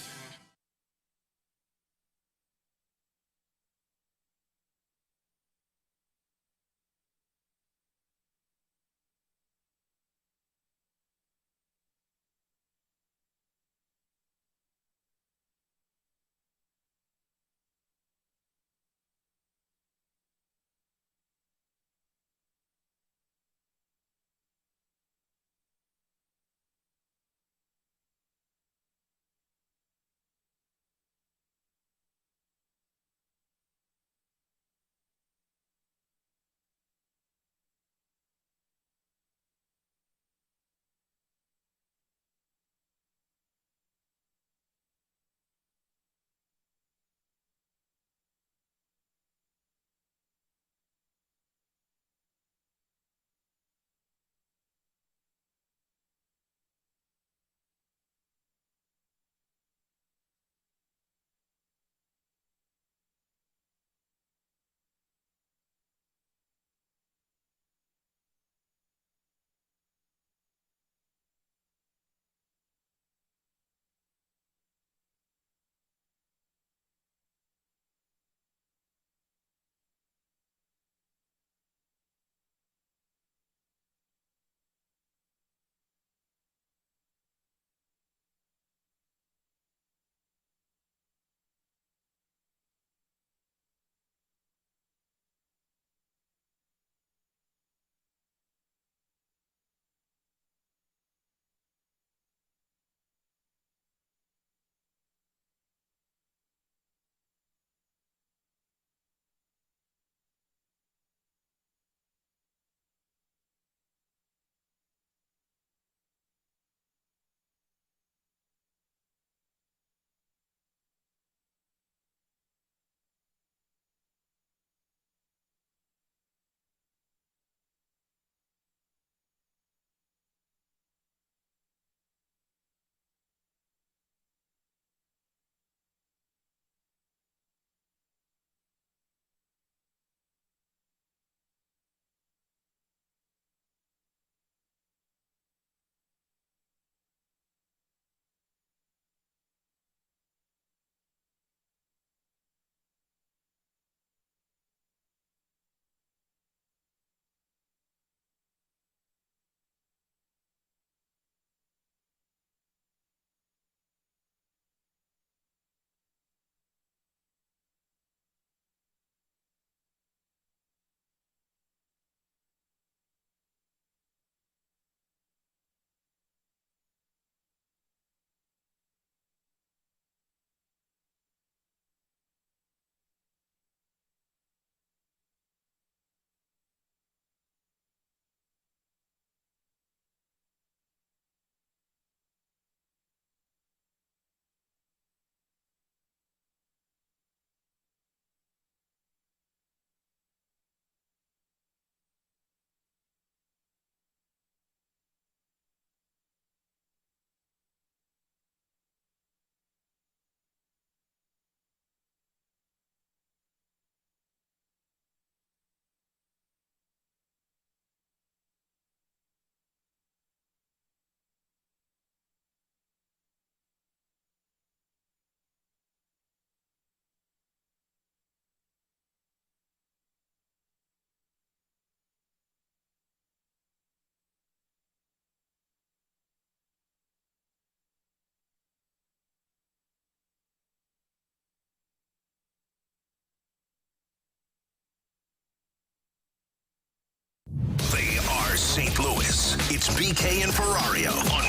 St. Louis. It's BK and Ferrario on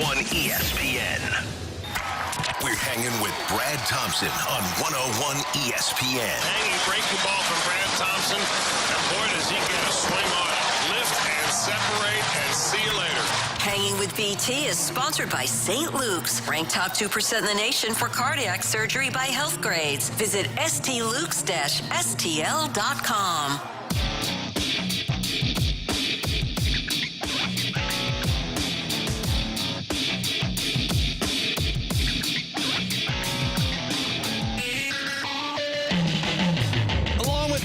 101 ESPN. We're hanging with Brad Thompson on 101 ESPN. Hanging breaking ball from Brad Thompson. And boy, does he get a swing on it. Lift and separate and see you later. Hanging with BT is sponsored by St. Luke's, ranked top 2% in the nation for cardiac surgery by Health Grades. Visit stlukes-stl.com.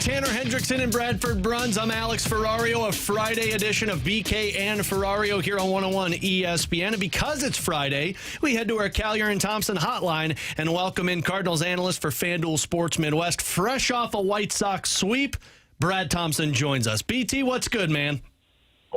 Tanner Hendrickson and Bradford Bruns. I'm Alex Ferrario, a Friday edition of BK and Ferrario here on 101 ESPN. And because it's Friday, we head to our Callier and Thompson hotline and welcome in Cardinals analyst for FanDuel Sports Midwest. Fresh off a White Sox sweep, Brad Thompson joins us. BT, what's good, man?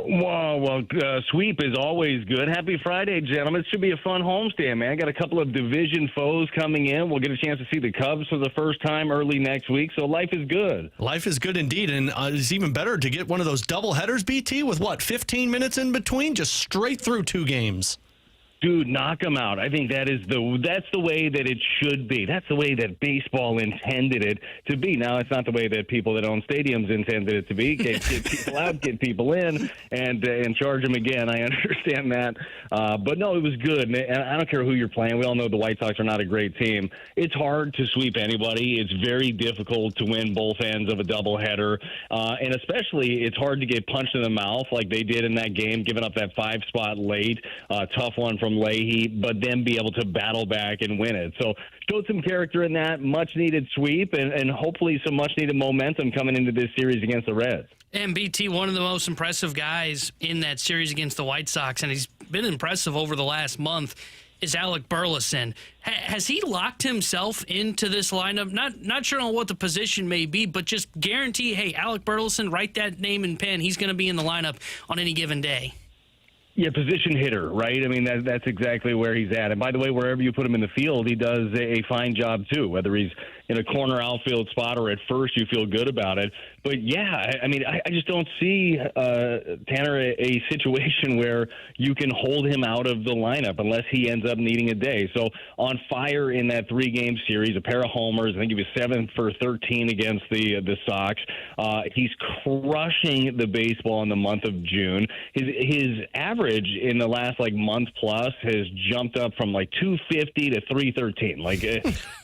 Well, sweep is always good. Happy Friday, gentlemen. It should be a fun homestand, man. I got a couple of division foes coming in. We'll get a chance to see the Cubs for the first time early next week, so life is good. Life is good indeed, and it's even better to get one of those double headers, BT, with 15 minutes in between, just straight through 2 games. Dude, knock them out. I think that's the way that it should be. That's the way that baseball intended it to be. Now, it's not the way that people that own stadiums intended it to be. Get people out, get people in, and charge them again. I understand that. But no, it was good. And I don't care who you're playing. We all know the White Sox are not a great team. It's hard to sweep anybody. It's very difficult to win both ends of a doubleheader. And especially, it's hard to get punched in the mouth like they did in that game, giving up that 5-spot late. Tough one from Leahy, but then be able to battle back and win it. So showed some character in that much-needed sweep and hopefully some much-needed momentum coming into this series against the Reds. And BT, one of the most impressive guys in that series against the White Sox, and he's been impressive over the last month, is Alec Burleson. Has he locked himself into this lineup? Not sure on what the position may be, but just guarantee, hey, Alec Burleson, write that name in pen. He's going to be in the lineup on any given day. Yeah, position hitter, right? I mean, that's exactly where he's at. And by the way, wherever you put him in the field, he does a fine job too. Whether he's in a corner outfield spot or at first, you feel good about it. But yeah, I mean, I just don't see, Tanner, a situation where you can hold him out of the lineup unless he ends up needing a day. So on fire in that 3-game series, a pair of homers. I think he was 7 for 13 against the Sox. He's crushing the baseball in the month of June. His average in the last month plus has jumped up from 250 to 313.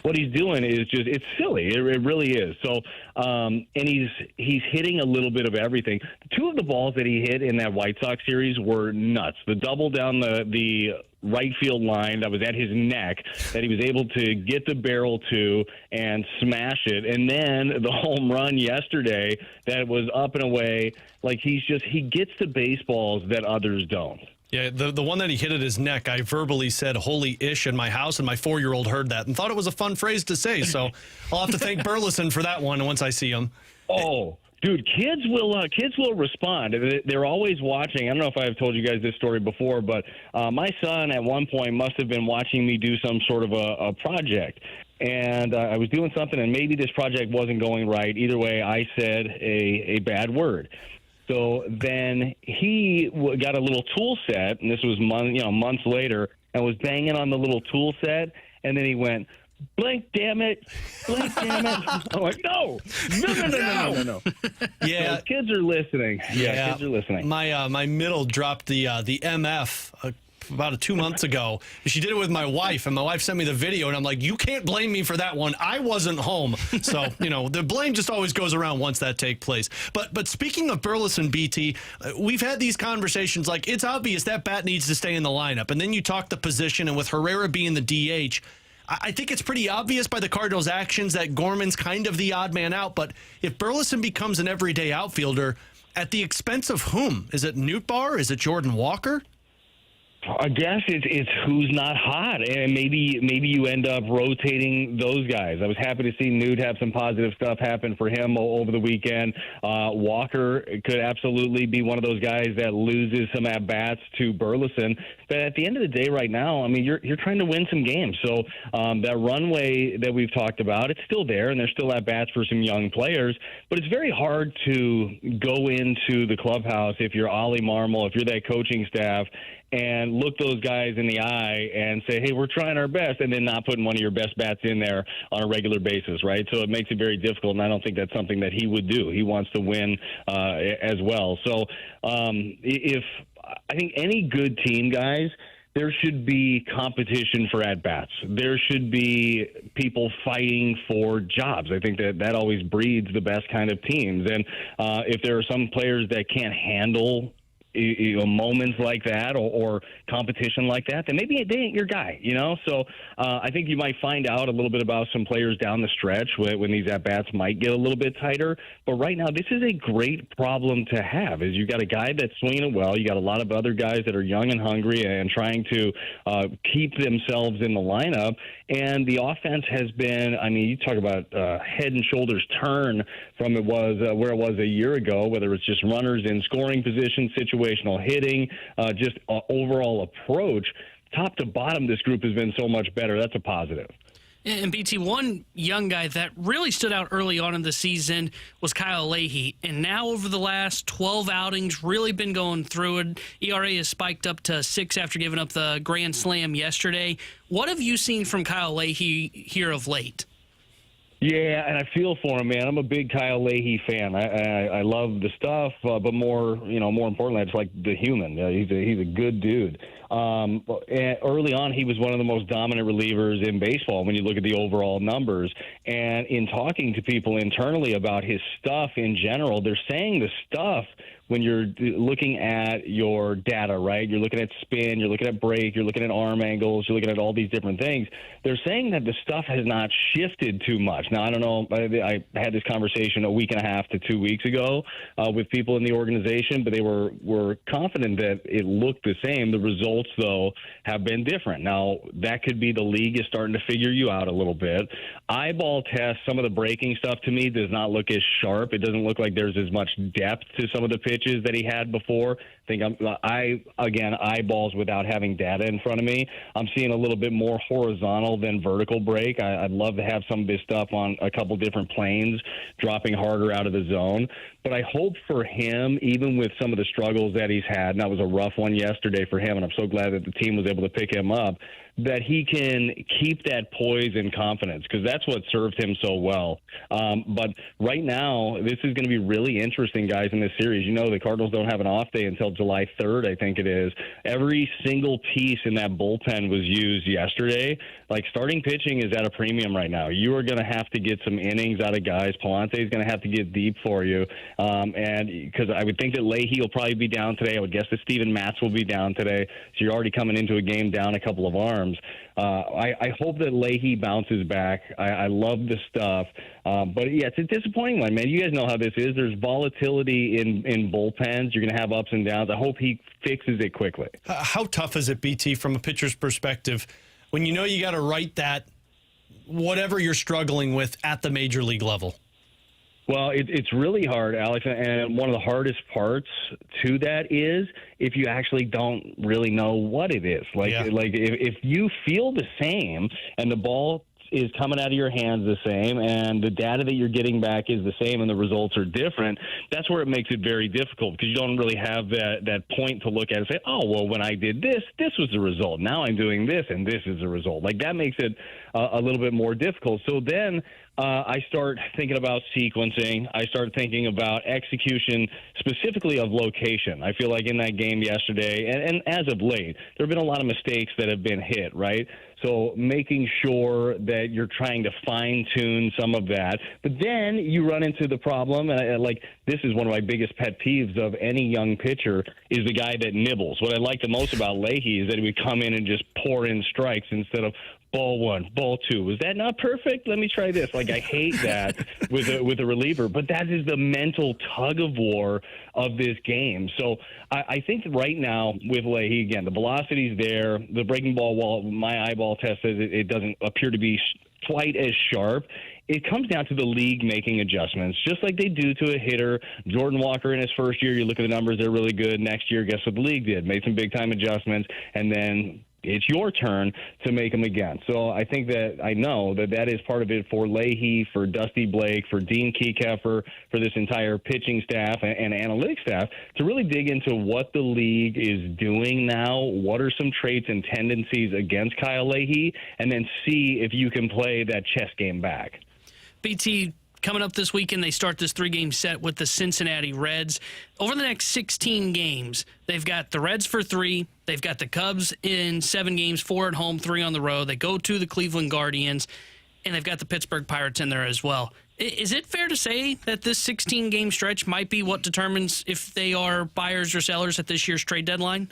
What he's doing is just, it's silly. It really is. So, and he's hitting a little bit of everything. 2 of the balls that he hit in that White Sox series were nuts. The double down the right field line that was at his neck that he was able to get the barrel to and smash it. And then the home run yesterday that was up and away. He gets to baseballs that others don't. Yeah, the one that he hit at his neck, I verbally said "holy ish" in my house, and my 4-year-old heard that and thought it was a fun phrase to say. So I'll have to thank Burleson for that one once I see him. Oh, dude, kids will respond. They're always watching. I don't know if I've told you guys this story before, but my son at one point must have been watching me do some sort of a project. And I was doing something, and maybe this project wasn't going right. Either way, I said a bad word. So then he got a little tool set, and this was months later, and was banging on the little tool set, and then he went, "Blank, damn it! Blank, damn it!" I'm like, no. Yeah, so kids are listening. Yeah, kids are listening. My middle dropped the MF about 2 months ago. She did it with my wife, and my wife sent me the video, and I'm like, you can't blame me for that one. I wasn't home. So, the blame just always goes around once that takes place. But speaking of Burleson, BT, we've had these conversations it's obvious that bat needs to stay in the lineup. And then you talk the position, and with Herrera being the DH, I think it's pretty obvious by the Cardinals' actions that Gorman's kind of the odd man out. But if Burleson becomes an everyday outfielder, at the expense of whom? Is it Newt Barr? Is it Jordan Walker? I guess it's who's not hot, and maybe you end up rotating those guys. I was happy to see Nude have some positive stuff happen for him over the weekend. Walker could absolutely be one of those guys that loses some at bats to Burleson. But at the end of the day, right now, I mean, you're trying to win some games. So that runway that we've talked about, it's still there, and there's still at bats for some young players. But it's very hard to go into the clubhouse if you're Ollie Marmol, if you're that coaching staff, and look those guys in the eye and say, hey, we're trying our best, and then not putting one of your best bats in there on a regular basis, right? So it makes it very difficult, and I don't think that's something that he would do. He wants to win as well. So if I think any good team, guys, there should be competition for at-bats. There should be people fighting for jobs. I think that always breeds the best kind of teams. And if there are some players that can't handle moments like that or competition like that, then maybe they ain't your guy, So I think you might find out a little bit about some players down the stretch when these at-bats might get a little bit tighter. But right now, this is a great problem to have, is you got a guy that's swinging it well. You got a lot of other guys that are young and hungry and trying to keep themselves in the lineup. And the offense has been, I mean, you talk about head and shoulders turn from where it was a year ago, whether it's just runners in scoring position, situational hitting, just overall approach. Top to bottom, this group has been so much better. That's a positive. And BT, one young guy that really stood out early on in the season was Kyle Leahy. And now over the last 12 outings, really been going through it. ERA has spiked up to 6 after giving up the grand slam yesterday. What have you seen from Kyle Leahy here of late? Yeah, and I feel for him, man. I'm a big Kyle Leahy fan. I love the stuff, but more importantly, I just like the human. He's a good dude. Early on, he was one of the most dominant relievers in baseball when you look at the overall numbers. And in talking to people internally about his stuff in general, they're saying the stuff when you're looking at your data, right? You're looking at spin, you're looking at break, you're looking at arm angles, you're looking at all these different things. They're saying that the stuff has not shifted too much. Now, I don't know. I had this conversation a week and a half to 2 weeks ago with people in the organization, but they were confident that it looked the same. The results, though, have been different. Now, that could be the league is starting to figure you out a little bit. Eyeball test, some of the breaking stuff to me does not look as sharp. It doesn't look like there's as much depth to some of the pitches that he had before. Again, eyeballs without having data in front of me. I'm seeing a little bit more horizontal than vertical break. I'd love to have some of his stuff on a couple different planes, dropping harder out of the zone. But I hope for him, even with some of the struggles that he's had, and that was a rough one yesterday for him, and I'm so glad that the team was able to pick him up, that he can keep that poise and confidence, because that's what served him so well. But right now, this is going to be really interesting, guys, in this series. The Cardinals don't have an off day until July 3rd, I think it is. Every single piece in that bullpen was used yesterday. Like, starting pitching is at a premium right now. You are going to have to get some innings out of guys. Palante is going to have to get deep for you. And because I would think that Leahy will probably be down today. I would guess that Steven Matz will be down today. So you're already coming into a game down a couple of arms. I hope that Leahy bounces back. I love the stuff. But, yeah, it's a disappointing one, man. You guys know how this is. There's volatility in bullpens. You're going to have ups and downs. I hope he fixes it quickly. How tough is it, BT, from a pitcher's perspective, when you got to write that, whatever you're struggling with at the major league level? Well, it's really hard, Alex, and one of the hardest parts to that is if you actually don't really know what it is. Like if you feel the same and the ball is coming out of your hands the same and the data that you're getting back is the same and the results are different, that's where it makes it very difficult, because you don't really have that point to look at and say, oh, well, when I did this was the result. Now I'm doing this, and this is the result. Like, that makes it a little bit more difficult. So then I start thinking about sequencing. I start thinking about execution, specifically of location. I feel like in that game yesterday, and as of late, there have been a lot of mistakes that have been hit, right? So making sure that you're trying to fine-tune some of that. But then you run into the problem, and this is one of my biggest pet peeves of any young pitcher, is the guy that nibbles. What I like the most about Leahy is that he would come in and just pour in strikes instead of ball one, ball two. Was that not perfect? Let me try this. Like, I hate that with a reliever, but that is the mental tug of war of this game. So I think right now with Leahy, again, the velocity's there. The breaking ball, while my eyeball test says it doesn't appear to be quite as sharp, it comes down to the league making adjustments, just like they do to a hitter. Jordan Walker in his first year, you look at the numbers, they're really good. Next year, guess what the league did? Made some big-time adjustments, and then it's your turn to make them again. So I think that I know that is part of it for Leahy, for Dusty Blake, for Dean Kekeffer, for this entire pitching staff and analytics staff to really dig into what the league is doing now, what are some traits and tendencies against Kyle Leahy, and then see if you can play that chess game back. BT, coming up this weekend, they start this 3-game set with the Cincinnati Reds. Over the next 16 games, they've got the Reds for 3. They've got the Cubs in 7 games, 4 at home, 3 on the road. They go to the Cleveland Guardians, and they've got the Pittsburgh Pirates in there as well. Is it fair to say that this 16-game stretch might be what determines if they are buyers or sellers at this year's trade deadline?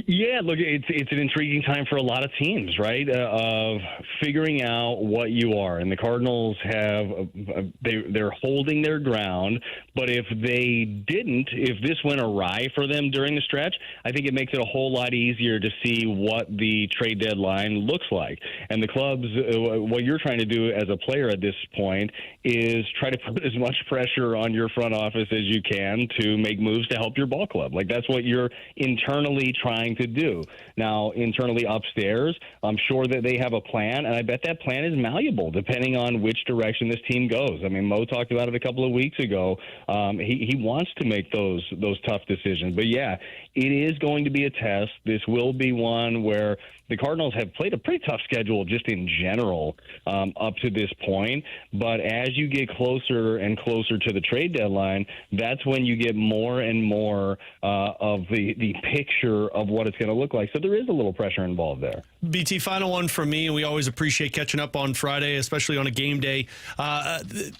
Yeah, look, it's an intriguing time for a lot of teams, right? Of figuring out what you are, and the Cardinals they're holding their ground. But if they didn't, if this went awry for them during the stretch, I think it makes it a whole lot easier to see what the trade deadline looks like. And the clubs, what you're trying to do as a player at this point is try to put as much pressure on your front office as you can to make moves to help your ball club. Like, that's what you're internally trying to do. Now, internally upstairs, I'm sure that they have a plan, and I bet that plan is malleable depending on which direction this team goes. I mean, Mo talked about it a couple of weeks ago. He wants to make those tough decisions. But, yeah, it is going to be a test. This will be one where the Cardinals have played a pretty tough schedule just in general up to this point. But as you get closer and closer to the trade deadline, that's when you get more and more of the picture of what it's going to look like. So there is a little pressure involved there. BT, final one from me, and we always appreciate catching up on Friday, especially on a game day.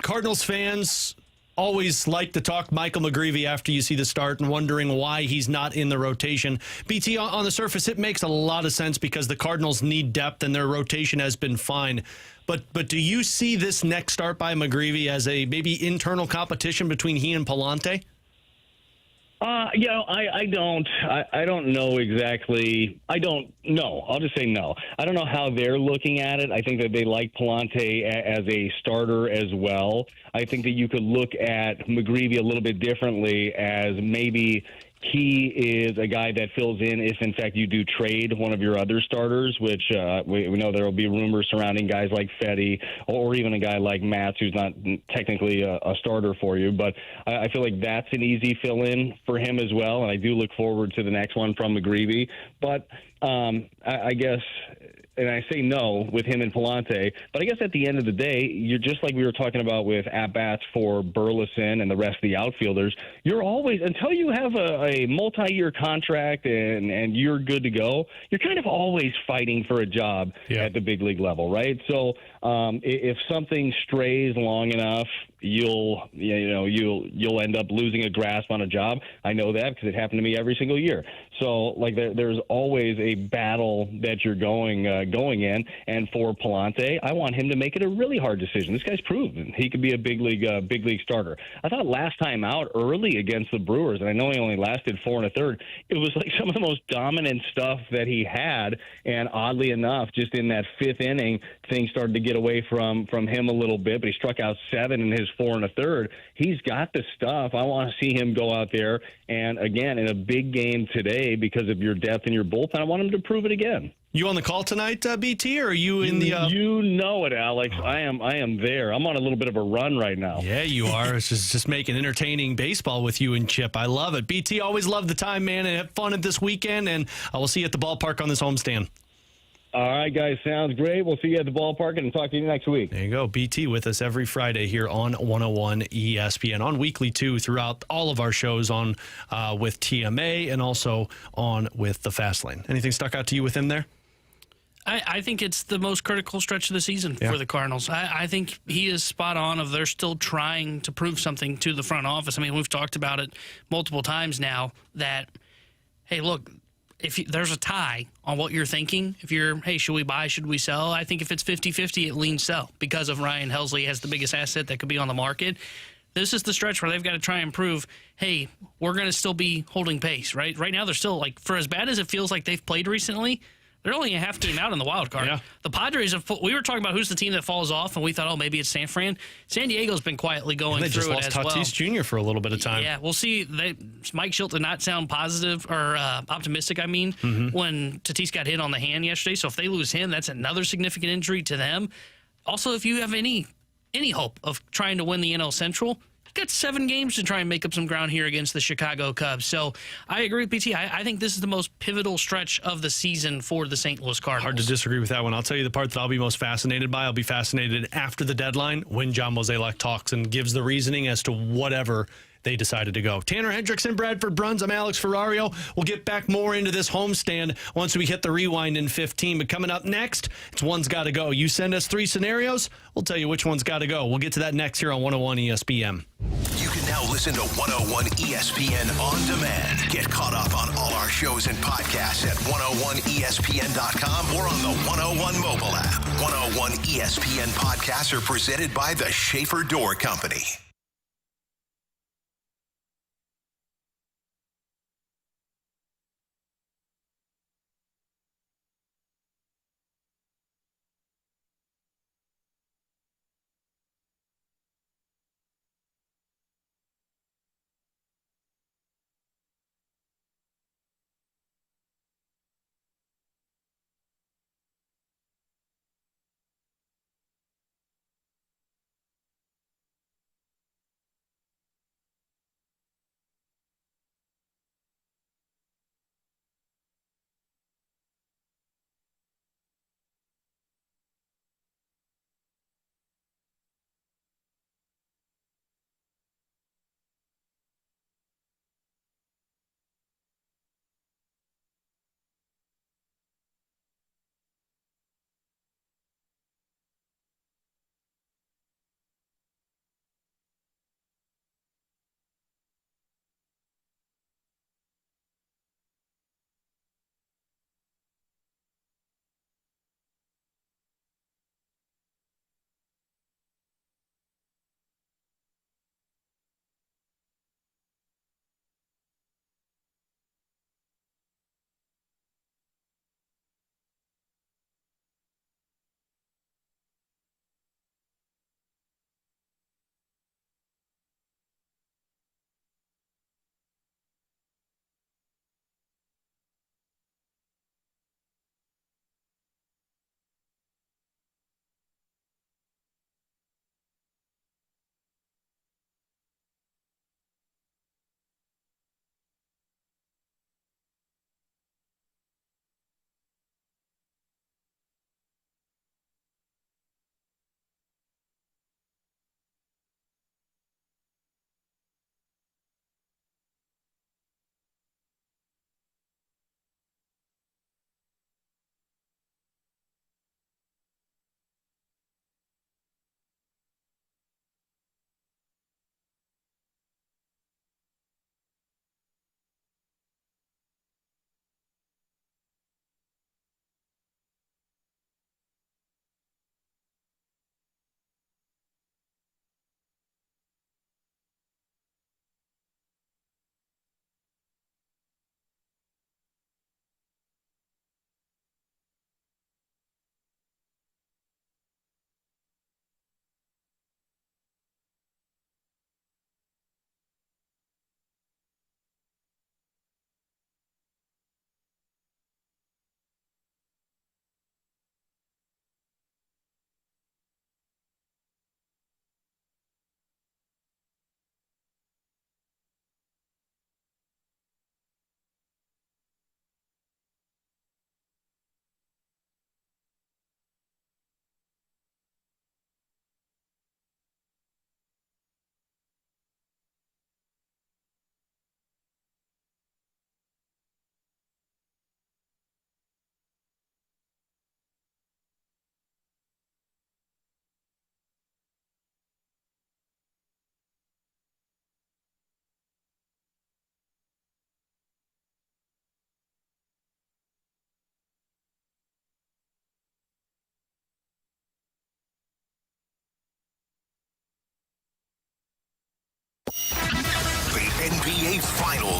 Cardinals fans always like to talk Michael McGreevy after you see the start and wondering why he's not in the rotation. BT, on the surface, it makes a lot of sense because the Cardinals need depth and their rotation has been fine. But do you see this next start by McGreevy as a maybe internal competition between he and Palante? I don't know exactly. I don't know. I'll just say no. I don't know how they're looking at it. I think that they like Palante as a starter as well. I think that you could look at McGreevy a little bit differently as maybe he is a guy that fills in if, in fact, you do trade one of your other starters, which we know there will be rumors surrounding guys like Fetty or even a guy like Matz, who's not technically a starter for you. But I feel like that's an easy fill-in for him as well, and I do look forward to the next one from McGreevy. But I guess, and I say no with him and Palante, but I guess at the end of the day, you're just like we were talking about with at-bats for Burleson and the rest of the outfielders, you're always, until you have a multi-year contract and you're good to go, you're kind of always fighting for a job at the big league level, right? So if something strays long enough, you'll end up losing a grasp on a job. I know that because it happened to me every single year. So like there's always a battle that you're going in. And for Palante, I want him to make it a really hard decision. This guy's proven he could be a big league starter. I thought last time out early against the Brewers, and I know he only lasted 4 1/3. It was like some of the most dominant stuff that he had. And oddly enough, just in that 5th inning, things started to get away from him a little bit. But he struck out 7 in his 4 1/3. He's got the stuff. I want to see him go out there and again in a big game today because of your depth in your bullpen. I want him to prove it again. You on the call tonight, BT, or are you in the... You know it, Alex. I am there. I'm on a little bit of a run right now. Yeah, you are. It's just making entertaining baseball with you and Chip. I love it. BT, always love the time, man, and have fun at this weekend, and I will see you at the ballpark on this homestand. All right, guys. Sounds great. We'll see you at the ballpark and talk to you next week. There you go. BT with us every Friday here on 101 ESPN, on weekly, too, throughout all of our shows on with TMA and also on with the Fast Lane. Anything stuck out to you with him there? I think it's the most critical stretch of the season for the Cardinals. I think he is spot on of they're still trying to prove something to the front office. I mean, we've talked about it multiple times now that, hey, look, if there's a tie on what you're thinking, if you're, hey, should we buy, should we sell? I think if it's 50-50, it leans sell because of Ryan Helsley has the biggest asset that could be on the market. This is the stretch where they've got to try and prove, hey, we're going to still be holding pace, right? Right now, they're still, like, for as bad as it feels like they've played recently, they're only a half team out in the wild card. Yeah. The Padres, we were talking about who's the team that falls off, and we thought, oh, maybe it's San Fran. San Diego's been quietly going through it as well. They just lost Tatis Jr. for a little bit of time. Yeah, we'll see. Mike Schilt did not sound positive or optimistic, when Tatis got hit on the hand yesterday. So if they lose him, that's another significant injury to them. Also, if you have any hope of trying to win the NL Central, got 7 games to try and make up some ground here against the Chicago Cubs. So I agree with BT. I think this is the most pivotal stretch of the season for the St. Louis Cardinals. Hard to disagree with that one. I'll tell you the part that I'll be most fascinated by. I'll be fascinated after the deadline when John Mozeliak talks and gives the reasoning as to whatever they decided to go. Tanner Hendrickson, Bradford Bruns. I'm Alex Ferrario. We'll get back more into this homestand once we hit the rewind in 15. But coming up next, it's One's Gotta Go. You send us 3 scenarios, we'll tell you which one's got to go. We'll get to that next here on 101 ESPN. You can now listen to 101 ESPN on demand. Get caught up on all our shows and podcasts at 101ESPN.com or on the 101 mobile app. 101 ESPN podcasts are presented by the Schaefer Door Company.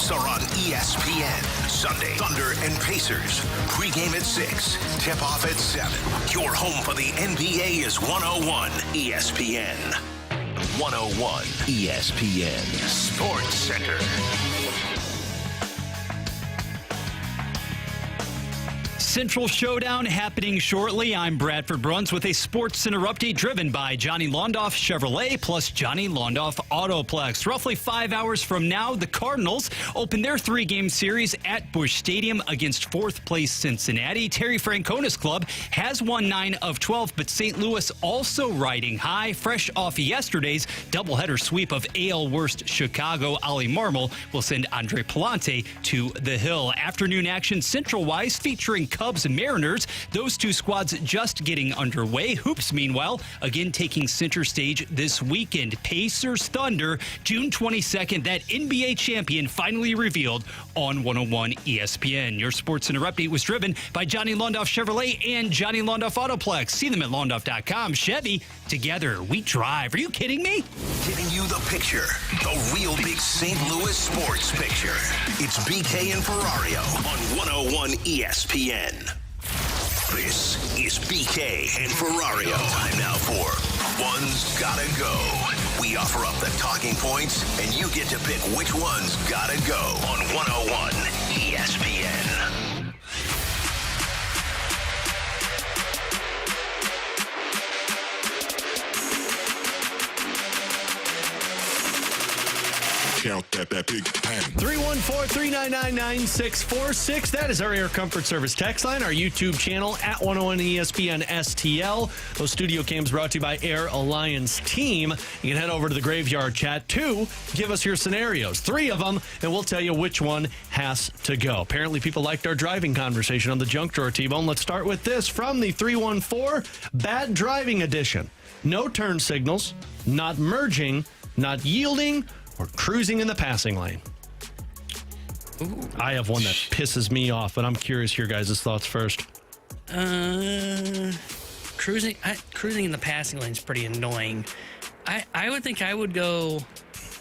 Cardinals are on ESPN. Sunday, Thunder and Pacers. Pre-game at 6. Tip-off at 7. Your home for the NBA is 101 ESPN. 101 ESPN Sports Center. Central Showdown happening shortly. I'm Bradford Bruns with a Sports Center update driven by Johnny Londoff Chevrolet plus Johnny Londoff Autoplex. Roughly 5 hours from now, the Cardinals open their 3-game series at Busch Stadium against 4th place Cincinnati. Terry Francona's club has won 9 of 12, but St. Louis also riding high, fresh off yesterday's doubleheader sweep of AL worst Chicago. Ollie Marmol will send Andre Palante to the Hill. Afternoon action Central-wise featuring Cubs and Mariners. Those two squads just getting underway. Hoops, meanwhile, again taking center stage this weekend. Pacers Thunder, June 22nd. That NBA champion finally revealed on 101 ESPN. Your Sports Center update was driven by Johnny Londoff Chevrolet and Johnny Londoff Autoplex. See them at Londoff.com. Chevy, together we drive. Are you kidding me? Giving you the picture, the real big St. Louis sports picture. It's BK and Ferrario on 101 ESPN. This is BK and Ferrario. Time now for One's Gotta Go. We offer up the talking points, and you get to pick which one's gotta go on 101 ESPN. Count that big pen. 314-399-9646. That is our Air Comfort Service text line, our YouTube channel at 101 ESPN STL. Those studio cams brought to you by Air Alliance Team. You can head over to the Graveyard Chat to give us your scenarios. 3 of them, and we'll tell you which one has to go. Apparently, people liked our driving conversation on the Junk Drawer, T-Bone. Let's start with this from the 314 Bad Driving Edition. No turn signals, not merging, not yielding, or cruising in the passing lane. Ooh. I have one that pisses me off, but I'm curious your guys' thoughts first. Cruising in the passing lane is pretty annoying. I would think I would go.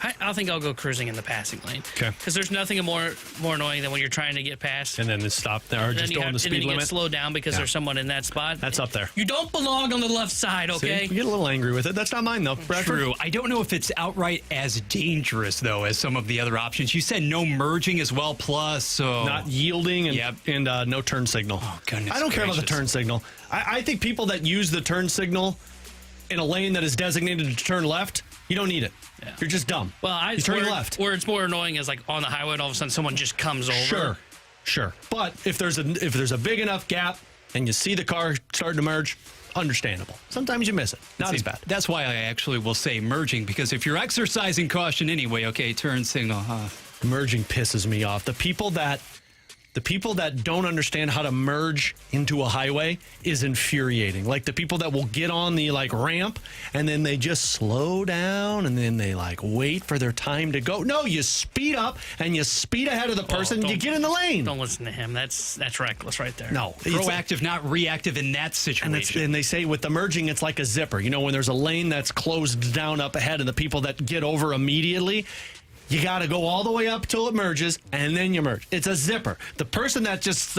I think I'll go cruising in the passing lane. Okay. Because there's nothing more annoying than when you're trying to get past. And then stop there or just go on the speed limit. And then you get slowed down because there's someone in that spot. That's up there. You don't belong on the left side, okay? See, you get a little angry with it. That's not mine, though. Bradford? True. I don't know if it's outright as dangerous, though, as some of the other options. You said no merging as well, plus... not yielding and no turn signal. Oh, goodness I don't care about the turn signal. I think people that use the turn signal in a lane that is designated to turn left, you don't need it. Yeah. You're just dumb. Well, you turn left. Where it's more annoying is like on the highway and all of a sudden someone just comes over. Sure. But if there's a big enough gap and you see the car starting to merge, understandable. Sometimes you miss it. Not as bad. That's why I actually will say merging, because if you're exercising caution anyway, okay, turn signal. Merging pisses me off. The people that don't understand how to merge into a highway is infuriating. Like the people that will get on the ramp and then they just slow down and then they wait for their time to go. No, you speed up and you speed ahead of the person and you get in the lane. Don't listen to him. That's reckless right there. No. Proactive, not reactive in that situation. And they say with the merging, it's like a zipper. You know, when there's a lane that's closed down up ahead and the people that get over immediately, you got to go all the way up till it merges, and then you merge. It's a zipper. The person that just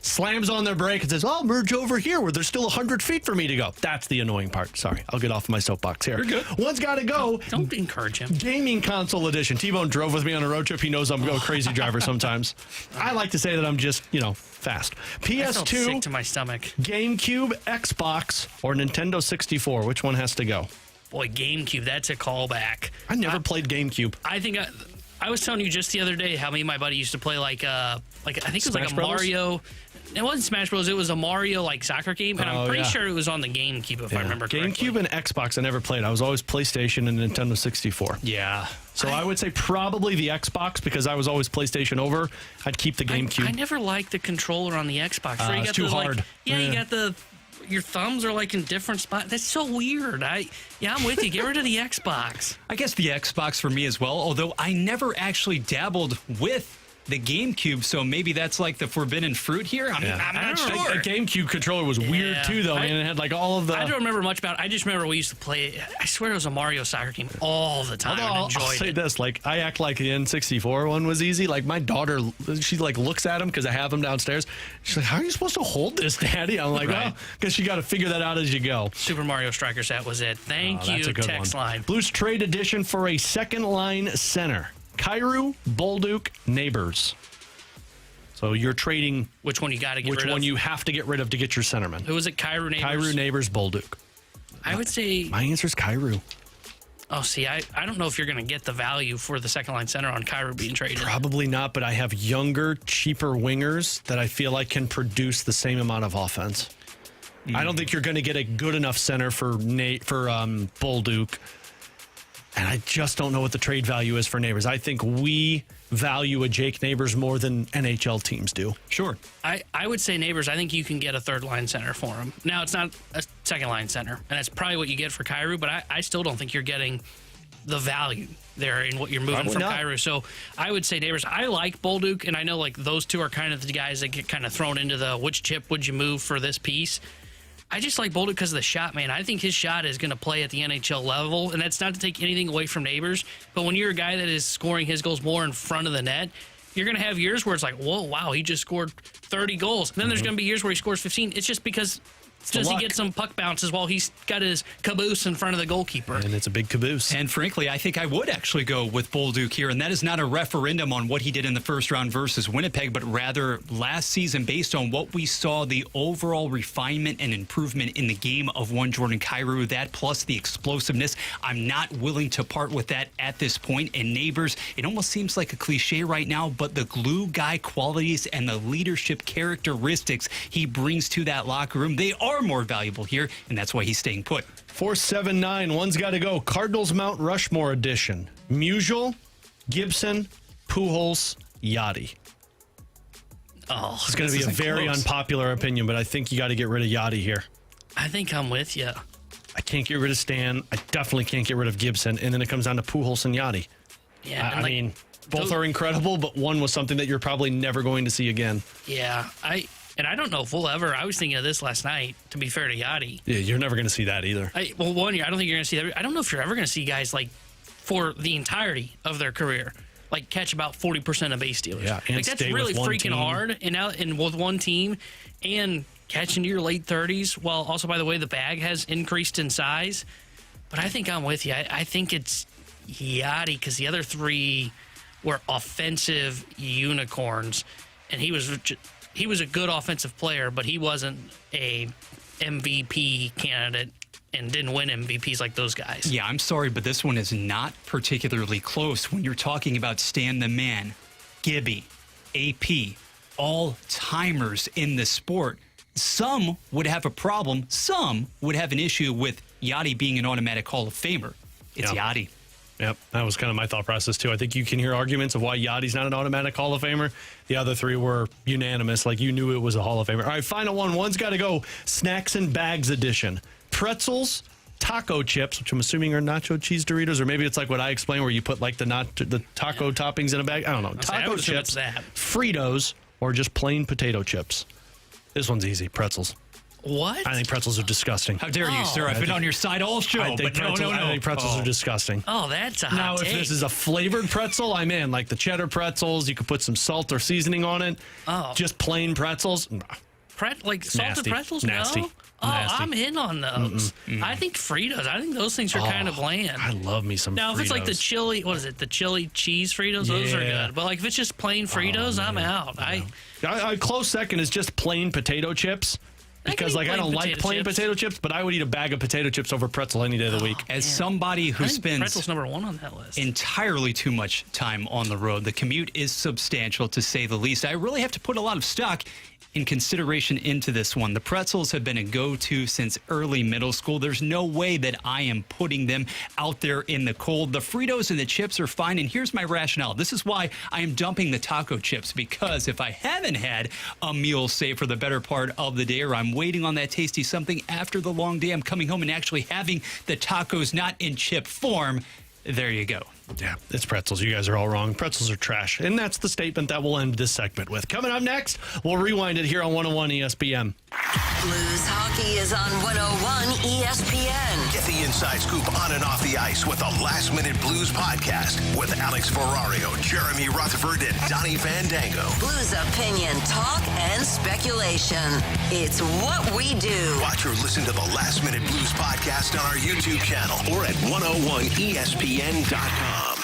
slams on their brake and says, I'll merge over here where there's still 100 feet for me to go. That's the annoying part. Sorry, I'll get off my soapbox here. You're good. One's got to go. Don't encourage him. Gaming console edition. T-Bone drove with me on a road trip. He knows I'm a crazy driver sometimes. I like to say that I'm just, fast. PS2. I felt sick to my stomach. GameCube, Xbox, or Nintendo 64. Which one has to go? Boy, GameCube, that's a callback. I never played GameCube. I think I was telling you just the other day how me and my buddy used to play I think it was Smash a Brothers? Mario. It wasn't Smash Bros. It was a Mario soccer game, and I'm pretty sure it was on the GameCube if I remember correctly. GameCube and Xbox I never played. I was always PlayStation and Nintendo 64. Yeah. So I would say probably the Xbox because I was always PlayStation over. I'd keep the GameCube. I never liked the controller on the Xbox. It's too hard. You got your thumbs are in different spots. That's so weird. I'm with you. Get rid of the Xbox. I guess the Xbox for me as well, although I never actually dabbled with the GameCube, so maybe that's like the forbidden fruit here. I'm not sure. The GameCube controller was weird too, though. It had like all of the. I don't remember much about it. I just remember we used to play. I swear it was a Mario soccer game all the time. I'll say this: like I act like the N64 one was easy. Like my daughter, she like looks at him because I have him downstairs. She's like, "How are you supposed to hold this, Daddy?" I'm like, "Well, because you got to figure that out as you go." Super Mario Striker set was it. Thank you, text line. Blues trade edition for a second line center: Kyrou, Bolduc, Neighbors. So you're trading. Which one you got to get rid of? Which one you have to get rid of to get your centerman? Who was it? Kyrou, Neighbors? Kyrou, Neighbors, Bolduc. I would say. My answer is Kyrou. Oh, see, I don't know if you're going to get the value for the second line center on Kyrou being traded. Probably not, but I have younger, cheaper wingers that I feel like can produce the same amount of offense. I don't think you're going to get a good enough center for Bolduc. And I just don't know what the trade value is for Neighbors. I think we value a Jake Neighbors more than NHL teams do. Sure. I would say Neighbors, I think you can get a third line center for him. Now, it's not a second line center, and that's probably what you get for Kyrou, but I still don't think you're getting the value there in what you're moving from Kyrou. So I would say Neighbors. I like Bolduc, and I know like those two are kind of the guys that get kind of thrown into the which chip would you move for this piece. I just like Bolduc because of the shot, man. I think his shot is going to play at the NHL level, and that's not to take anything away from Neighbors, but when you're a guy that is scoring his goals more in front of the net, you're going to have years where it's like, whoa, wow, he just scored 30 goals. And then there's going to be years where he scores 15. It's just because does he get some puck bounces while he's got his caboose in front of the goalkeeper? And it's a big caboose. And frankly, I think I would actually go with Bolduc here. And that is not a referendum on what he did in the first round versus Winnipeg, but rather last season, based on what we saw, the overall refinement and improvement in the game of one Jordan Kyrou, that plus the explosiveness. I'm not willing to part with that at this point. And Neighbors, it almost seems like a cliche right now, but the glue guy qualities and the leadership characteristics he brings to that locker room, they are more valuable here, and that's why he's staying put. 479, one's got to go. Cardinals Mount Rushmore edition. Musial, Gibson, Pujols, Yachty. Oh, it's going to be a very unpopular opinion, but I think you got to get rid of Yachty here. I think I'm with you. I can't get rid of Stan. I definitely can't get rid of Gibson, and then it comes down to Pujols and Yachty. Yeah, I mean, both are incredible, but one was something that you're probably never going to see again. Yeah, I don't know if we'll ever. I was thinking of this last night, to be fair to Yachty. Yeah, you're never going to see that either. One year, I don't think you're going to see that. I don't know if you're ever going to see guys like for the entirety of their career, like catch about 40% of base stealers. Yeah, and like that's really freaking hard. And with one team and catching to your late 30s, while also, by the way, the bag has increased in size. But I think I'm with you. I think it's Yachty because the other three were offensive unicorns, and he was a good offensive player, but he wasn't a MVP candidate and didn't win MVPs like those guys. Yeah, I'm sorry, but this one is not particularly close when you're talking about Stan the Man, Gibby, AP, all-timers in the sport. Some would have a problem. Some would have an issue with Yachty being an automatic Hall of Famer. It's Yachty. Yep, that was kind of my thought process, too. I think you can hear arguments of why Yachty's not an automatic Hall of Famer. The other three were unanimous, like you knew it was a Hall of Famer. All right, final one. One's got to go. Snacks and Bags edition. Pretzels, taco chips, which I'm assuming are nacho cheese Doritos, or maybe it's like what I explained where you put like the taco toppings in a bag. I don't know. Taco chips, Fritos, or just plain potato chips. This one's easy. Pretzels. What? I think pretzels are disgusting. How dare you, sir? I've been on your side all show, but no. I think pretzels are disgusting. Oh, that's a hot Now, take. if this is a flavored pretzel, I'm in. Like the cheddar pretzels, you could put some salt or seasoning on it. Oh. Just plain pretzels. Like salted pretzels? Nasty. No? Oh, Nasty. I'm in on those. I think Fritos. I think those things are kind of bland. I love me some Now, Fritos. if it's like the chili, what is it? The chili cheese Fritos? Those are good. But like if it's just plain Fritos, I'm out. A close second is just plain potato chips. Because, I don't like plain potato chips, but I would eat a bag of potato chips over pretzel any day of the week. As somebody who spends pretzel's number one on that list. Entirely too much time on the road, the commute is substantial, to say the least. I really have to put a lot of stock in consideration into this one. The pretzels have been a go-to since early middle school. There's no way that I am putting them out there in the cold. The Fritos and the chips are fine, and here's my rationale. This is why I am dumping the taco chips, because if I haven't had a meal, say, for the better part of the day, or I'm waiting on that tasty something after the long day, I'm coming home and actually having the tacos not in chip form, there you go. Yeah, it's pretzels. You guys are all wrong. Pretzels are trash. And that's the statement that we'll end this segment with. Coming up next, we'll rewind it here on 101 ESPN. Blues hockey is on 101 ESPN. Get the inside scoop on and off the ice with the Last Minute Blues podcast with Alex Ferrario, Jeremy Rutherford, and Donnie Fandango. Blues opinion, talk, and speculation. It's what we do. Watch or listen to the Last Minute Blues podcast on our YouTube channel or at 101ESPN.com.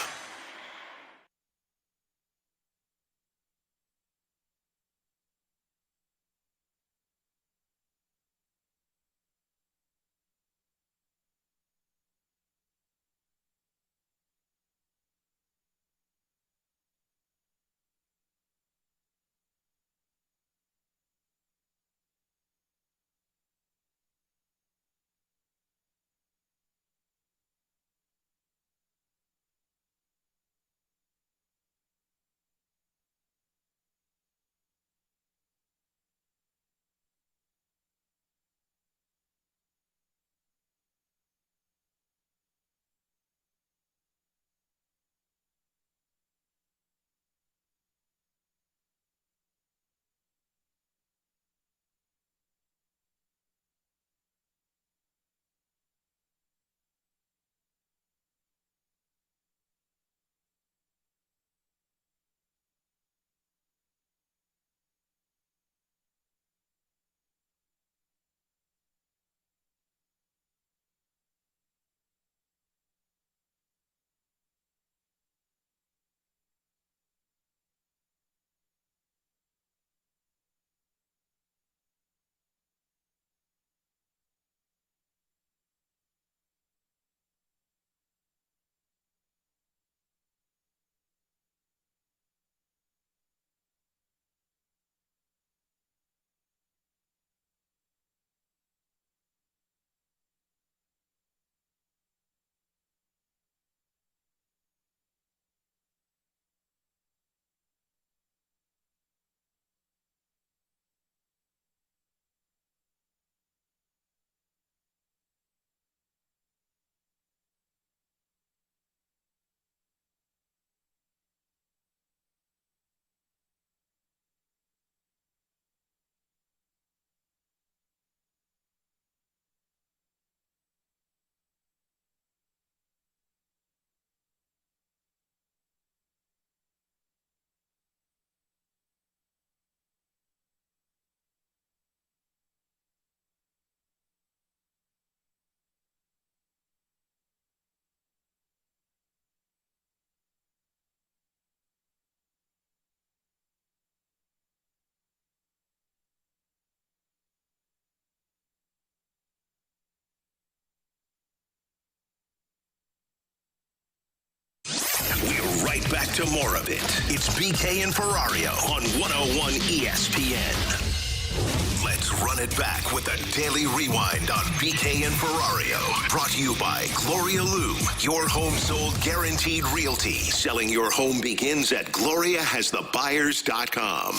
We're right back to more of it. It's BK and Ferrario on 101 ESPN. Let's run it back with a daily rewind on BK and Ferrario. Brought to you by Gloria Loom, your home sold guaranteed realty. Selling your home begins at GloriaHasTheBuyers.com.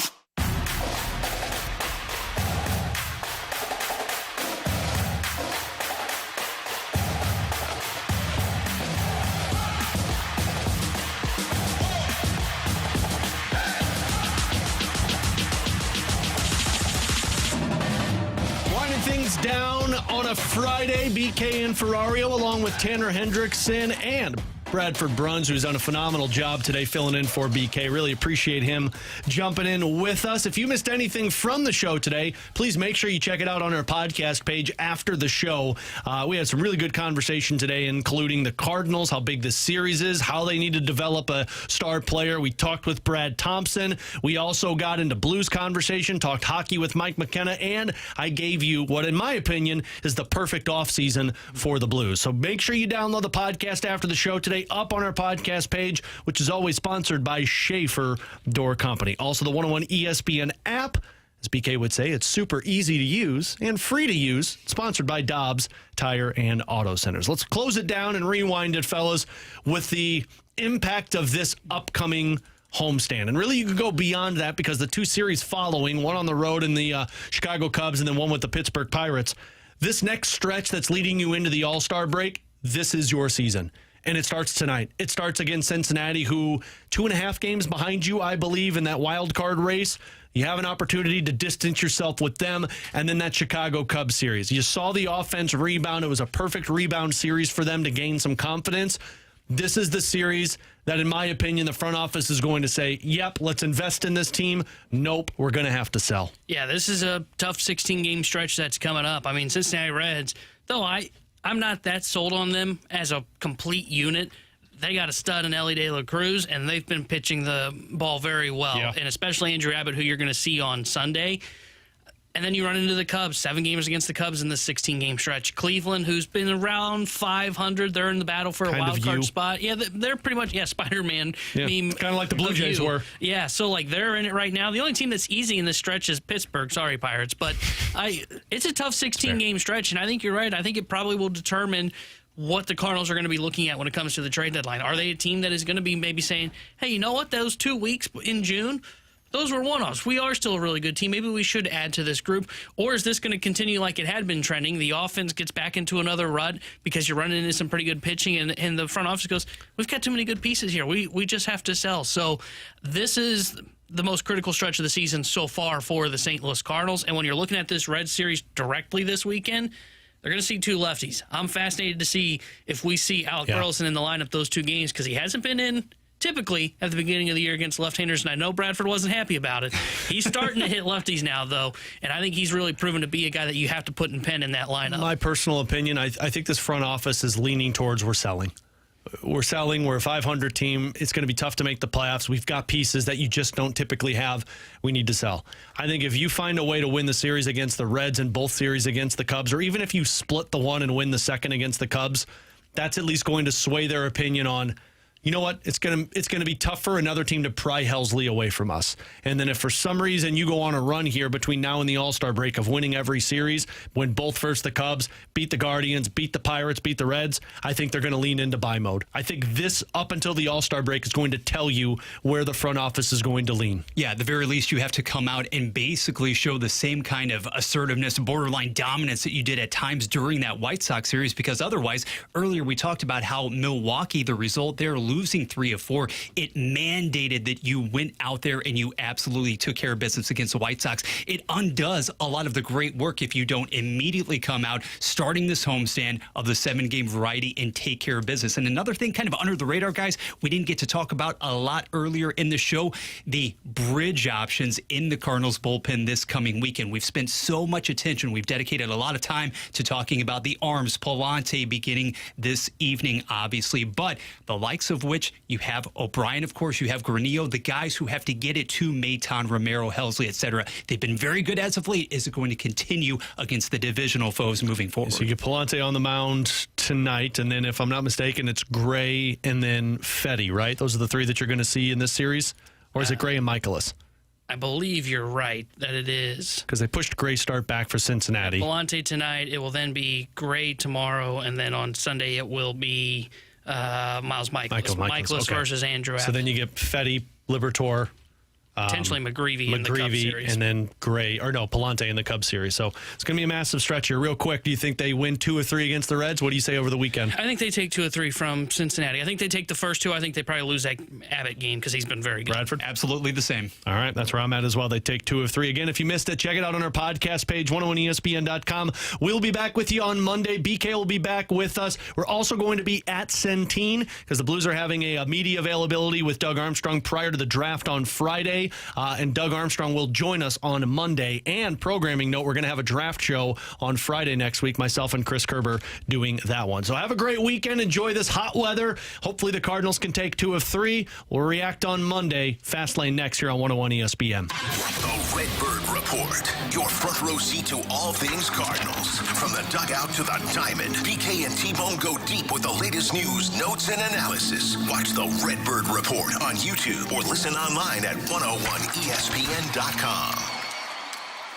Down on a Friday, BK and Ferrario, along with Tanner Hendrickson and Bradford Bruns, who's done a phenomenal job today filling in for BK. Really appreciate him jumping in with us. If you missed anything from the show today, please make sure you check it out on our podcast page after the show. We had some really good conversation today, including the Cardinals, how big this series is, how they need to develop a star player. We talked with Brad Thompson. We also got into Blues conversation, talked hockey with Mike McKenna, and I gave you what, in my opinion, is the perfect offseason for the Blues. So make sure you download the podcast after the show today, up on our podcast page, which is always sponsored by Schaefer Door Company. Also, the 101 ESPN app, as BK would say, it's super easy to use and free to use. Sponsored by Dobbs Tire and Auto Centers. Let's close it down and rewind it, fellas, with the impact of this upcoming homestand. And really, you could go beyond that because the two series following, one on the road in the Chicago Cubs and then one with the Pittsburgh Pirates, this next stretch that's leading you into the All-Star break, this is your season. And it starts tonight. It starts against Cincinnati, who 2.5 games behind you, I believe, in that wild card race. You have an opportunity to distance yourself with them, and then that Chicago Cubs series. You saw the offense rebound. It was a perfect rebound series for them to gain some confidence. This is the series that, in my opinion, the front office is going to say, yep, let's invest in this team. Nope, we're going to have to sell. Yeah, this is a tough 16-game stretch that's coming up. I mean, Cincinnati Reds, though I'm not that sold on them as a complete unit. They got a stud in Ellie De La Cruz, and they've been pitching the ball very well, and especially Andrew Abbott, who you're going to see on Sunday. And then you run into the Cubs, 7 games against the Cubs in the 16-game stretch. Cleveland, who's been around 500, they're in the battle for a wild card spot. Yeah, they're pretty much, Spider-Man meme. Kind of like the Blue Jays were. Yeah, so like they're in it right now. The only team that's easy in this stretch is Pittsburgh. Sorry, Pirates. But it's a tough 16-game stretch, and I think you're right. I think it probably will determine what the Cardinals are going to be looking at when it comes to the trade deadline. Are they a team that is going to be maybe saying, hey, you know what, those 2 weeks in June, those were one-offs. We are still a really good team. Maybe we should add to this group. Or is this going to continue like it had been trending? The offense gets back into another rut because you're running into some pretty good pitching, and the front office goes, we've got too many good pieces here. We just have to sell. So this is the most critical stretch of the season so far for the St. Louis Cardinals. And when you're looking at this Red Series directly this weekend, they're going to see 2 lefties. I'm fascinated to see if we see Alec Burleson in the lineup those 2 games, because he hasn't been in typically at the beginning of the year against left-handers, and I know Bradford wasn't happy about it. He's starting to hit lefties now, though, and I think he's really proven to be a guy that you have to put in pen in that lineup. My personal opinion, I think this front office is leaning towards we're selling. We're selling. We're a 500 team. It's going to be tough to make the playoffs. We've got pieces that you just don't typically have. We need to sell. I think if you find a way to win the series against the Reds and both series against the Cubs, or even if you split the one and win the second against the Cubs, that's at least going to sway their opinion on, you know what, it's going to be tough for another team to pry Helsley away from us. And then if for some reason you go on a run here between now and the All-Star break of winning every series, win both versus the Cubs, beat the Guardians, beat the Pirates, beat the Reds, I think they're going to lean into buy mode. I think this, up until the All-Star break, is going to tell you where the front office is going to lean. Yeah, at the very least, you have to come out and basically show the same kind of assertiveness, borderline dominance that you did at times during that White Sox series, because otherwise, earlier we talked about how Milwaukee, the result there, losing 3 of 4, it mandated that you went out there and you absolutely took care of business against the White Sox. It undoes a lot of the great work if you don't immediately come out, starting this homestand of the 7-game variety, and take care of business. And another thing kind of under the radar, guys, we didn't get to talk about a lot earlier in the show, the bridge options in the Cardinals bullpen this coming weekend. We've spent so much attention. We've dedicated a lot of time to talking about the arms, Palante beginning this evening, obviously, but the likes of which you have O'Brien, of course, you have Granillo, the guys who have to get it to Maton, Romero, Helsley, etc. They've been very good as of late. Is it going to continue against the divisional foes moving forward? So you get Palante on the mound tonight, and then if I'm not mistaken, it's Gray and then Fetty, right? Those are the 3 that you're going to see in this series? Or is it Gray and Michaelis? I believe you're right that it is. Because they pushed Gray's start back for Cincinnati. Palante tonight, it will then be Gray tomorrow, and then on Sunday it will be Miles Michaelis versus Andrew Abbott. So then you get Fetty, Liberatore, potentially McGreevy in the Cubs series. And then Palante in the Cubs series. So it's going to be a massive stretch here. Real quick, do you think they win 2 or 3 against the Reds? What do you say over the weekend? I think they take 2 or 3 from Cincinnati. I think they take the first 2. I think they probably lose that Abbott game because he's been very good. Bradford? Absolutely the same. All right, that's where I'm at as well. They take 2 of 3. Again, if you missed it, check it out on our podcast page, 101ESPN.com. We'll be back with you on Monday. BK will be back with us. We're also going to be at Centene because the Blues are having a media availability with Doug Armstrong prior to the draft on Friday. And Doug Armstrong will join us on Monday. And programming note, we're going to have a draft show on Friday next week, myself and Chris Kerber doing that one. So have a great weekend. Enjoy this hot weather. Hopefully the Cardinals can take 2 of 3. We'll react on Monday. Fastlane next here on 101 ESPN. The Redbird Report. Your front row seat to all things Cardinals. From the dugout to the diamond, BK and T-Bone go deep with the latest news, notes, and analysis. Watch the Redbird Report on YouTube or listen online at 101ESPN.com.